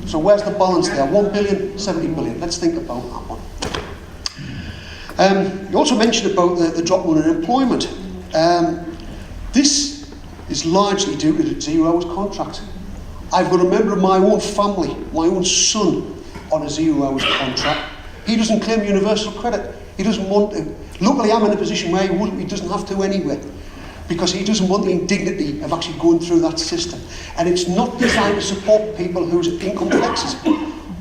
So where's the balance there? 1 billion, 70 billion. Let's think about that one. You also mentioned about the drop in unemployment. This is largely due to the 0 hours contract. I've got a member of my own family, my own son, on a 0 hours contract. He doesn't claim universal credit. He doesn't want to. Luckily, I'm in a position where he doesn't have to anyway, because he doesn't want the indignity of actually going through that system. And it's not designed to support people whose income flexes.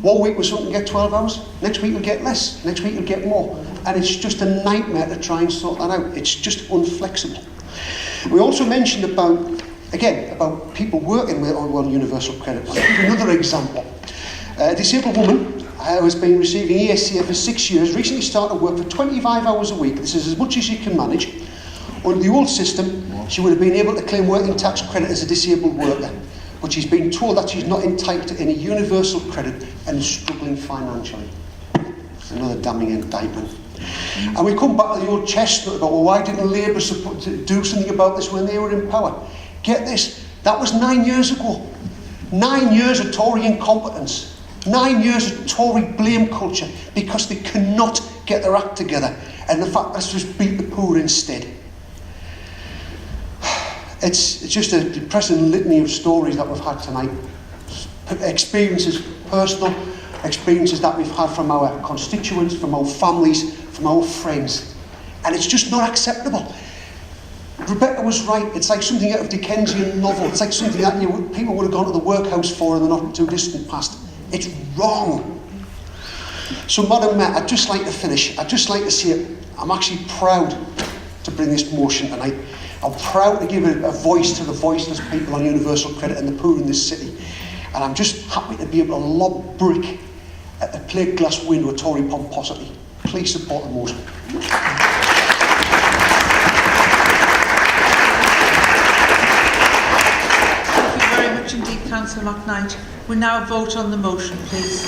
1 week with someone get 12 hours, next week will get less, next week will get more. And it's just a nightmare to try and sort that out. It's just unflexible. We also mentioned about people working on universal credit. I'll give you another example. A disabled woman who has been receiving ESCA for 6 years recently started work for 25 hours a week. This is as much as she can manage. Under the old system, she would have been able to claim working tax credit as a disabled worker, but she's been told that she's not entitled to any universal credit and is struggling financially. Another damning indictment. And we come back to the old chestnut about, well, why didn't Labour do something about this when they were in power? Get this, that was 9 years ago. 9 years of Tory incompetence. 9 years of Tory blame culture because they cannot get their act together. And the fact let's just beat the poor instead. It's just a depressing litany of stories that we've had tonight. Experiences, personal experiences that we've had from our constituents, from our families, from our friends. And it's just not acceptable. Rebecca was right. It's like something out of a Dickensian novel. It's like something that people would have gone to the workhouse for in the not too distant past. It's wrong. So, Madam Mayor, I'd just like to finish. I'd just like to say it. I'm actually proud to bring this motion tonight. I'm proud to give a voice to the voiceless people on universal credit and the poor in this city. And I'm just happy to be able to lob brick at the plate glass window of Tory pomposity. Please support the motion.
Thank you very much indeed, Councillor McKnight. We now vote on the motion, please.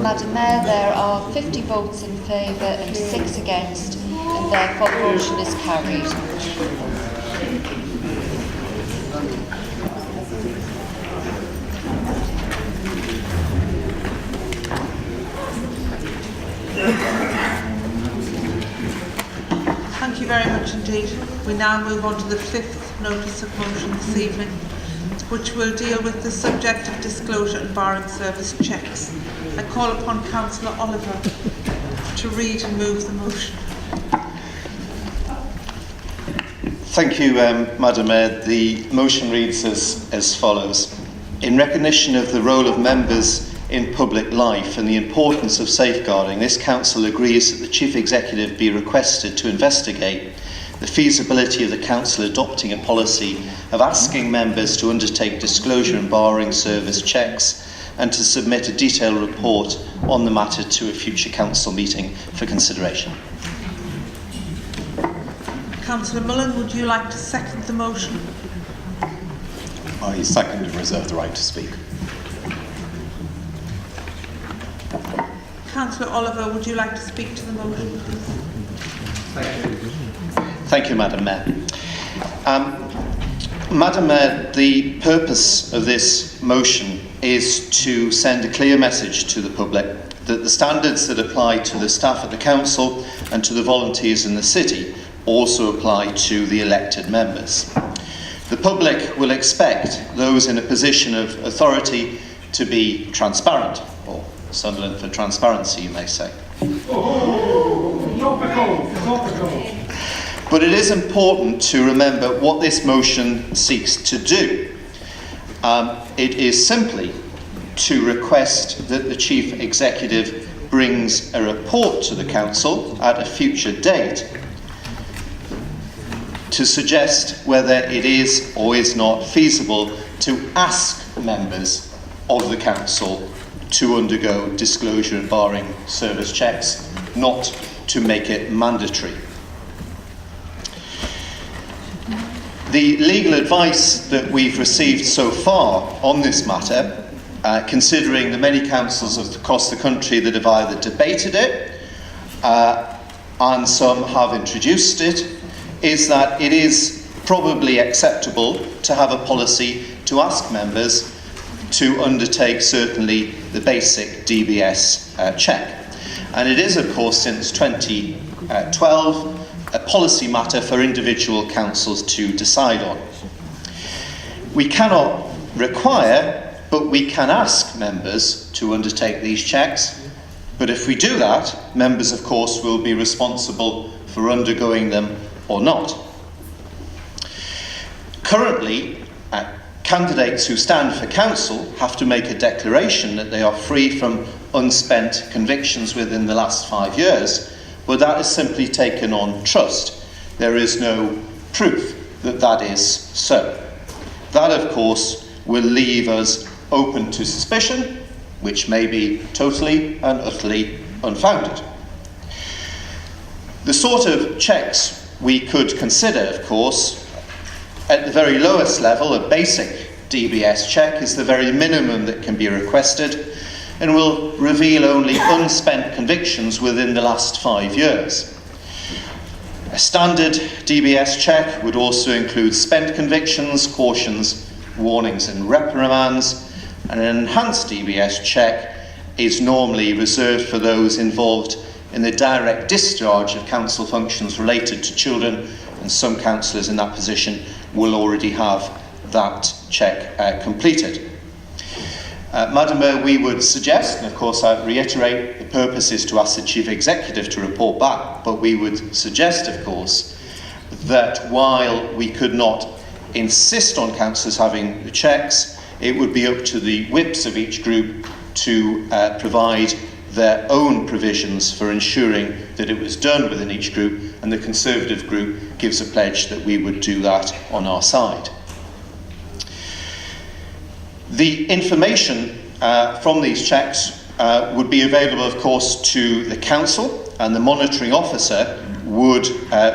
Madam Mayor, there are 50 votes in favour and 6 against, and therefore the motion is carried.
Thank you very much indeed. We now move on to the 5th notice of motion this evening, which will deal with the subject of disclosure and barring service checks. I call upon Councillor Oliver to read and move the motion.
Thank you, Madam Mayor. The motion reads as follows. In recognition of the role of members in public life and the importance of safeguarding, this Council agrees that the Chief Executive be requested to investigate the feasibility of the Council adopting a policy of asking members to undertake disclosure and barring service checks and to submit a detailed report on the matter to a future Council meeting for consideration.
Councillor Mullen, would you like to second the motion?
I second and reserve the right to speak.
Councillor Oliver, would you like to speak to the motion, please?
Thank you, Madam Mayor. Madam Mayor, the purpose of this motion is to send a clear message to the public that the standards that apply to the staff at the council and to the volunteers in the city also apply to the elected members. The public will expect those in a position of authority to be transparent, or Sunderland for transparency, you may say. But it is important to remember what this motion seeks to do. It is simply to request that the Chief Executive brings a report to the Council at a future date to suggest whether it is or is not feasible to ask members of the Council to undergo disclosure and barring service checks, not to make it mandatory. The legal advice that we've received so far on this matter, considering the many councils across the country that have either debated it and some have introduced it, is that it is probably acceptable to have a policy to ask members to undertake certainly the basic DBS check. And it is, of course, since 2012, a policy matter for individual councils to decide on. We cannot require, but we can ask members to undertake these checks. But if we do that, members, of course, will be responsible for undergoing them or not. Currently, candidates who stand for council have to make a declaration that they are free from unspent convictions within the last 5 years, but that is simply taken on trust. There is no proof that that is so. That, of course, will leave us open to suspicion, which may be totally and utterly unfounded. The sort of checks we could consider, of course, at the very lowest level, a basic DBS check is the very minimum that can be requested and will reveal only unspent convictions within the last 5 years. A standard DBS check would also include spent convictions, cautions, warnings and reprimands, and an enhanced DBS check is normally reserved for those involved in the direct discharge of council functions related to children, and some councillors in that position will already have that check completed. Madam Mayor, we would suggest, and of course I reiterate, the purpose is to ask the Chief Executive to report back, but we would suggest, of course, that while we could not insist on councillors having the checks, it would be up to the whips of each group to provide their own provisions for ensuring that it was done within each group, and the Conservative group gives a pledge that we would do that on our side. The information from these checks would be available, of course, to the council, and the monitoring officer would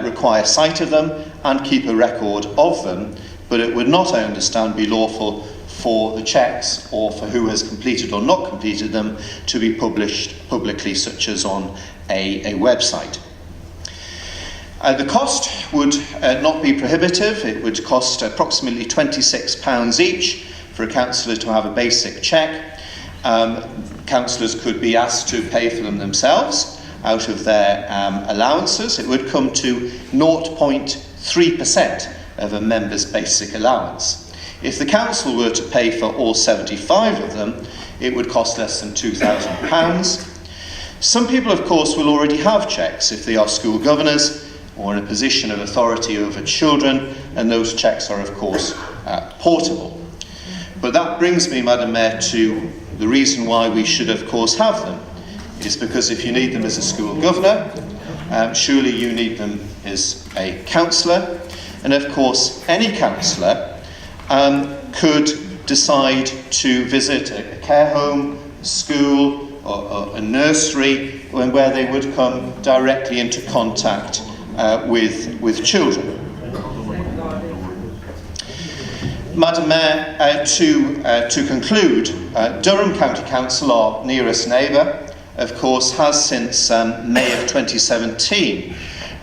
require sight of them and keep a record of them, but it would not, I understand, be lawful for the checks or for who has completed or not completed them to be published publicly, such as on a website. The cost would not be prohibitive. It would cost approximately £26 each for a councillor to have a basic check. Councillors could be asked to pay for them themselves out of their allowances. It would come to 0.3% of a member's basic allowance. If the council were to pay for all 75 of them, it would cost less than £2,000. Some people, of course, will already have checks if they are school governors or in a position of authority over children, and those checks are, of course, portable. But that brings me, Madam Mayor, to the reason why we should, of course, have them. It is because if you need them as a school governor, surely you need them as a councillor. And, of course, any councillor could decide to visit a care home, school, or a nursery, where they would come directly into contact with children. Madam Mayor, to conclude, Durham County Council, our nearest neighbour, of course, has since May of 2017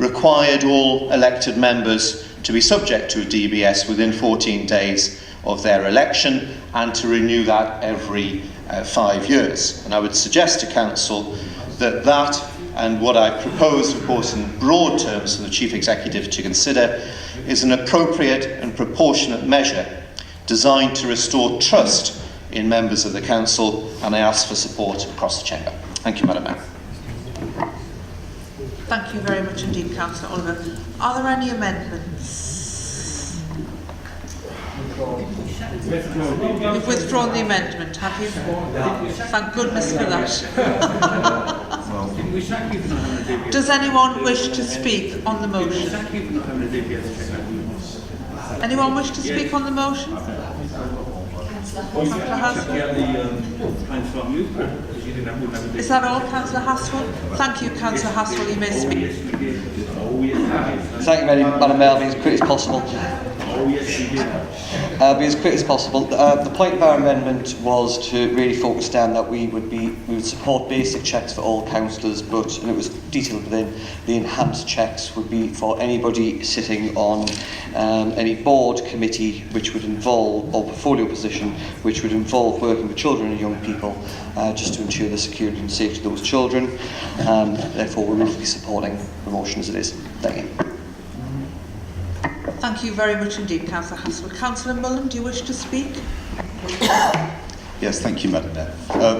required all elected members to be subject to a DBS within 14 days of their election and to renew that every 5 years. And I would suggest to Council that that and what I propose, of course, in broad terms for the Chief Executive to consider is an appropriate and proportionate measure designed to restore trust in members of the Council, and I ask for support across the Chamber. Thank you, Madam Mayor.
Thank you very much indeed, Councillor Oliver. Are there any amendments? You've withdrawn the amendment, have you? Thank goodness for that. Does anyone wish to speak on the motion? Anyone wish to speak on the motion? Is that all, Councillor Hasswell? Thank you, Councillor Hasswell. You may speak.
Thank you, Madam Mayor. I'll be as quick as possible. The point of our amendment was to really focus down that we would support basic checks for all councillors, and it was detailed within the enhanced checks would be for anybody sitting on any board committee which would involve, or portfolio position which would involve working with children and young people, just to ensure the security and safety of those children. Therefore, we will be supporting the motion as it is. Thank you.
Thank you very much indeed, Councillor Hasswell. Councillor Mullen, do you wish to speak?
Yes, thank you, Madam Mayor.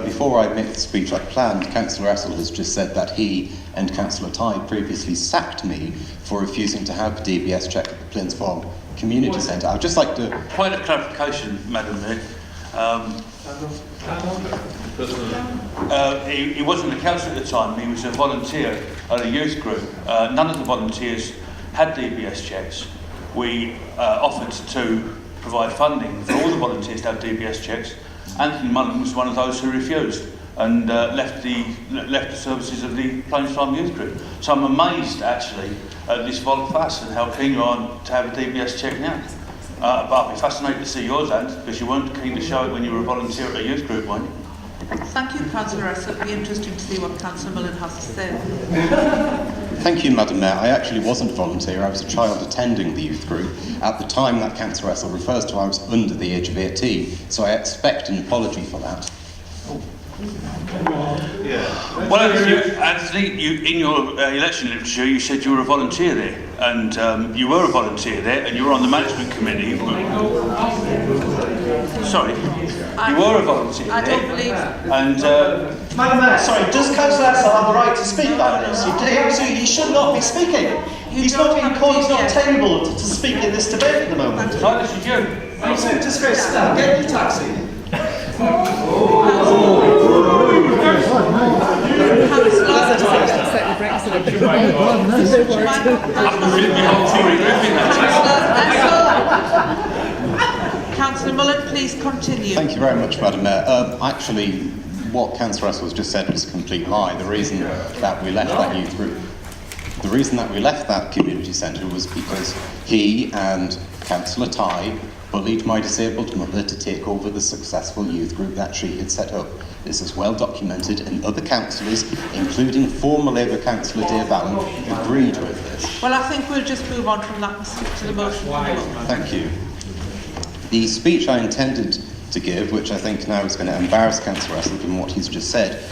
Before I make the speech like planned, Councillor Russell has just said that he and Councillor Tye previously sacked me for refusing to have a DBS check at the Plyns Farm Community Centre. I'd just like to...
Point of clarification, Madam Mayor. He wasn't a councillor at the time, he was a volunteer at a youth group. None of the volunteers had DBS checks. We offered to provide funding for all the volunteers to have DBS checks. Anthony Mullen was one of those who refused and left the services of the Plyns Farm Youth Group. So I'm amazed actually at this volte-face and how keen you are to have a DBS check now. But I'll be fascinated to see yours, Ant, because you weren't keen to show it when you were a volunteer at a youth group, weren't you?
Thank you, Councillor Russell. It'll be interesting to see what Councillor Mullen has to say.
Thank you, Madam Mayor. I actually wasn't a volunteer. I was a child attending the youth group. At the time that Councillor Russell refers to, I was under the age of 18, so I expect an apology for that.
Well, Anthony, in your election literature, you said you were a volunteer there, and you were a volunteer there, and you were on the management committee. Sorry, you were a volunteer there.
I don't believe.
And
Madam Mayor, sorry, does Councillor Russell have the right to speak like this? He should not be speaking. He's not being called, he's not tabled to speak in this debate at the moment.
Neither should you.
It's a disgrace. Now, get your taxi.
Councillor Mullen, please continue.
Thank you very much, Madam Mayor. Actually, what Councillor Russell has just said was a complete lie. The reason that we left that youth group, the reason that we left that community centre was because he and Councillor Tye bullied my disabled mother to take over the successful youth group that she had set up. This is well documented, and other councillors, including former Labour councillor Dave Allen, agreed with this.
Well, I think we'll just move on from that and stick to the motion.
Thank you. The speech I intended to give, which I think now is going to embarrass Councillor Russell given what he's just said,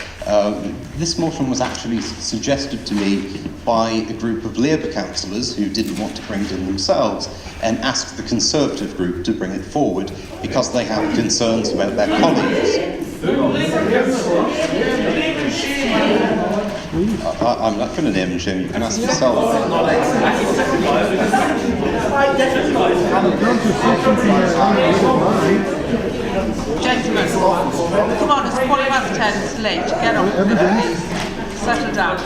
this motion was actually suggested to me by a group of Labour councillors who didn't want to bring it in themselves and asked the Conservative group to bring it forward because they have concerns about their colleagues. I'm not going to name and shame, you can ask yourself.
Gentlemen, come on, it's 10:15, it's late. Get on with it, please. Settle down.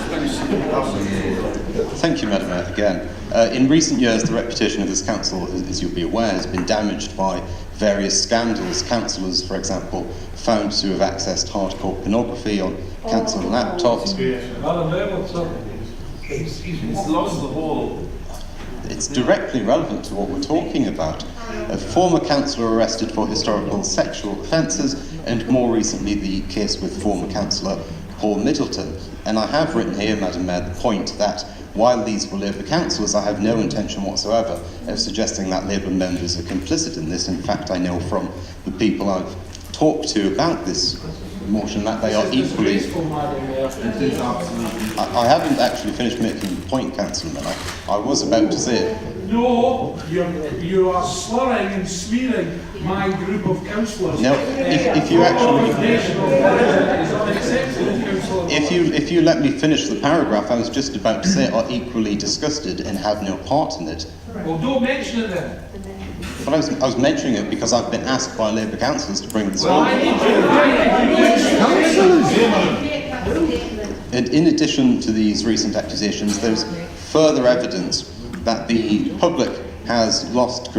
Thank you, Madam Mayor, again. In recent years, the reputation of this council, as you'll be aware, has been damaged by various scandals. Councillors, for example, found to have accessed hardcore pornography on council laptops.
It's lost the whole.
It's directly relevant to what we're talking about. A former councillor arrested for historical sexual offences, and more recently the case with former councillor Paul Middleton. And I have written here, Madam Mayor, the point that while these were Labour councillors, I have no intention whatsoever of suggesting that Labour members are complicit in this. In fact, I know from the people I've talked to about this motion that they are equally... I haven't actually finished making the point, Councillor Miller. I was about to say it.
No, you are slurring and smearing my group of councillors.
No, if you actually... If you let me finish the paragraph, I was just about to say are equally disgusted and have no part in it.
Well, don't mention it then.
But I was mentioning it because I've been asked by Labour councillors to bring this forward. And in addition to these recent accusations, there's further evidence that the public has lost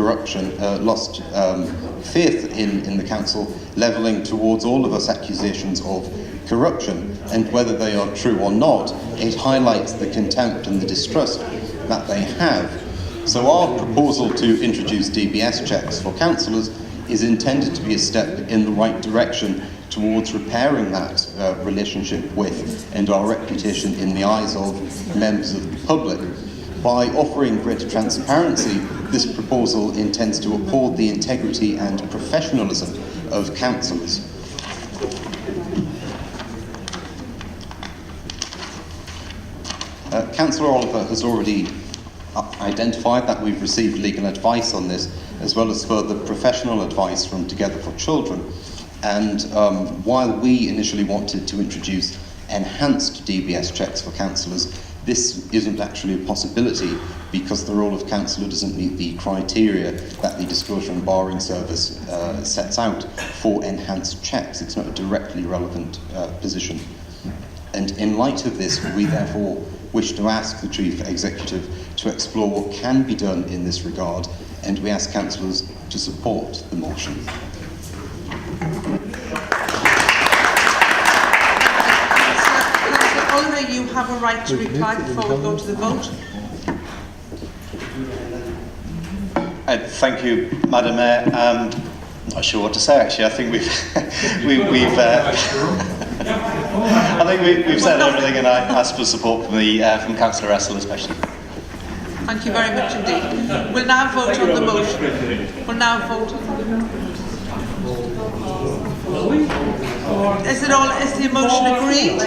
faith in the council, levelling towards all of us accusations of corruption, and whether they are true or not, it highlights the contempt and the distrust that they have. So our proposal to introduce DBS checks for councillors is intended to be a step in the right direction towards repairing that relationship with and our reputation in the eyes of members of the public. By offering greater transparency, this proposal intends to uphold the integrity and professionalism of councillors. Councillor Oliver has already identified that we've received legal advice on this, as well as further professional advice from Together for Children. And while we initially wanted to introduce enhanced DBS checks for councillors, this isn't actually a possibility because the role of councillor doesn't meet the criteria that the Disclosure and Barring Service sets out for enhanced checks. It's not a directly relevant position. And in light of this, we therefore wish to ask the Chief Executive to explore what can be done in this regard, and we ask councillors to support the motion.
Councillor Oliver, you have a right to reply before we go to the vote.
Thank you, Madam Mayor. I'm not sure what to say, actually. I think we've said everything, and I ask for support from Councillor Russell especially.
Thank you very much indeed. We'll now vote on the motion. We'll now vote on the motion. Is the motion agreed?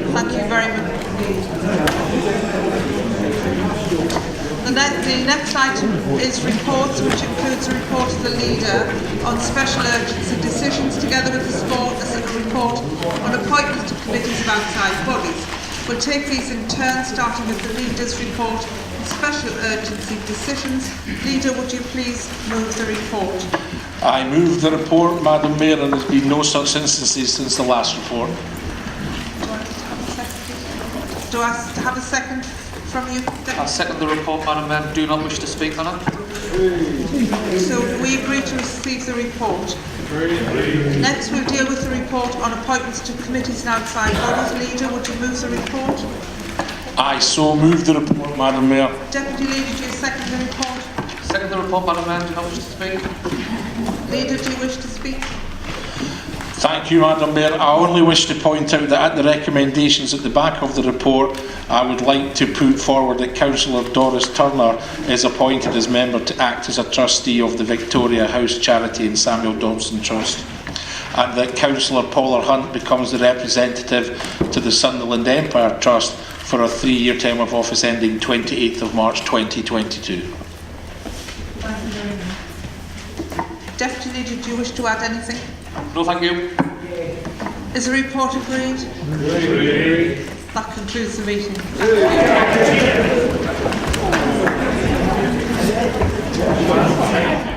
Thank you very much indeed. The next item is reports, which includes a report of the leader on special urgency decisions, together with a report on appointments to committees of outside bodies. We'll take these in turn, starting with the leader's report on special urgency decisions. Leader, would you please move the report?
I move the report, Madam Mayor, and there's been no such instances since the last report.
Do I have a second from you?
I second the report, Madam Mayor. Do not wish to speak on it.
So we agree to receive the report. Next we'll deal with the report on appointments to committees and outside bodies. Leader, would you move the report?
I so move the report, Madam Mayor.
Deputy Leader, do you second the report?
Second the report, Madam Mayor. Do not wish to speak.
Leader, do you wish to speak?
Thank you, Madam Mayor. I only wish to point out that at the recommendations at the back of the report, I would like to put forward that Councillor Doris Turner is appointed as member to act as a trustee of the Victoria House Charity and Samuel Dobson Trust, and that Councillor Paula Hunt becomes the representative to the Sunderland Empire Trust for a 3-year term of office ending 28th of March 2022.
Deputy Leader, do you wish to add anything?
No, thank you.
Is the report agreed?
Agreed.
That concludes the meeting. Thank you.